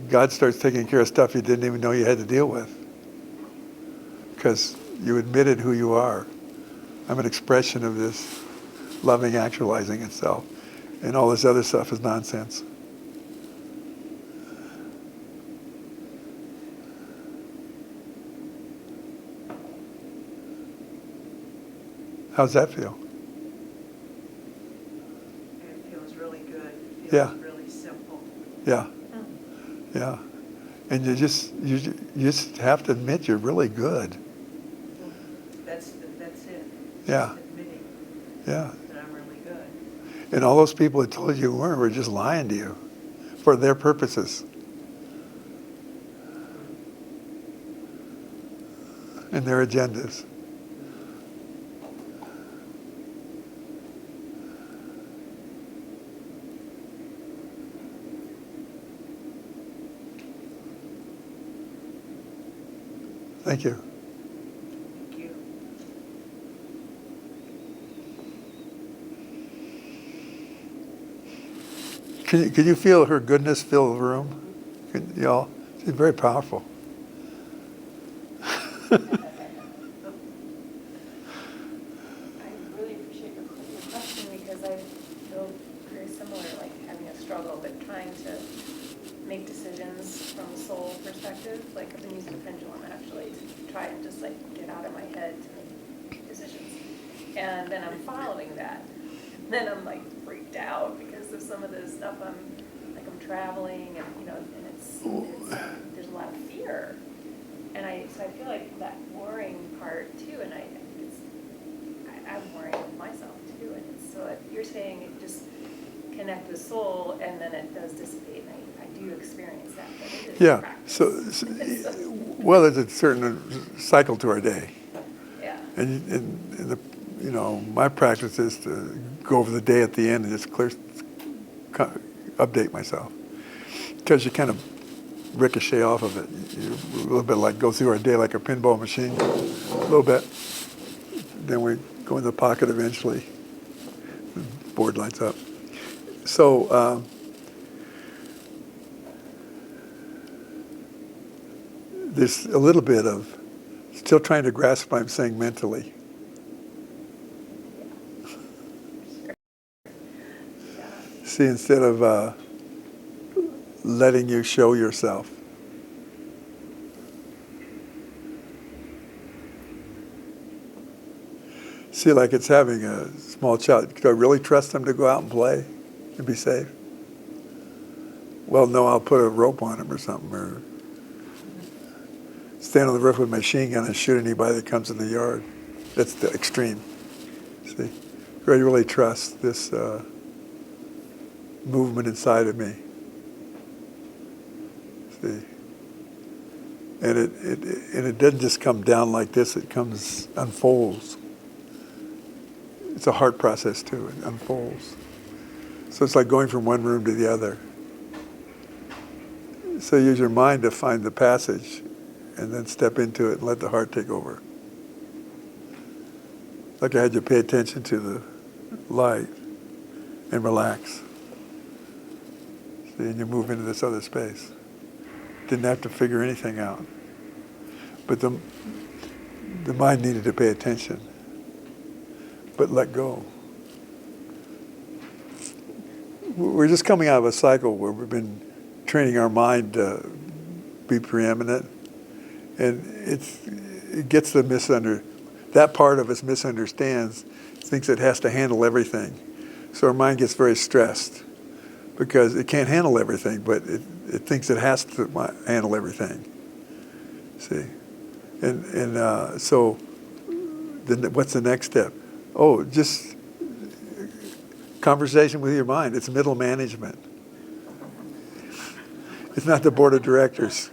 God starts taking care of stuff you didn't even know you had to deal with. Because you admitted who you are. I'm an expression of this loving actualizing itself. And all this other stuff is nonsense. How's that feel? It feels really good. It feels Yeah. really simple. Yeah. Yeah. And you just have to admit you're really good. That's it. Yeah. Just admitting Yeah. that I'm really good. And all those people that told you weren't were just lying to you for their purposes. And their agendas. Thank you. Thank you. Can you feel her goodness fill the room? Can y'all? She's very powerful. I really appreciate your question because I feel very similar, like having a struggle, but trying to make decisions from a soul perspective. Like I've been using the pendulum actually to try and just like get out of my head to make decisions. And then I'm following that. And then I'm like freaked out because of some of the stuff I'm traveling and and it's there's a lot of fear. And so I feel like that worrying part too, and I'm worrying with myself too. And so you're saying it just connect with soul, and then it does dissipate. And I do experience that. But it is Yeah. practice. Well, there's a certain cycle to our day, Yeah. and the, my practice is to go over the day at the end and just update myself, because you kind of ricochet off of it. You a little bit like go through our day like a pinball machine, a little bit. Then we go in the pocket eventually. The board lights up. So there's a little bit of still trying to grasp what I'm saying mentally. See, instead of letting you show yourself. See, like it's having a small child. Do I really trust them to go out and play and be safe? Well, no, I'll put a rope on him or something, or stand on the roof with a machine gun and shoot anybody that comes in the yard. That's the extreme. See, do I really trust this movement inside of me? See, and it doesn't just come down like this. It unfolds. It's a heart process too. It unfolds. So it's like going from one room to the other. So use your mind to find the passage and then step into it and let the heart take over. Like I had you pay attention to the light and relax. See, and you move into this other space. Didn't have to figure anything out. But the mind needed to pay attention. But let go. We're just coming out of a cycle where we've been training our mind to be preeminent, and it gets that part of us misunderstands, thinks it has to handle everything. So our mind gets very stressed because it can't handle everything, but it thinks it has to handle everything. See, and so then what's the next step? Oh, just conversation with your mind. It's middle management. It's not the board of directors.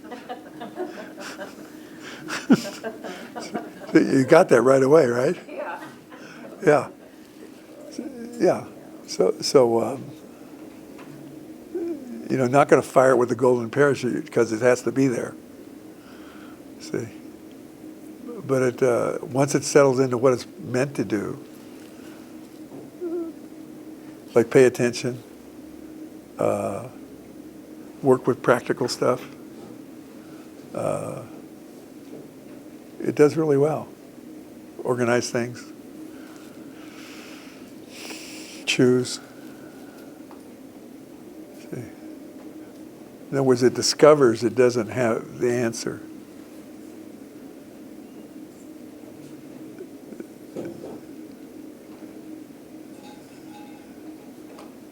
You got that right away, right? Yeah. Yeah. Yeah. So not going to fire it with the golden parachute because it has to be there. See? But once it settles into what it's meant to do, like pay attention, work with practical stuff, it does really well. Organize things, choose. See. In other words, it discovers it doesn't have the answer.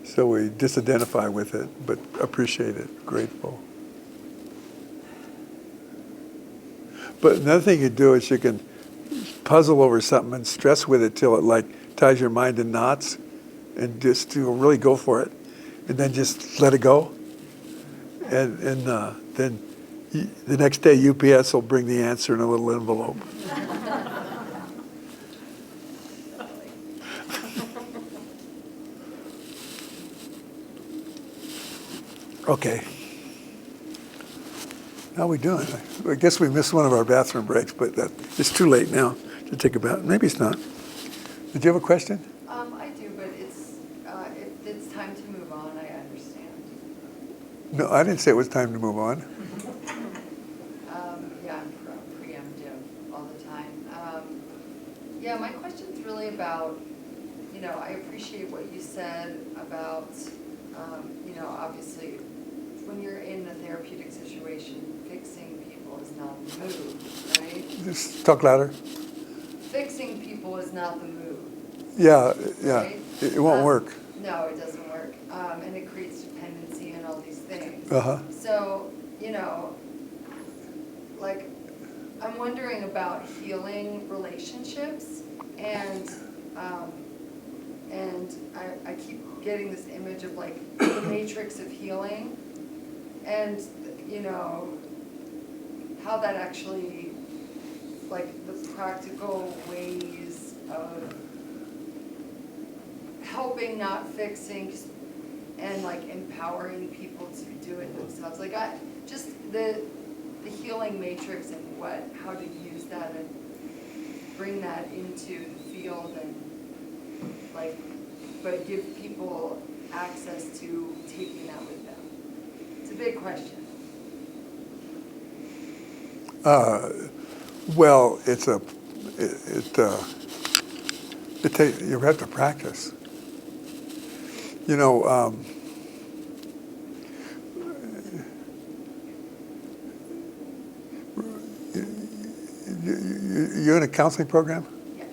So we disidentify with it, but appreciate it, grateful. But another thing you do is you can puzzle over something and stress with it till it like ties your mind in knots, and just to really go for it, and then just let it go. And then the next day UPS will bring the answer in a little envelope. Okay. How are we doing? I guess we missed one of our bathroom breaks, but it's too late now to take a bath. Maybe it's not. Did you have a question? I do, but if it's time to move on, I understand. No, I didn't say it was time to move on. Yeah, I'm preemptive all the time. Yeah, my question's really about, I appreciate what you said about, obviously, when you're in a therapeutic situation, fixing people is not the move, right? Just talk louder. Fixing people is not the move. Yeah. Right? It won't work. No, it doesn't work. And it creates dependency and all these things. Uh-huh. So, like, I'm wondering about healing relationships, and I keep getting this image of like the matrix of healing, and how that actually, like the practical ways of helping, not fixing, and like empowering people to do it themselves. Like just the healing matrix and how to use that and bring that into the field, and but give people access to taking that with them. It's a big question. Well, you have to practice. You're in a counseling program? Yeah.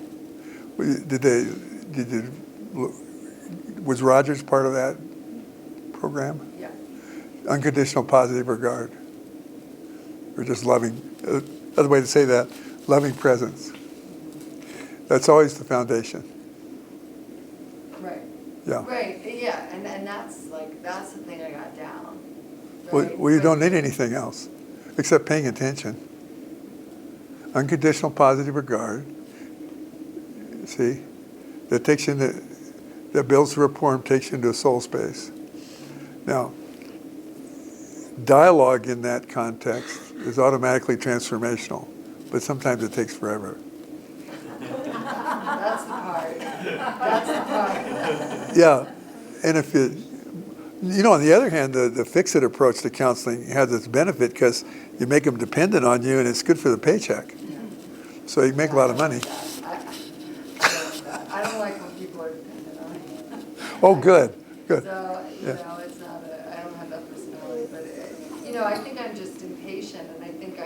Was Rogers part of that program? Yeah. Unconditional positive regard. Or just loving, other way to say that, loving presence. That's always the foundation. Right. Yeah. Right, yeah, and that's the thing I got down. Well, you don't need anything else except paying attention. Unconditional positive regard. See, that builds rapport and takes you into a soul space. Now, dialogue in that context is automatically transformational, but sometimes it takes forever. That's the part. That's the part. Yeah, and if on the other hand, the fix-it approach to counseling has its benefit because you make them dependent on you, and it's good for the paycheck. So you make a lot of money. I don't like when people are dependent on me. Oh, good. So, it's not I don't have that personality, but, I think I'm just impatient, and I think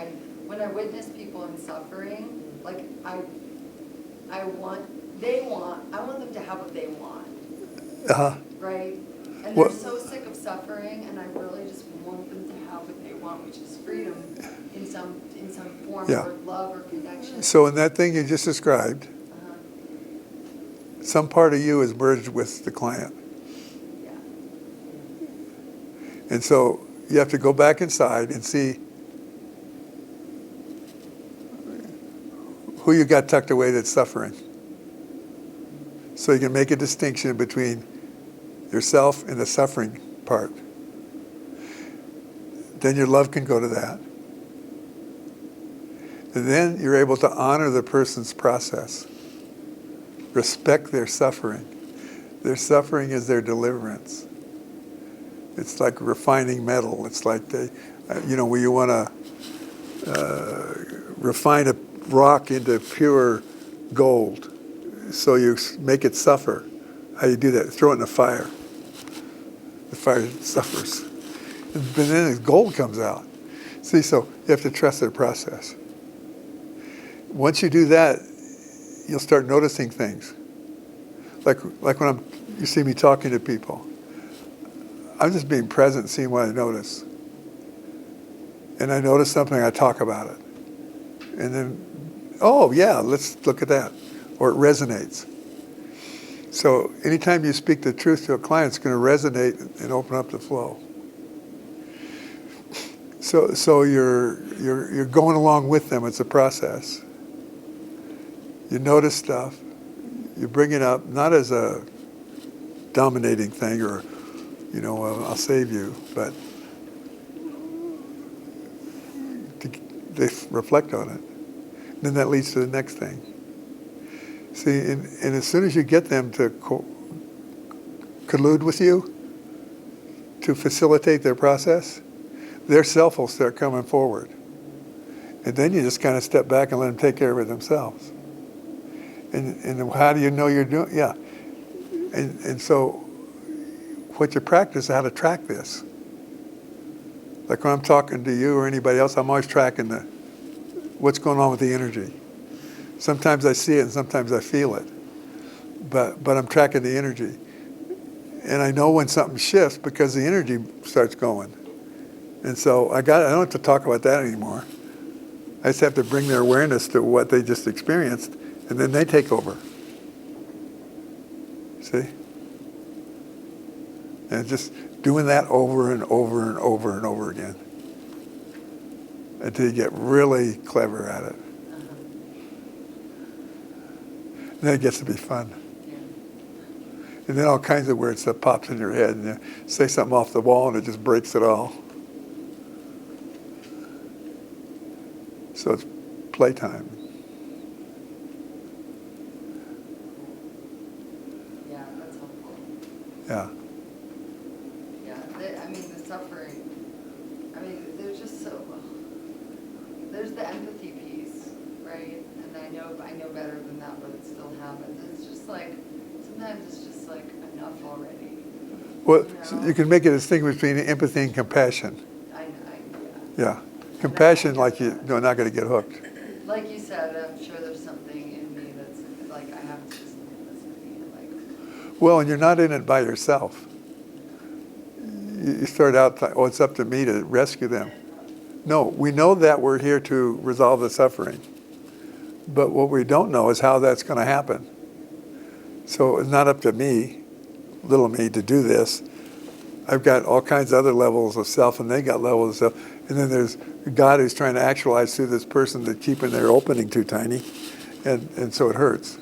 when I witness people in suffering, like, I want them to have what they want, Uh-huh. right? And Well- they're so sick of suffering, and I really just want them to have what they want, which is freedom in some form, Yeah. or love or connection. So in that thing you just described, some part of you is merged with the client. Yeah. And so you have to go back inside and see who you got tucked away that's suffering. So you can make a distinction between yourself and the suffering part. Then your love can go to that. And then you're able to honor the person's process. Respect their suffering. Their suffering is their deliverance. It's like refining metal. It's like where you want to refine a rock into pure gold. So you make it suffer. How you do that? Throw it in the fire. The fire suffers. And then the gold comes out. See, so you have to trust their process. Once you do that, you'll start noticing things. Like when you see me talking to people. I'm just being present, seeing what I notice. And I notice something, I talk about it. And then, oh yeah, let's look at that. Or it resonates. So anytime you speak the truth to a client, it's going to resonate and open up the flow. So you're going along with them. It's a process. You notice stuff. You bring it up, not as a dominating thing or, I'll save you, but they reflect on it. Then that leads to the next thing. See, and as soon as you get them to collude with you to facilitate their process, their self will start coming forward. And then you just kind of step back and let them take care of it themselves. And how do you know you're doing? Yeah. And so what you practice is how to track this. Like when I'm talking to you or anybody else, I'm always tracking what's going on with the energy. Sometimes I see it and sometimes I feel it. But I'm tracking the energy. And I know when something shifts because the energy starts going. And so I don't have to talk about that anymore. I just have to bring their awareness to what they just experienced, and then they take over. See? And just doing that over and over and over and over again until you get really clever at it. And then it gets to be fun. And then all kinds of weird stuff pops in your head, and you say something off the wall, and it just breaks it all. So it's playtime. Yeah, that's helpful. Yeah. Yeah, I mean, the suffering, I mean, there's just there's the empathy piece, right? And I know better than that, but it still happens. It's just like, sometimes it's just like enough already. Well, so you can make a distinction between empathy and compassion. Yeah. Compassion, like you're not going to get hooked. Like you said, I'm sure there's something in me that's like, I have to just listen to me. Like, Well, and you're not in it by yourself. You start out, oh, it's up to me to rescue them. No, we know that we're here to resolve the suffering. But what we don't know is how that's going to happen. So it's not up to me, little me, to do this. I've got all kinds of other levels of self, and they got levels of self. And then there's God who's trying to actualize through this person that's keeping their opening too tiny, and so it hurts.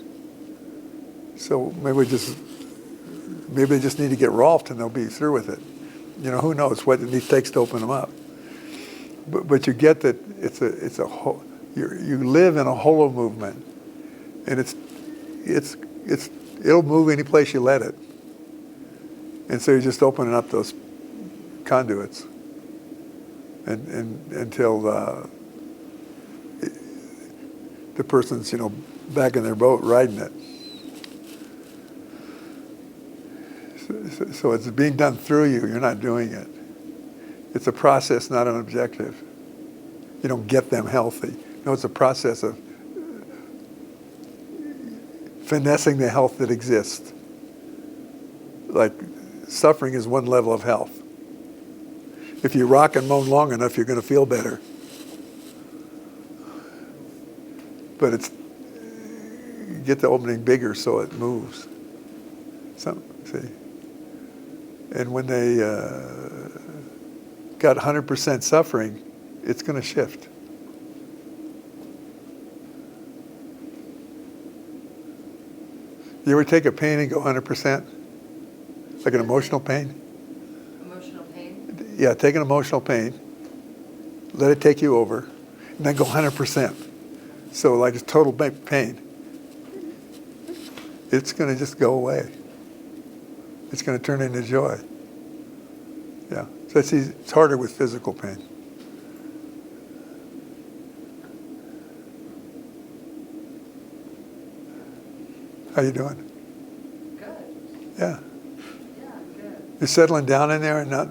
So maybe they just need to get rolfed, and they'll be through with it. You know, who knows what it takes to open them up. But you get that it's a whole. You live in a holo movement, and it'll move any place you let it. And so you're just opening up those conduits, and until the person's back in their boat riding it. So it's being done through you. You're not doing it. It's a process, not an objective. You don't get them healthy. No, it's a process of finessing the health that exists. Like suffering is one level of health. If you rock and moan long enough, you're going to feel better. But you get the opening bigger so it moves. See? And when they got 100% suffering, it's going to shift. You ever take a pain and go 100%? Like an emotional pain? emotional pain. Yeah, take an emotional pain, let it take you over, and then go 100%. So like it's total pain. It's going to just go away. It's going to turn into joy. Yeah, so it's harder with physical pain. How you doing? Good. Yeah. Yeah, good. You're settling down in there and not...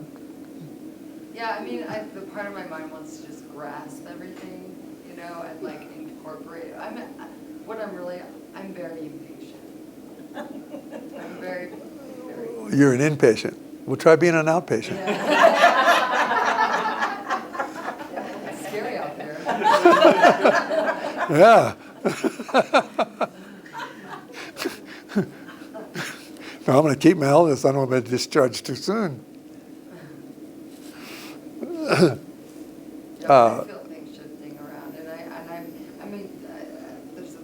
Yeah, I mean, the part of my mind wants to just grasp everything, and like incorporate. I'm very impatient. I'm very, very. You're an inpatient. Well, try being an outpatient. Yeah, it's scary out there. Yeah. No, I'm going to keep my illness. I don't want to be discharged too soon. I feel things shifting around, there's a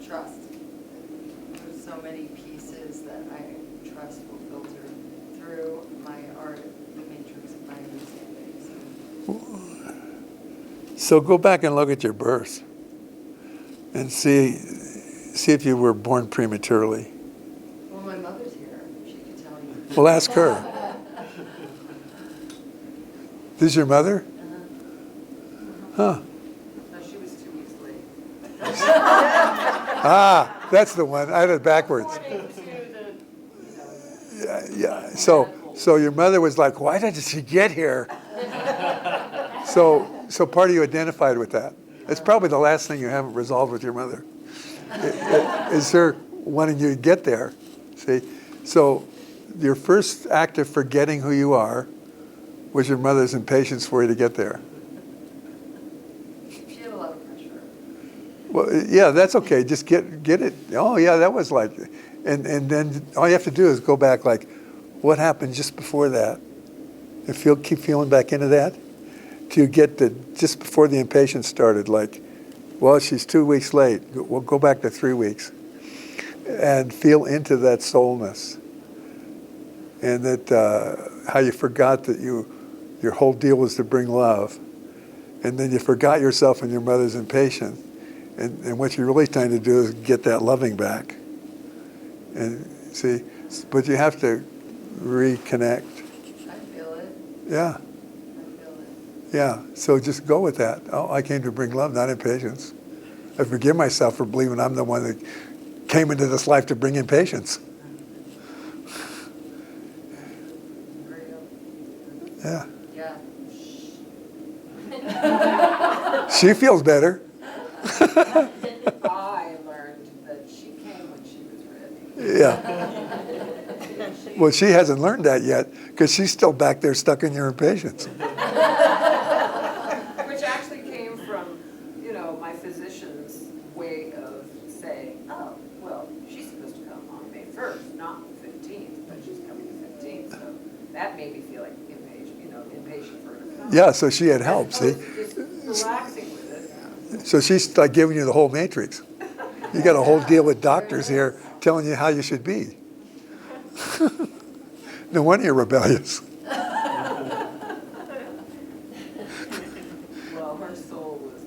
trust. There's so many pieces that I trust will filter through my art, the matrix of my understanding. So. So go back and look at your birth and see if you were born prematurely. Well, my mother's here. She could tell you. Well, ask her. This is your mother? Huh. No, she was 2 weeks late. Ah, that's the one. I had it backwards. According to the, Yeah. So your mother was like, why did she get here? So part of you identified with that. It's probably the last thing you haven't resolved with your mother. Is her wanting you to get there. See? So your first act of forgetting who you are was your mother's impatience for you to get there. She had a lot of pressure. Well, yeah, that's okay. Just get it. Oh, yeah, that was like, and then all you have to do is go back like, what happened just before that? And keep feeling back into that till you get to just before the impatience started. Like, well, she's 2 weeks late. We'll go back to 3 weeks, and feel into that soulness, and that how you forgot that your whole deal was to bring love, and then you forgot yourself and your mother's impatience. And what you're really trying to do is get that loving back. And see, but you have to reconnect. I feel it. Yeah, I feel it. yeah. So just go with that. Oh, I came to bring love, not impatience. I forgive myself for believing I'm the one that came into this life to bring impatience. Yeah. Yeah. She feels better. I learned that she came when she was ready. Yeah. Well, she hasn't learned that yet because she's still back there stuck in your impatience. Which actually came from, my physician's way of saying, oh, well, she's supposed to come on May 1st, not the 15th, but she's coming the 15th, so that made me feel like impatient for her to come. Yeah, so she had help, As see? opposed to just relaxing with it. So she's like giving you the whole matrix. You got a whole deal with doctors here telling you how you should be. No wonder you're rebellious. Well, her soul was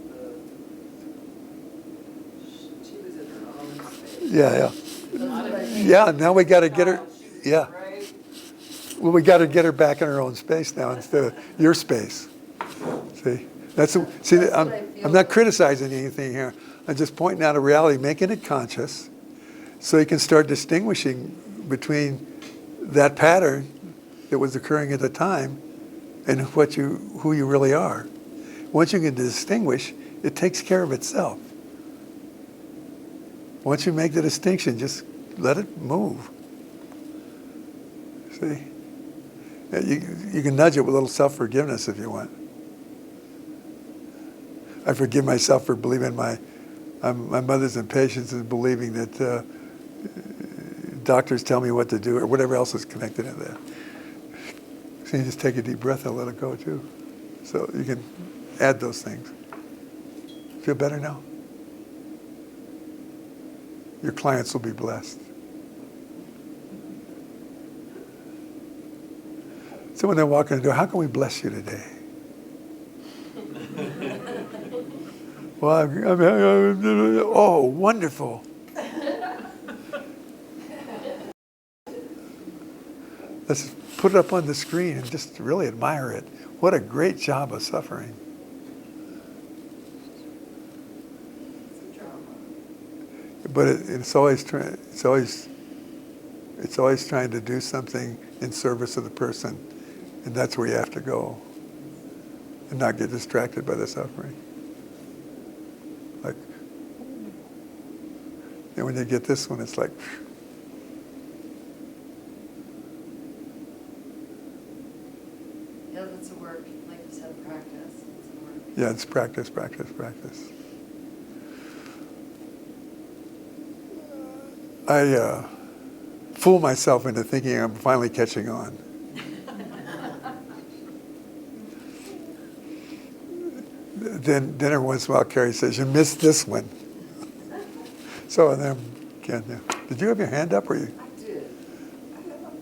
she was in her own space. Yeah. Not in Yeah, now we got to get her, child, she was yeah. right. Well, we got to get her back in her own space now instead of your space. See? I'm not criticizing anything here. I'm just pointing out a reality, making it conscious, so you can start distinguishing between that pattern that was occurring at the time and who you really are. Once you can distinguish, it takes care of itself. Once you make the distinction, just let it move. See? You can nudge it with a little self-forgiveness if you want. I forgive myself for believing my mother's impatience and believing that doctors tell me what to do or whatever else is connected to that. So you just take a deep breath and let it go too. So you can add those things. Feel better now? Your clients will be blessed. So when they walk in the door, how can we bless you today? Well, oh, wonderful. Let's put it up on the screen and just really admire it. What a great job of suffering. But it's always trying to do something in service of the person, and that's where you have to go, and not get distracted by the suffering. Like, and when you get this one, it's like. Yeah, that's a work, like you said, practice. It's a work. Yeah, it's practice, practice, practice. I fool myself into thinking I'm finally catching on. Then every once in a while, Carrie says, "You missed this one." So then, again, yeah. Did you have your hand up, or you? I did.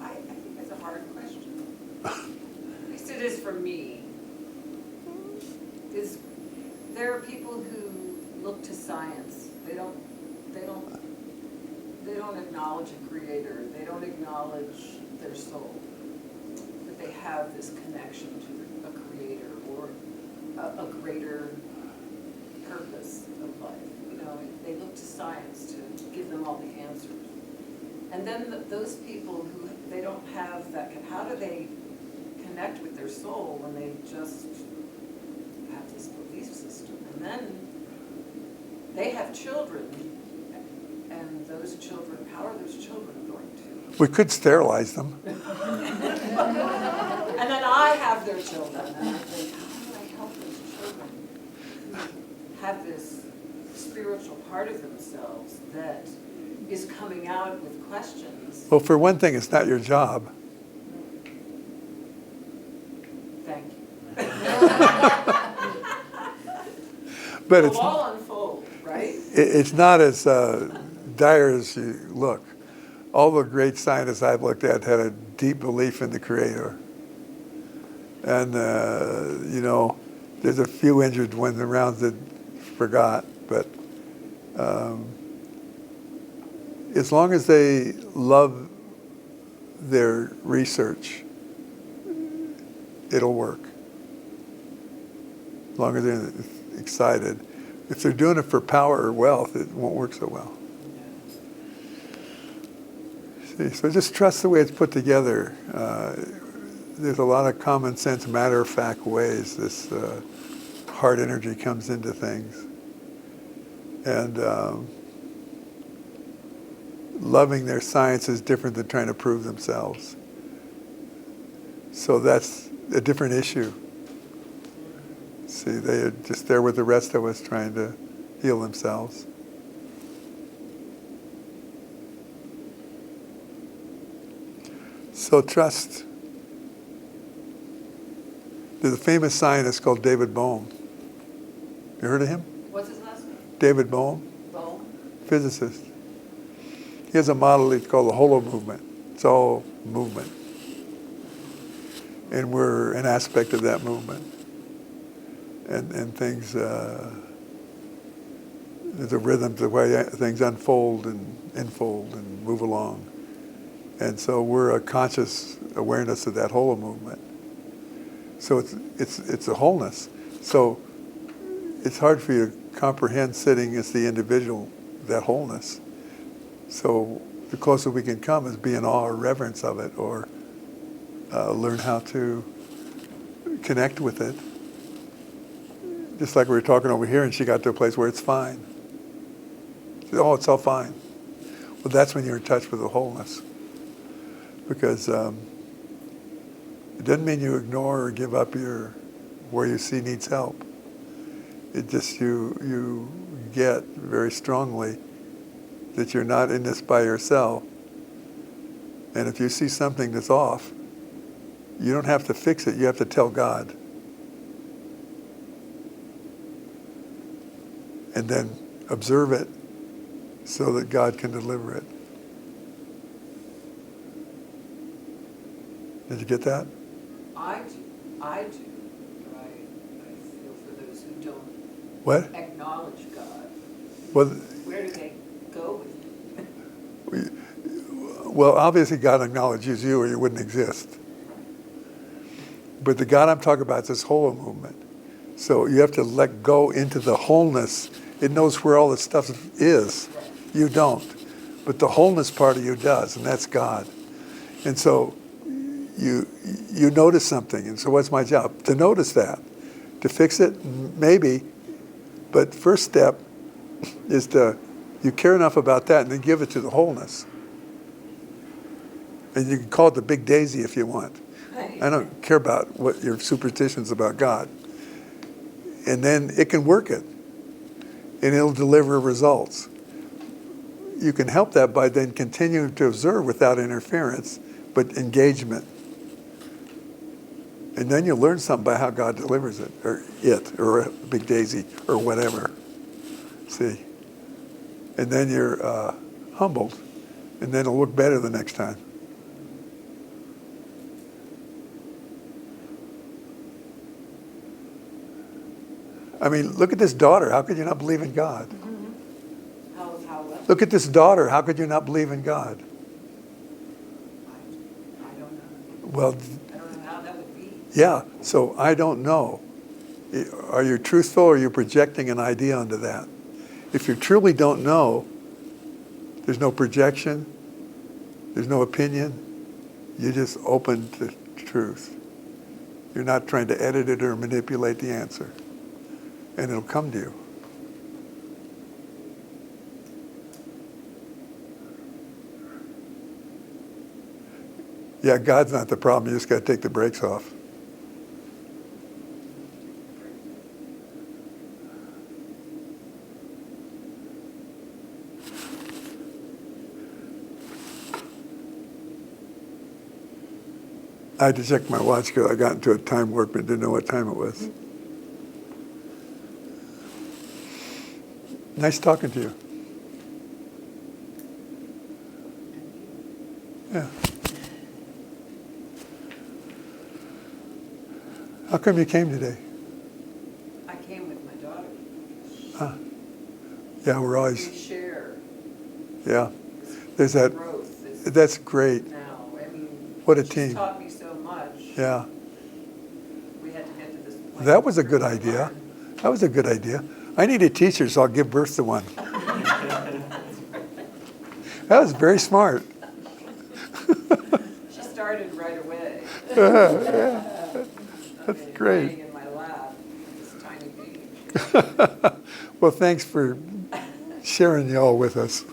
I think that's a hard question. At least it is for me. Is don't acknowledge their soul, that they have this connection to a creator or a greater purpose of life. You know, they look to science to give them all the answers. And then those people who, they don't have that, how do they connect with their soul when they just have this belief system? And then they have children, and those children, how are those children going to? We could sterilize them. And then I have their children, and I think, how do I help those children who have this spiritual part of themselves that is coming out with questions? Well, for one thing, it's not your job. Thank you. But It'll all unfold, right? it's not as dire as you look. All the great scientists I've looked at had a deep belief in the Creator. And, you know, there's a few injured ones around that forgot, but as long as they love their research, it'll work. As long as they're excited. If they're doing it for power or wealth, it won't work so well. See, so just trust the way it's put together. There's a lot of common sense, matter-of-fact ways this heart energy comes into things. And loving their science is different than trying to prove themselves. So that's a different issue. See, they are just there with the rest of us trying to heal themselves. So trust. There's a famous scientist called David Bohm. You heard of him? What's his last name? David Bohm, Bohm? physicist. He has a model he's called the holo movement. It's all movement. And we're an aspect of that movement. And things, there's a rhythm to the way things unfold and infold and move along. And so we're a conscious awareness of that holo movement. So it's a wholeness. So it's hard for you to comprehend sitting as the individual, that wholeness. So the closer we can come is be in awe or reverence of it, or learn how to connect with it. Just like we were talking over here, and she got to a place where it's fine. She said, oh, it's all fine. Well, that's when you're in touch with the wholeness. Because it doesn't mean you ignore or give up where you see needs help. It just you get very strongly that you're not in this by yourself. And if you see something that's off, you don't have to fix it. You have to tell God. And then observe it so that God can deliver it. Did you get that? I do, but I feel for those who don't What? acknowledge God. Well, Where do they go with it? well, obviously God acknowledges you or you wouldn't exist. But the God I'm talking about is this whole movement. So you have to let go into the wholeness. It knows where all this stuff is. You don't. But the wholeness part of you does, and that's God. And so you notice something, and so what's my job? To notice that. To fix it? Maybe. But first step is you care enough about that and then give it to the wholeness. And you can call it the big daisy if you want. I don't care about what your superstitions about God. And then it can work it. And it'll deliver results. You can help that by then continuing to observe without interference, but engagement. And then you'll learn something by how God delivers it, or a big daisy, or whatever. See? And then you're humbled. And then it'll look better the next time. I mean, look at this daughter. How could you not believe in God? How Look at this daughter. How could you not believe in God? Well, I don't know how that would be. yeah, so I don't know. Are you truthful or are you projecting an idea onto that? If you truly don't know, there's no projection, there's no opinion, you're just open to truth. You're not trying to edit it or manipulate the answer, and it'll come to you. Yeah, God's not the problem, you just got to take the brakes off. I had to check my watch because I got into a time warp and didn't know what time it was. Nice talking to you. Yeah. How come you came today? I came with my daughter. Huh. Yeah, we're We always, share yeah. There's that, growth that's great. now. I mean, What a she's team. taught me so much. Yeah. We had to get to this point. That was a good where we idea. learned. That was a good idea. I need a teacher, so I'll give birth to one. That was very smart. She started right away. That's I mean, great. Laying in my lap, this tiny baby. Well, thanks for sharing y'all with us.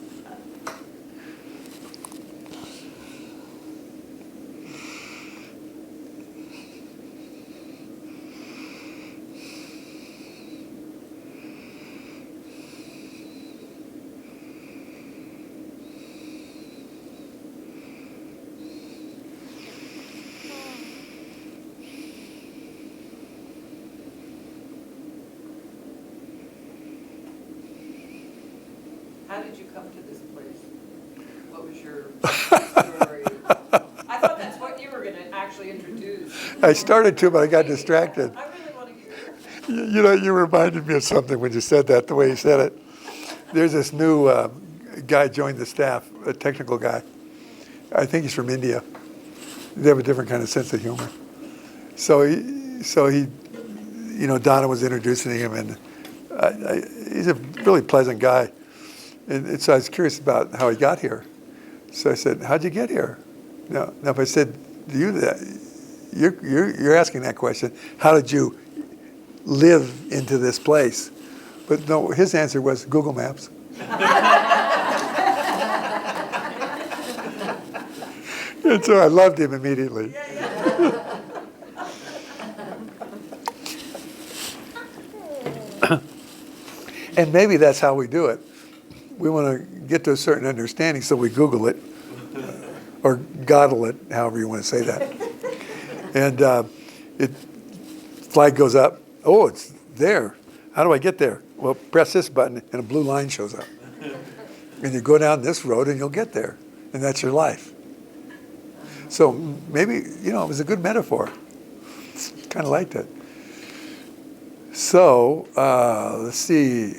How did you come to this place? What was your story? I thought that's what you were going to actually introduce. I started to, but I got distracted. I really want to hear. You know, you reminded me of something when you said that, the way you said it. There's this new guy joined the staff, a technical guy. I think he's from India. They have a different kind of sense of humor. So he, you know, Donna was introducing him, and he's a really pleasant guy. And so I was curious about how he got here. So I said, "How'd you get here?" Now if I said to you that, you're asking that question. How did you live into this place? But no, his answer was Google Maps. And so I loved him immediately. And maybe that's how we do it. We want to get to a certain understanding, so we Google it, or Godle it, however you want to say that. And flag goes up. Oh, it's there. How do I get there? Well, press this button, and a blue line shows up. And you go down this road, and you'll get there. And that's your life. So maybe, you know, it was a good metaphor. Kind of liked it. So, let's see.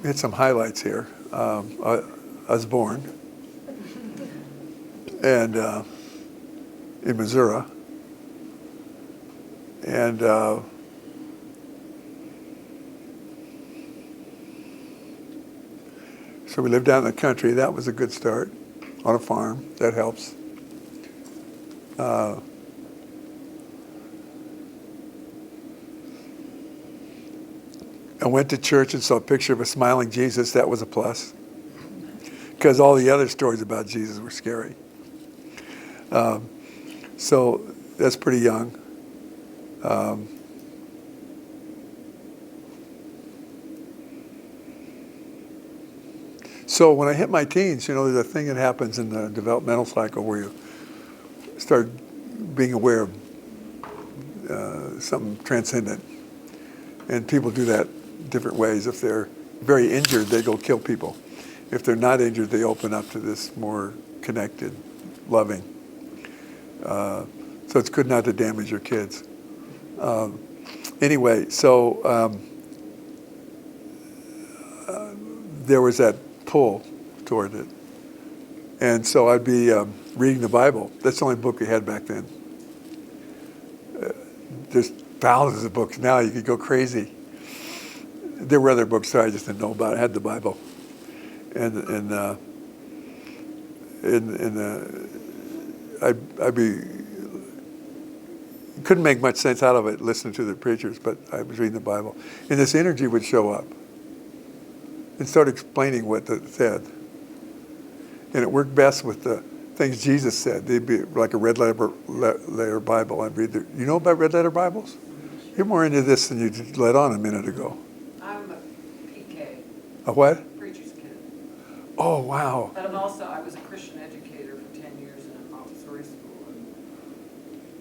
We had some highlights here. I was born and in Missouri. And so we lived out in the country. That was a good start on a farm. That helps. I went to church and saw a picture of a smiling Jesus. That was a plus, because all the other stories about Jesus were scary. So that's pretty young. So when I hit my teens, you know, there's a thing that happens in the developmental cycle where you start being aware of something transcendent. And people do that different ways. If they're very injured, they go kill people. If they're not injured, they open up to this more connected, loving. So it's good not to damage your kids. Anyway, so there was that pull toward it. And so I'd be reading the Bible. That's the only book we had back then. There's thousands of books now. You could go crazy. There were other books that I just didn't know about. I had the Bible, and I'd be couldn't make much sense out of it listening to the preachers, but I was reading the Bible, and this energy would show up and start explaining what it said, and it worked best with the things Jesus said. They'd be like a red letter Bible. I'd read you know about red letter Bibles? You're more into this than you let on a minute ago. I'm a PK, A what? preacher's kid. Oh, wow. But I was a Christian educator for 10 years in a Montessori school. And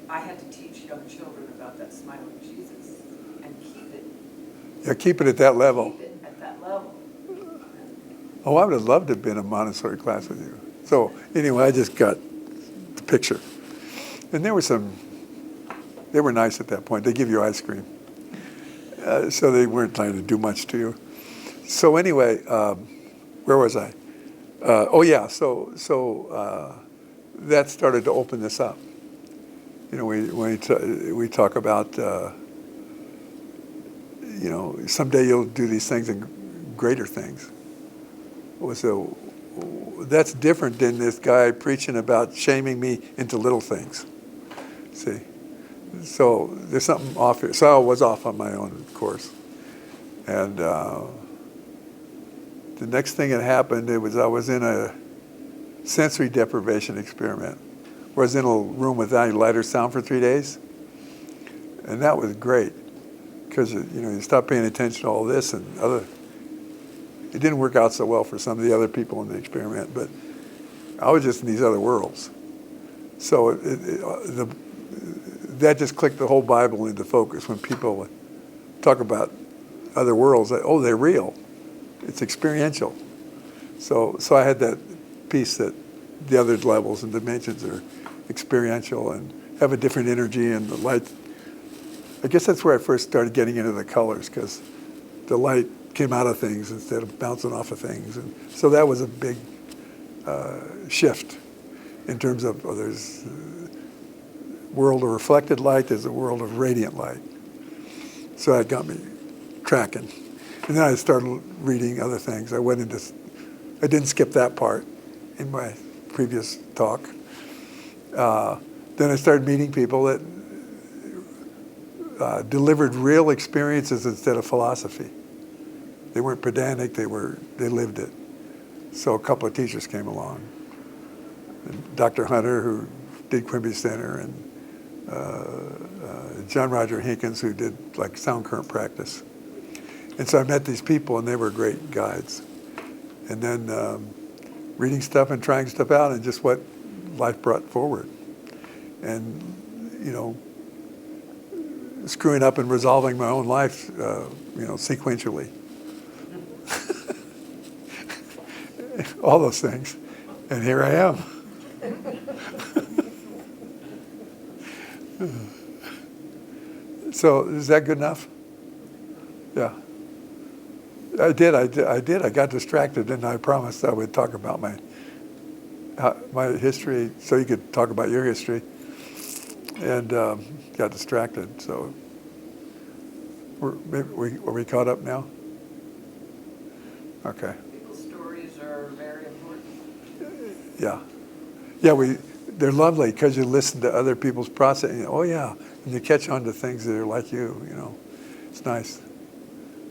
I had to teach young children about that smiling Jesus and keep it. Yeah, keep it at that level. Keep it at that level. Oh, I would have loved to have been in a Montessori class with you. So anyway, I just got the picture. And they were nice at that point. They give you ice cream. So they weren't trying to do much to you. So anyway, where was I? So that started to open this up. You know, we talk about, you know, someday you'll do these things and greater things. So that's different than this guy preaching about shaming me into little things. See? So there's something off here. So I was off on my own course. And the next thing that happened, I was in a sensory deprivation experiment where I was in a room without any light or sound for 3 days. And that was great because, you know, you stop paying attention to all this and other. It didn't work out so well for some of the other people in the experiment, but I was just in these other worlds. So that just clicked the whole Bible into focus when people talk about other worlds. Oh, they're real. It's experiential. So I had that piece that the other levels and dimensions are experiential and have a different energy and the light. I guess that's where I first started getting into the colors because the light came out of things instead of bouncing off of things. And so that was a big shift in terms of, there's a world of reflected light, there's a world of radiant light. So that got me tracking. And then I started reading other things. I didn't skip that part in my previous talk. Then I started meeting people that delivered real experiences instead of philosophy. They weren't pedantic, they lived it. So a couple of teachers came along. And Dr. Hunter, who did Quimby Center, and John Roger Hinkins, who did like sound current practice. And so I met these people and they were great guides. And then reading stuff and trying stuff out and just what life brought forward. And, you know, screwing up and resolving my own life, sequentially. All those things. And here I am. So is that good enough? Yeah. I did. I got distracted, and I promised I would talk about my history, so you could talk about your history, and got distracted. So are we caught up now? Okay. People's stories are very important. Yeah. They're lovely because you listen to other people's process. And oh yeah, and you catch on to things that are like you. You know, it's nice.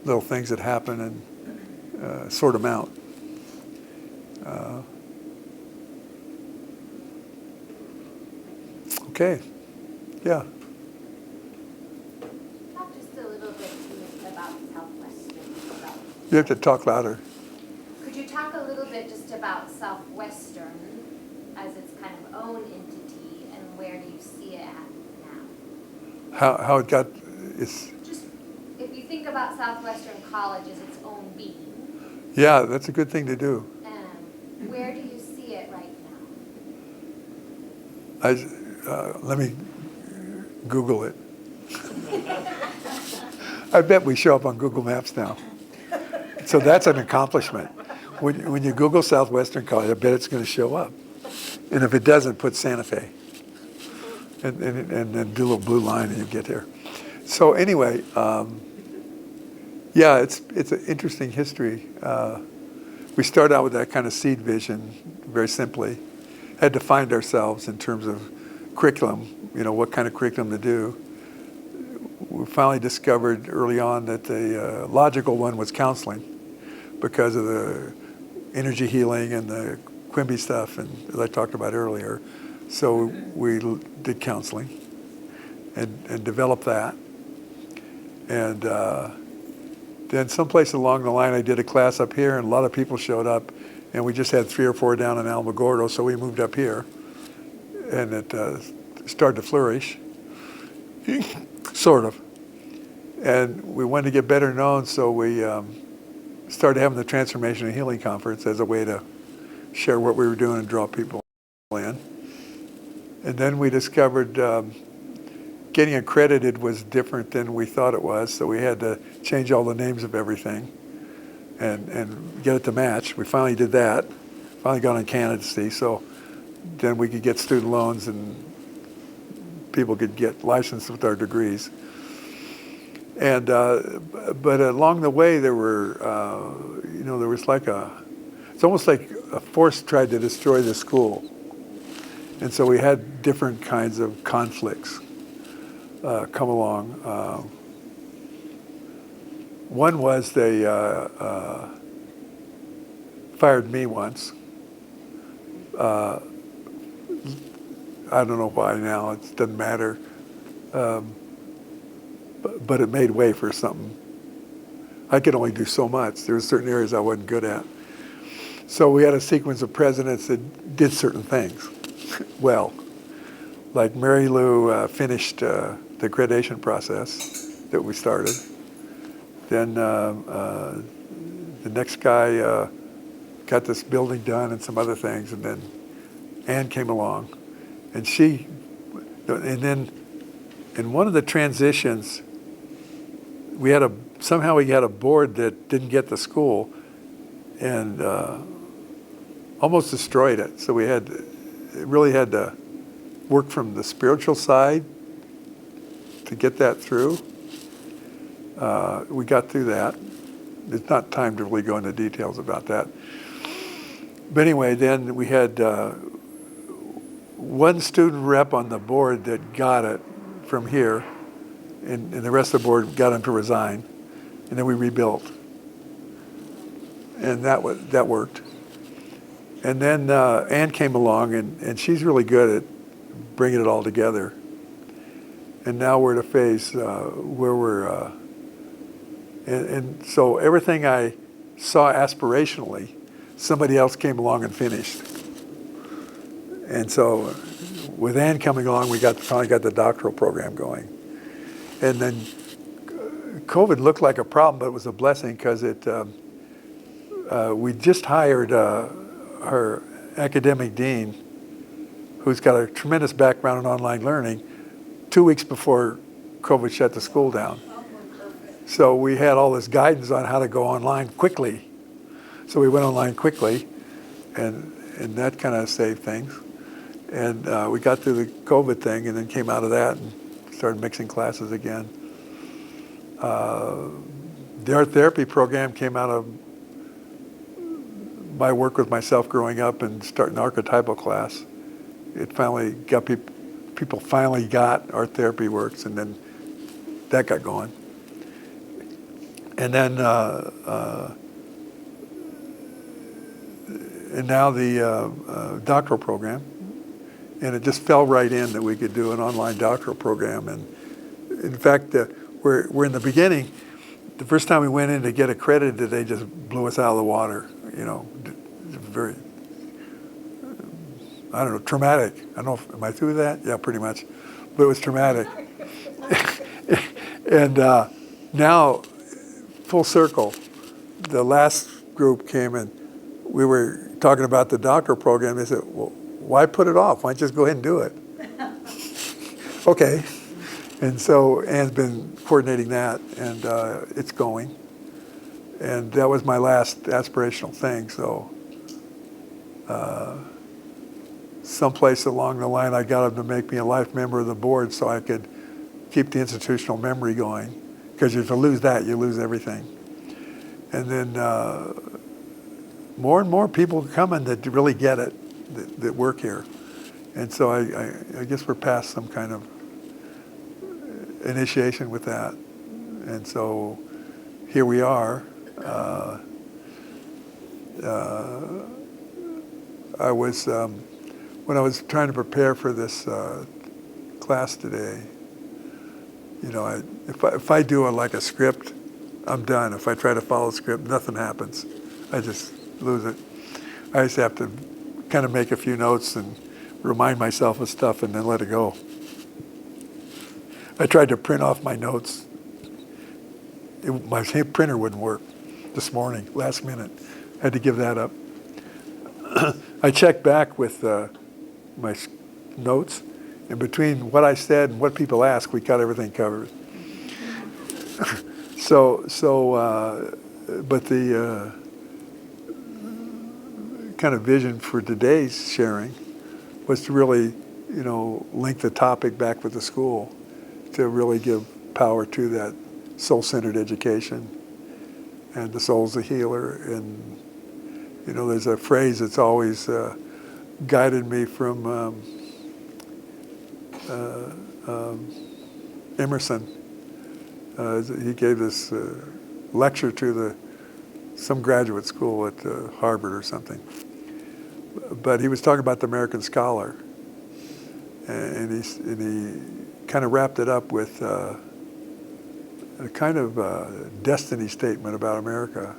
Little things that happen and sort them out. Okay. Yeah. Talk just a little bit to me about Southwestern. You have to talk louder. Could you talk a little bit just about Southwestern as its kind of own entity, and where do you see it at now? How it got its. Just if you think about Southwestern College as its own being, Yeah, that's a good thing to do. where do you see it right now? Let me Google it. I bet we show up on Google Maps now. So that's an accomplishment. When you Google Southwestern College, I bet it's going to show up. And if it doesn't, put Santa Fe. And then do a little blue line and you get there. So anyway, yeah, it's an interesting history. We started out with that kind of seed vision, very simply. Had to find ourselves in terms of curriculum, what kind of curriculum to do. We finally discovered early on that the logical one was counseling because of the energy healing and the Quimby stuff, and as I talked about earlier. So we did counseling and developed that. And then someplace along the line, I did a class up here, and a lot of people showed up, and we just had 3 or 4 down in Alamogordo, so we moved up here, and it started to flourish, sort of. And we wanted to get better known, so we started having the Transformation and Healing Conference as a way to share what we were doing and draw people in. And then we discovered getting accredited was different than we thought it was, so we had to change all the names of everything and get it to match. We finally did that, finally got on candidacy, so then we could get student loans and people could get licensed with our degrees. And but along the way there were, there was it's almost like a force tried to destroy the school. And so we had different kinds of conflicts come along. One was they fired me once. I don't know why now, it doesn't matter. But it made way for something. I could only do so much. There were certain areas I wasn't good at. So we had a sequence of presidents that did certain things well. Like Mary Lou finished the accreditation process that we started. Then the next guy got this building done and some other things, and then Ann came along. And then in one of the transitions, we had a board that didn't get the school and almost destroyed it. So we really had to work from the spiritual side to get that through. We got through that. It's not time to really go into details about that. But anyway, then we had one student rep on the board that got it from here, and the rest of the board got him to resign, and then we rebuilt. And that worked. And then Ann came along, and she's really good at bringing it all together. And now we're at a phase where we're, and so everything I saw aspirationally, somebody else came along and finished. And so with Ann coming along, we finally got the doctoral program going. And then COVID looked like a problem, but it was a blessing because we just hired our academic dean, who's got a tremendous background in online learning, 2 weeks before COVID shut the school down. So we had all this guidance on how to go online quickly. So we went online quickly, and that kind of saved things. And we got through the COVID thing and then came out of that and started mixing classes again. The art therapy program came out of my work with myself growing up and starting the archetypal class. It finally got people finally got art therapy works, and then that got going. And then and now the doctoral program. And it just fell right in that we could do an online doctoral program. And in fact, we're in the beginning. The first time we went in to get accredited, they just blew us out of the water. Very, I don't know, traumatic. I don't know, am I through that? Yeah, pretty much. But it was traumatic. And now, full circle, the last group came and we were talking about the doctoral program. They said, well, why put it off? Why don't you just go ahead and do it? Okay. And so Ann's been coordinating that, and it's going. And that was my last aspirational thing. So someplace along the line, I got them to make me a life member of the board so I could keep the institutional memory going. Because if you lose that, you lose everything. And then more and more people coming that really get it, that work here. And so I guess we're past some kind of initiation with that. And so here we are. I was, when I was trying to prepare for this class today, you know, if I do like a script, I'm done. If I try to follow a script, nothing happens. I just lose it. I just have to kind of make a few notes and remind myself of stuff and then let it go. I tried to print off my notes. My printer wouldn't work this morning, last minute. I had to give that up. I checked back with my notes, and between what I said and what people asked, we got everything covered. But the kind of vision for today's sharing was to really, you know, link the topic back with the school, to really give power to that soul-centered education, and the soul's a healer. And you know, there's a phrase that's always guided me from Emerson. He gave this lecture to some graduate school at Harvard or something. But he was talking about the American scholar, and he kind of wrapped it up with a kind of destiny statement about America.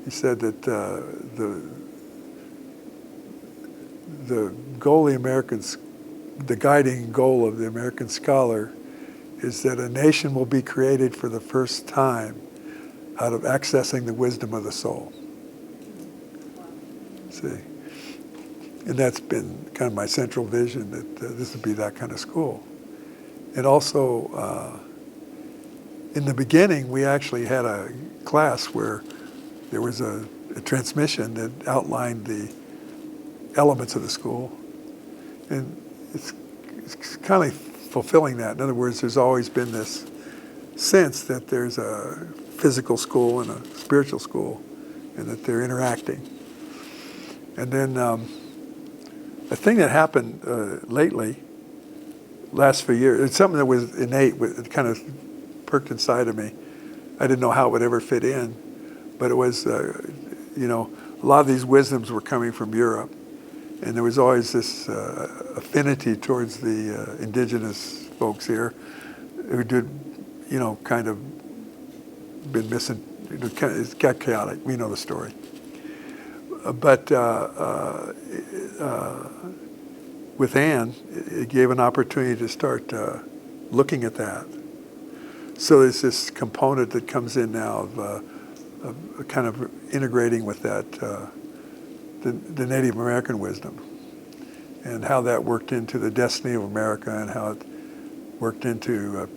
He said that the goal of the Americans, the guiding goal of the American scholar, is that a nation will be created for the first time out of accessing the wisdom of the soul. See, and that's been kind of my central vision, that this would be that kind of school. And also, in the beginning, we actually had a class where there was a transmission that outlined the elements of the school. And it's kind of fulfilling that. In other words, there's always been this sense that there's a physical school and a spiritual school, and that they're interacting. And then a thing that happened lately, last few years, it's something that was innate, it kind of perked inside of me. I didn't know how it would ever fit in, but it was, you know, a lot of these wisdoms were coming from Europe, and there was always this affinity towards the indigenous folks here who did, you know, kind of been missing, you know, it got chaotic. We know the story. But with Anne, it gave an opportunity to start looking at that. So there's this component that comes in now of kind of integrating with that, the Native American wisdom, and how that worked into the destiny of America, and how it worked into,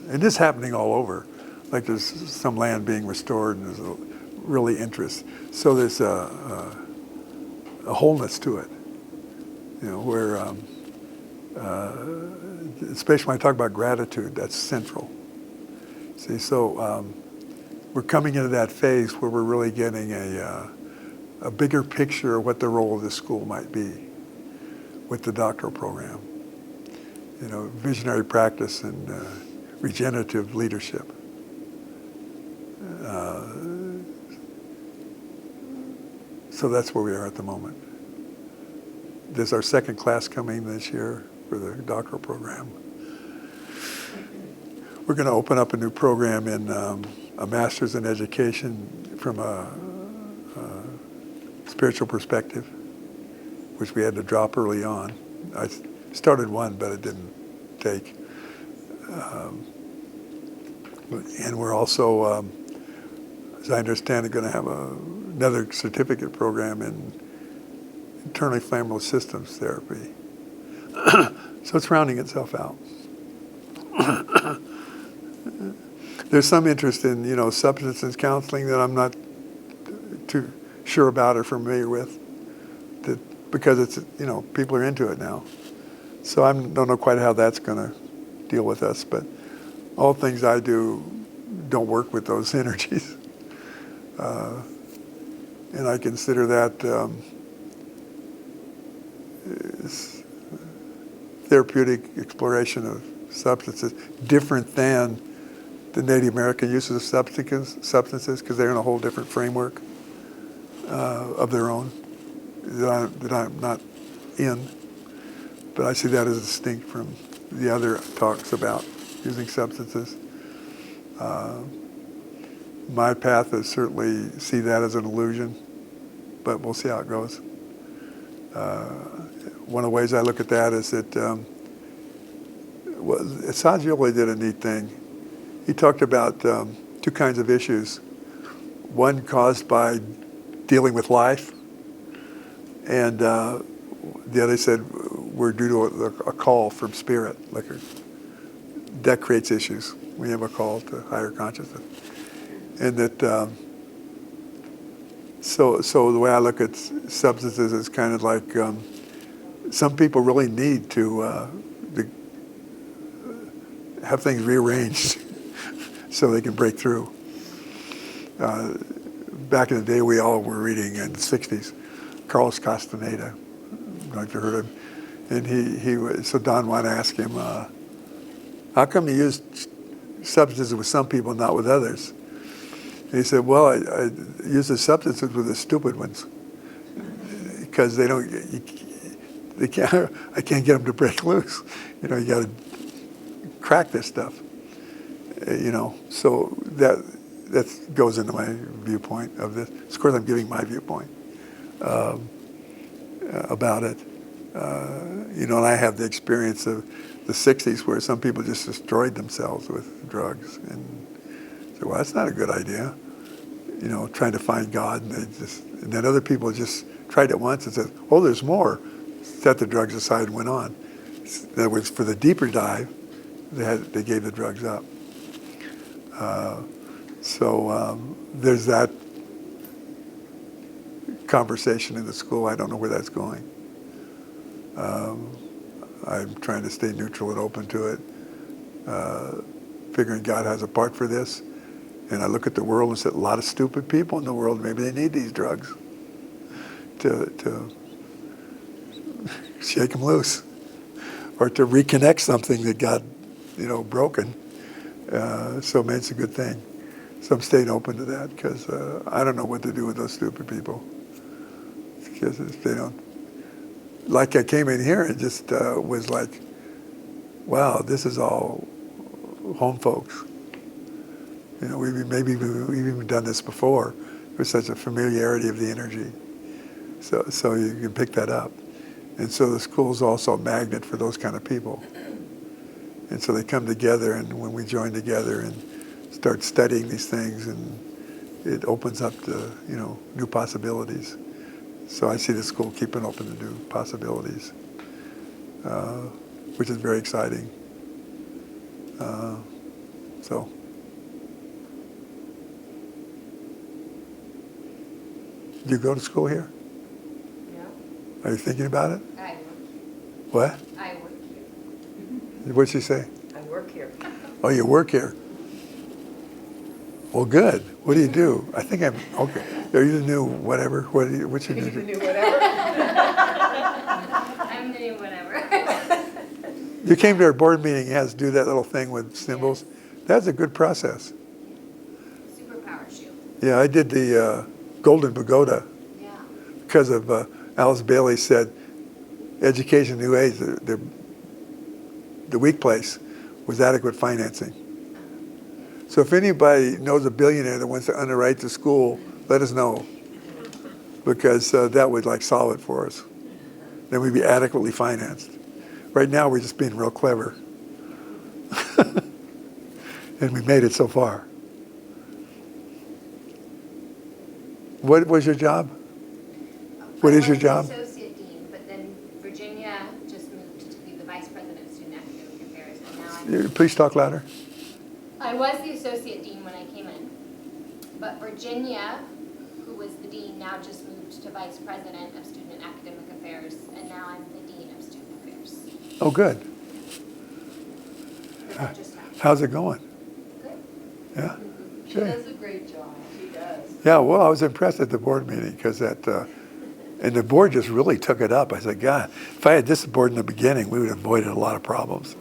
and this happening all over. Like there's some land being restored, and there's a really interest. So there's a wholeness to it, you know, where, especially when I talk about gratitude, that's central. See, so we're coming into that phase where we're really getting a bigger picture of what the role of this school might be with the doctoral program. You know, visionary practice and regenerative leadership. So that's where we are at the moment. There's our second class coming this year for the doctoral program. We're going to open up a new program in a master's in education from a spiritual perspective, which we had to drop early on. I started one, but it didn't take. And we're also, as I understand it, going to have another certificate program in internally flammable systems therapy. So it's rounding itself out. There's some interest in, you know, substance counseling that I'm not too sure about or familiar with, that because it's, people are into it now. So I don't know quite how that's going to deal with us, but all things I do don't work with those energies. And I consider that therapeutic exploration of substances different than the Native American uses of substances, because they're in a whole different framework of their own that I'm not in. But I see that as distinct from the other talks about using substances. My path is certainly see that as an illusion, but we'll see how it goes. One of the ways I look at that is that Sajioli did a neat thing. He talked about two kinds of issues. One caused by dealing with life, and the other said we're due to a call from spirit. That creates issues. We have a call to higher consciousness. And that, so the way I look at substances is kind of like some people really need to have things rearranged so they can break through. Back in the day, we all were reading in the 60s, Carlos Castaneda. I've heard him. And so Don Juan asked him, how come you use substances with some people, not with others? And he said, well, I use the substances with the stupid ones because I can't get them to break loose. You got to crack this stuff. So that goes into my viewpoint of this. Of course, I'm giving my viewpoint about it. And I have the experience of the 60s where some people just destroyed themselves with drugs and said, well, that's not a good idea. Trying to find God, and then other people just tried it once and said, oh, there's more. Set the drugs aside and went on. In other words, for the deeper dive, they gave the drugs up. So there's that conversation in the school. I don't know where that's going. I'm trying to stay neutral and open to it, figuring God has a part for this. And I look at the world and said, a lot of stupid people in the world, maybe they need these drugs to shake them loose or to reconnect something that got, broken. So maybe it's a good thing. So I'm staying open to that because I don't know what to do with those stupid people. Because if they don't, like I came in here and just was like, wow, this is all home folks. We've even done this before. There's such a familiarity of the energy. So you can pick that up. And so the school's also a magnet for those kind of people. And so they come together, and when we join together and start studying these things, and it opens up to, new possibilities. So I see the school keeping open to new possibilities, which is very exciting. So. Do you go to school here? No. Are you thinking about it? I work. What? I work here. What'd she say? I work here. Oh, you work here. Well, good. What do you do? I think I'm, okay. Are you the new whatever? What's your You new? knew whatever. I'm the new whatever. You came to our board meeting, you had to do that little thing with symbols. Yes. That's a good process. Superpower shield. Yeah, I did the Golden Pagoda Yeah. because of Alice Bailey said, education new age, the weak place was adequate financing. So if anybody knows a billionaire that wants to underwrite the school, let us know, because that would solve it for us. Then we'd be adequately financed. Right now we're just being real clever. And we made it so far. What was your job? What is your job? I was the associate dean, but then Virginia just moved to be the vice president of student academic affairs, and now Please talk louder. I was the associate dean when I came in, but Virginia, who was the dean, now just moved to vice president of student academic affairs. affairs, and now I'm the dean of student affairs. Oh, good. So that just happened. How's it going? Good. Yeah? She Good. does a great job. She does. Yeah, well, I was impressed at the board meeting because and the board just really took it up. I said, God, if I had this board in the beginning, we would have avoided a lot of problems.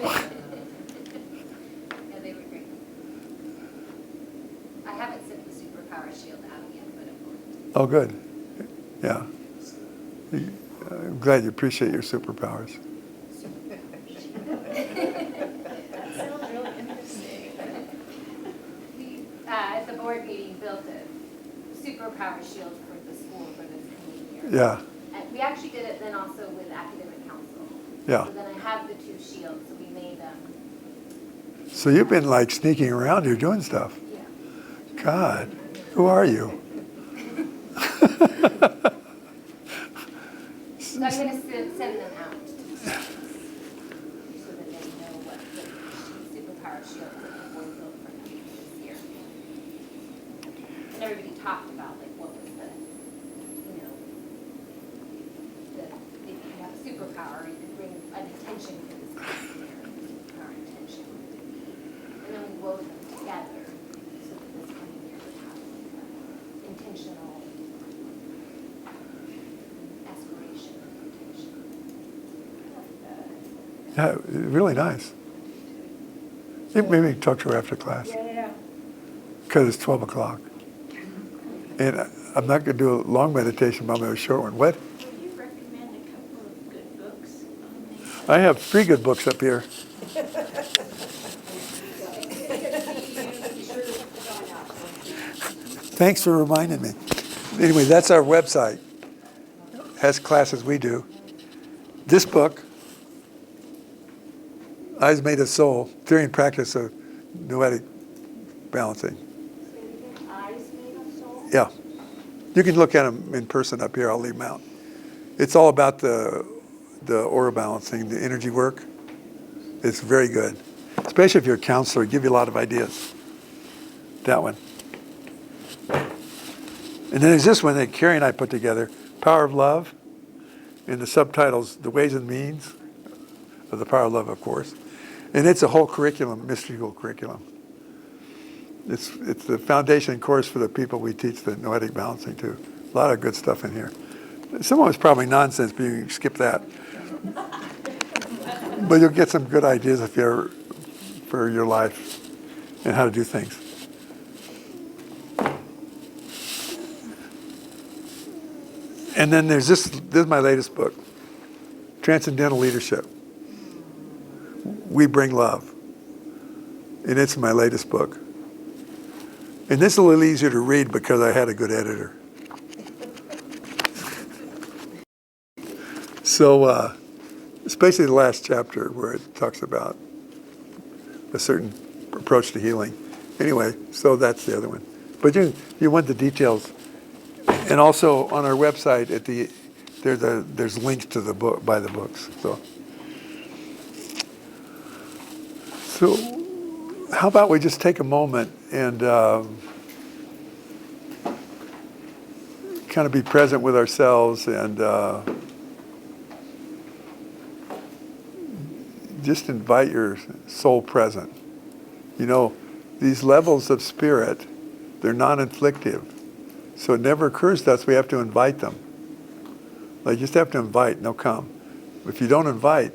Yeah, they were great. I haven't sent the superpower shield out yet, but it will. Oh, good. Yeah. I'm glad you appreciate your superpowers. That sounds really interesting. We, at the board meeting, built a superpower shield for the school for this coming year. Yeah, And we actually did it then also with academic council. yeah. So then I have the 2 shields, so we made So you've been like sneaking around here doing stuff. yeah. God, who are you? So I'm gonna send them out to the students so that they know what the superpower shield that the board built for them this year. And everybody talked about like what was the, if you have a superpower, you could bring an intention for this coming year, superpower intention. And then we wove them together so that this coming year would have like an intentional aspiration or intention. Yeah, really nice. You maybe talk to her after class Yeah. because it's 12 o'clock. And I'm not going to do a long meditation, but I'm going to do a short one. What? Would you recommend a couple of good books on these? I have 3 good books up here. Thanks for reminding me. Anyway, that's our website. Has classes we do. This book, Eyes Made of Soul, Theory and Practice of Noetic Balancing. Eyes made of soul? Yeah. You can look at them in person up here. I'll leave them out. It's all about the aura balancing, the energy work. It's very good. Especially if you're a counselor, it gives you a lot of ideas. That one. And then there's this one that Carrie and I put together, Power of Love, and the subtitles, The Ways and Means of the Power of Love, of course. And it's a whole curriculum, mystical curriculum. It's the foundation course for the people we teach the noetic balancing to. A lot of good stuff in here. Some of it's probably nonsense, but you can skip that. But you'll get some good ideas if you're for your life and how to do things. And then there's this is my latest book, Transcendental Leadership. We Bring Love. And it's my latest book. And this is a little easier to read because I had a good editor. So, especially the last chapter where it talks about a certain approach to healing. Anyway, so that's the other one. But you want the details. And also on our website there's links to the book, buy the books. So how about we just take a moment and kind of be present with ourselves and just invite your soul present. You know, these levels of spirit, they're non-inflictive. So it never occurs to us we have to invite them. Like, you just have to invite and they'll come. If you don't invite,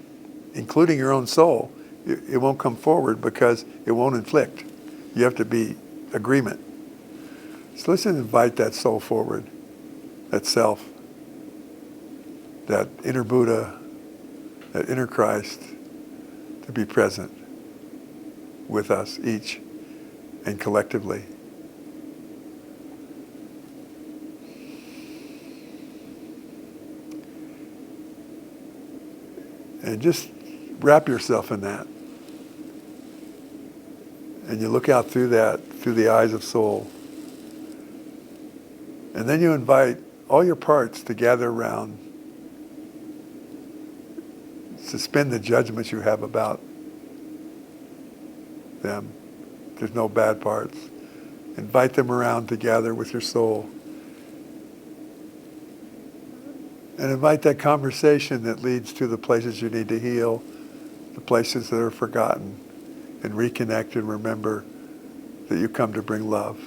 including your own soul, it won't come forward because it won't inflict. You have to be agreement. So let's just invite that soul forward, that self, that inner Buddha, that inner Christ, to be present with us each and collectively. And just wrap yourself in that. And you look out through that, through the eyes of soul. And then you invite all your parts to gather around. Suspend the judgments you have about them. There's no bad parts. Invite them around to gather with your soul. And invite that conversation that leads to the places you need to heal, the places that are forgotten, and reconnect and remember that you come to bring love.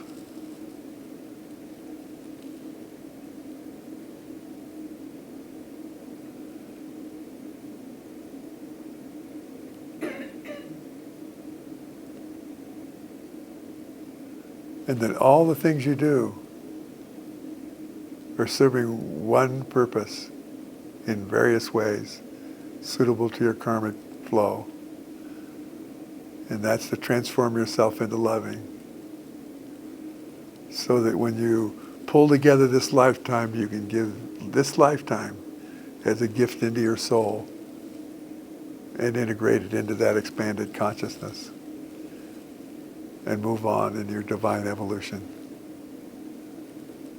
And that all the things you do are serving one purpose in various ways, suitable to your karmic flow. And that's to transform yourself into loving. So that when you pull together this lifetime, you can give this lifetime as a gift into your soul and integrate it into that expanded consciousness and move on in your divine evolution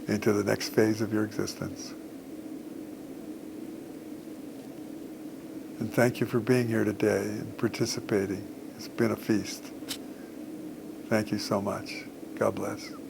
into the next phase of your existence. And thank you for being here today and participating. It's been a feast. Thank you so much. God bless.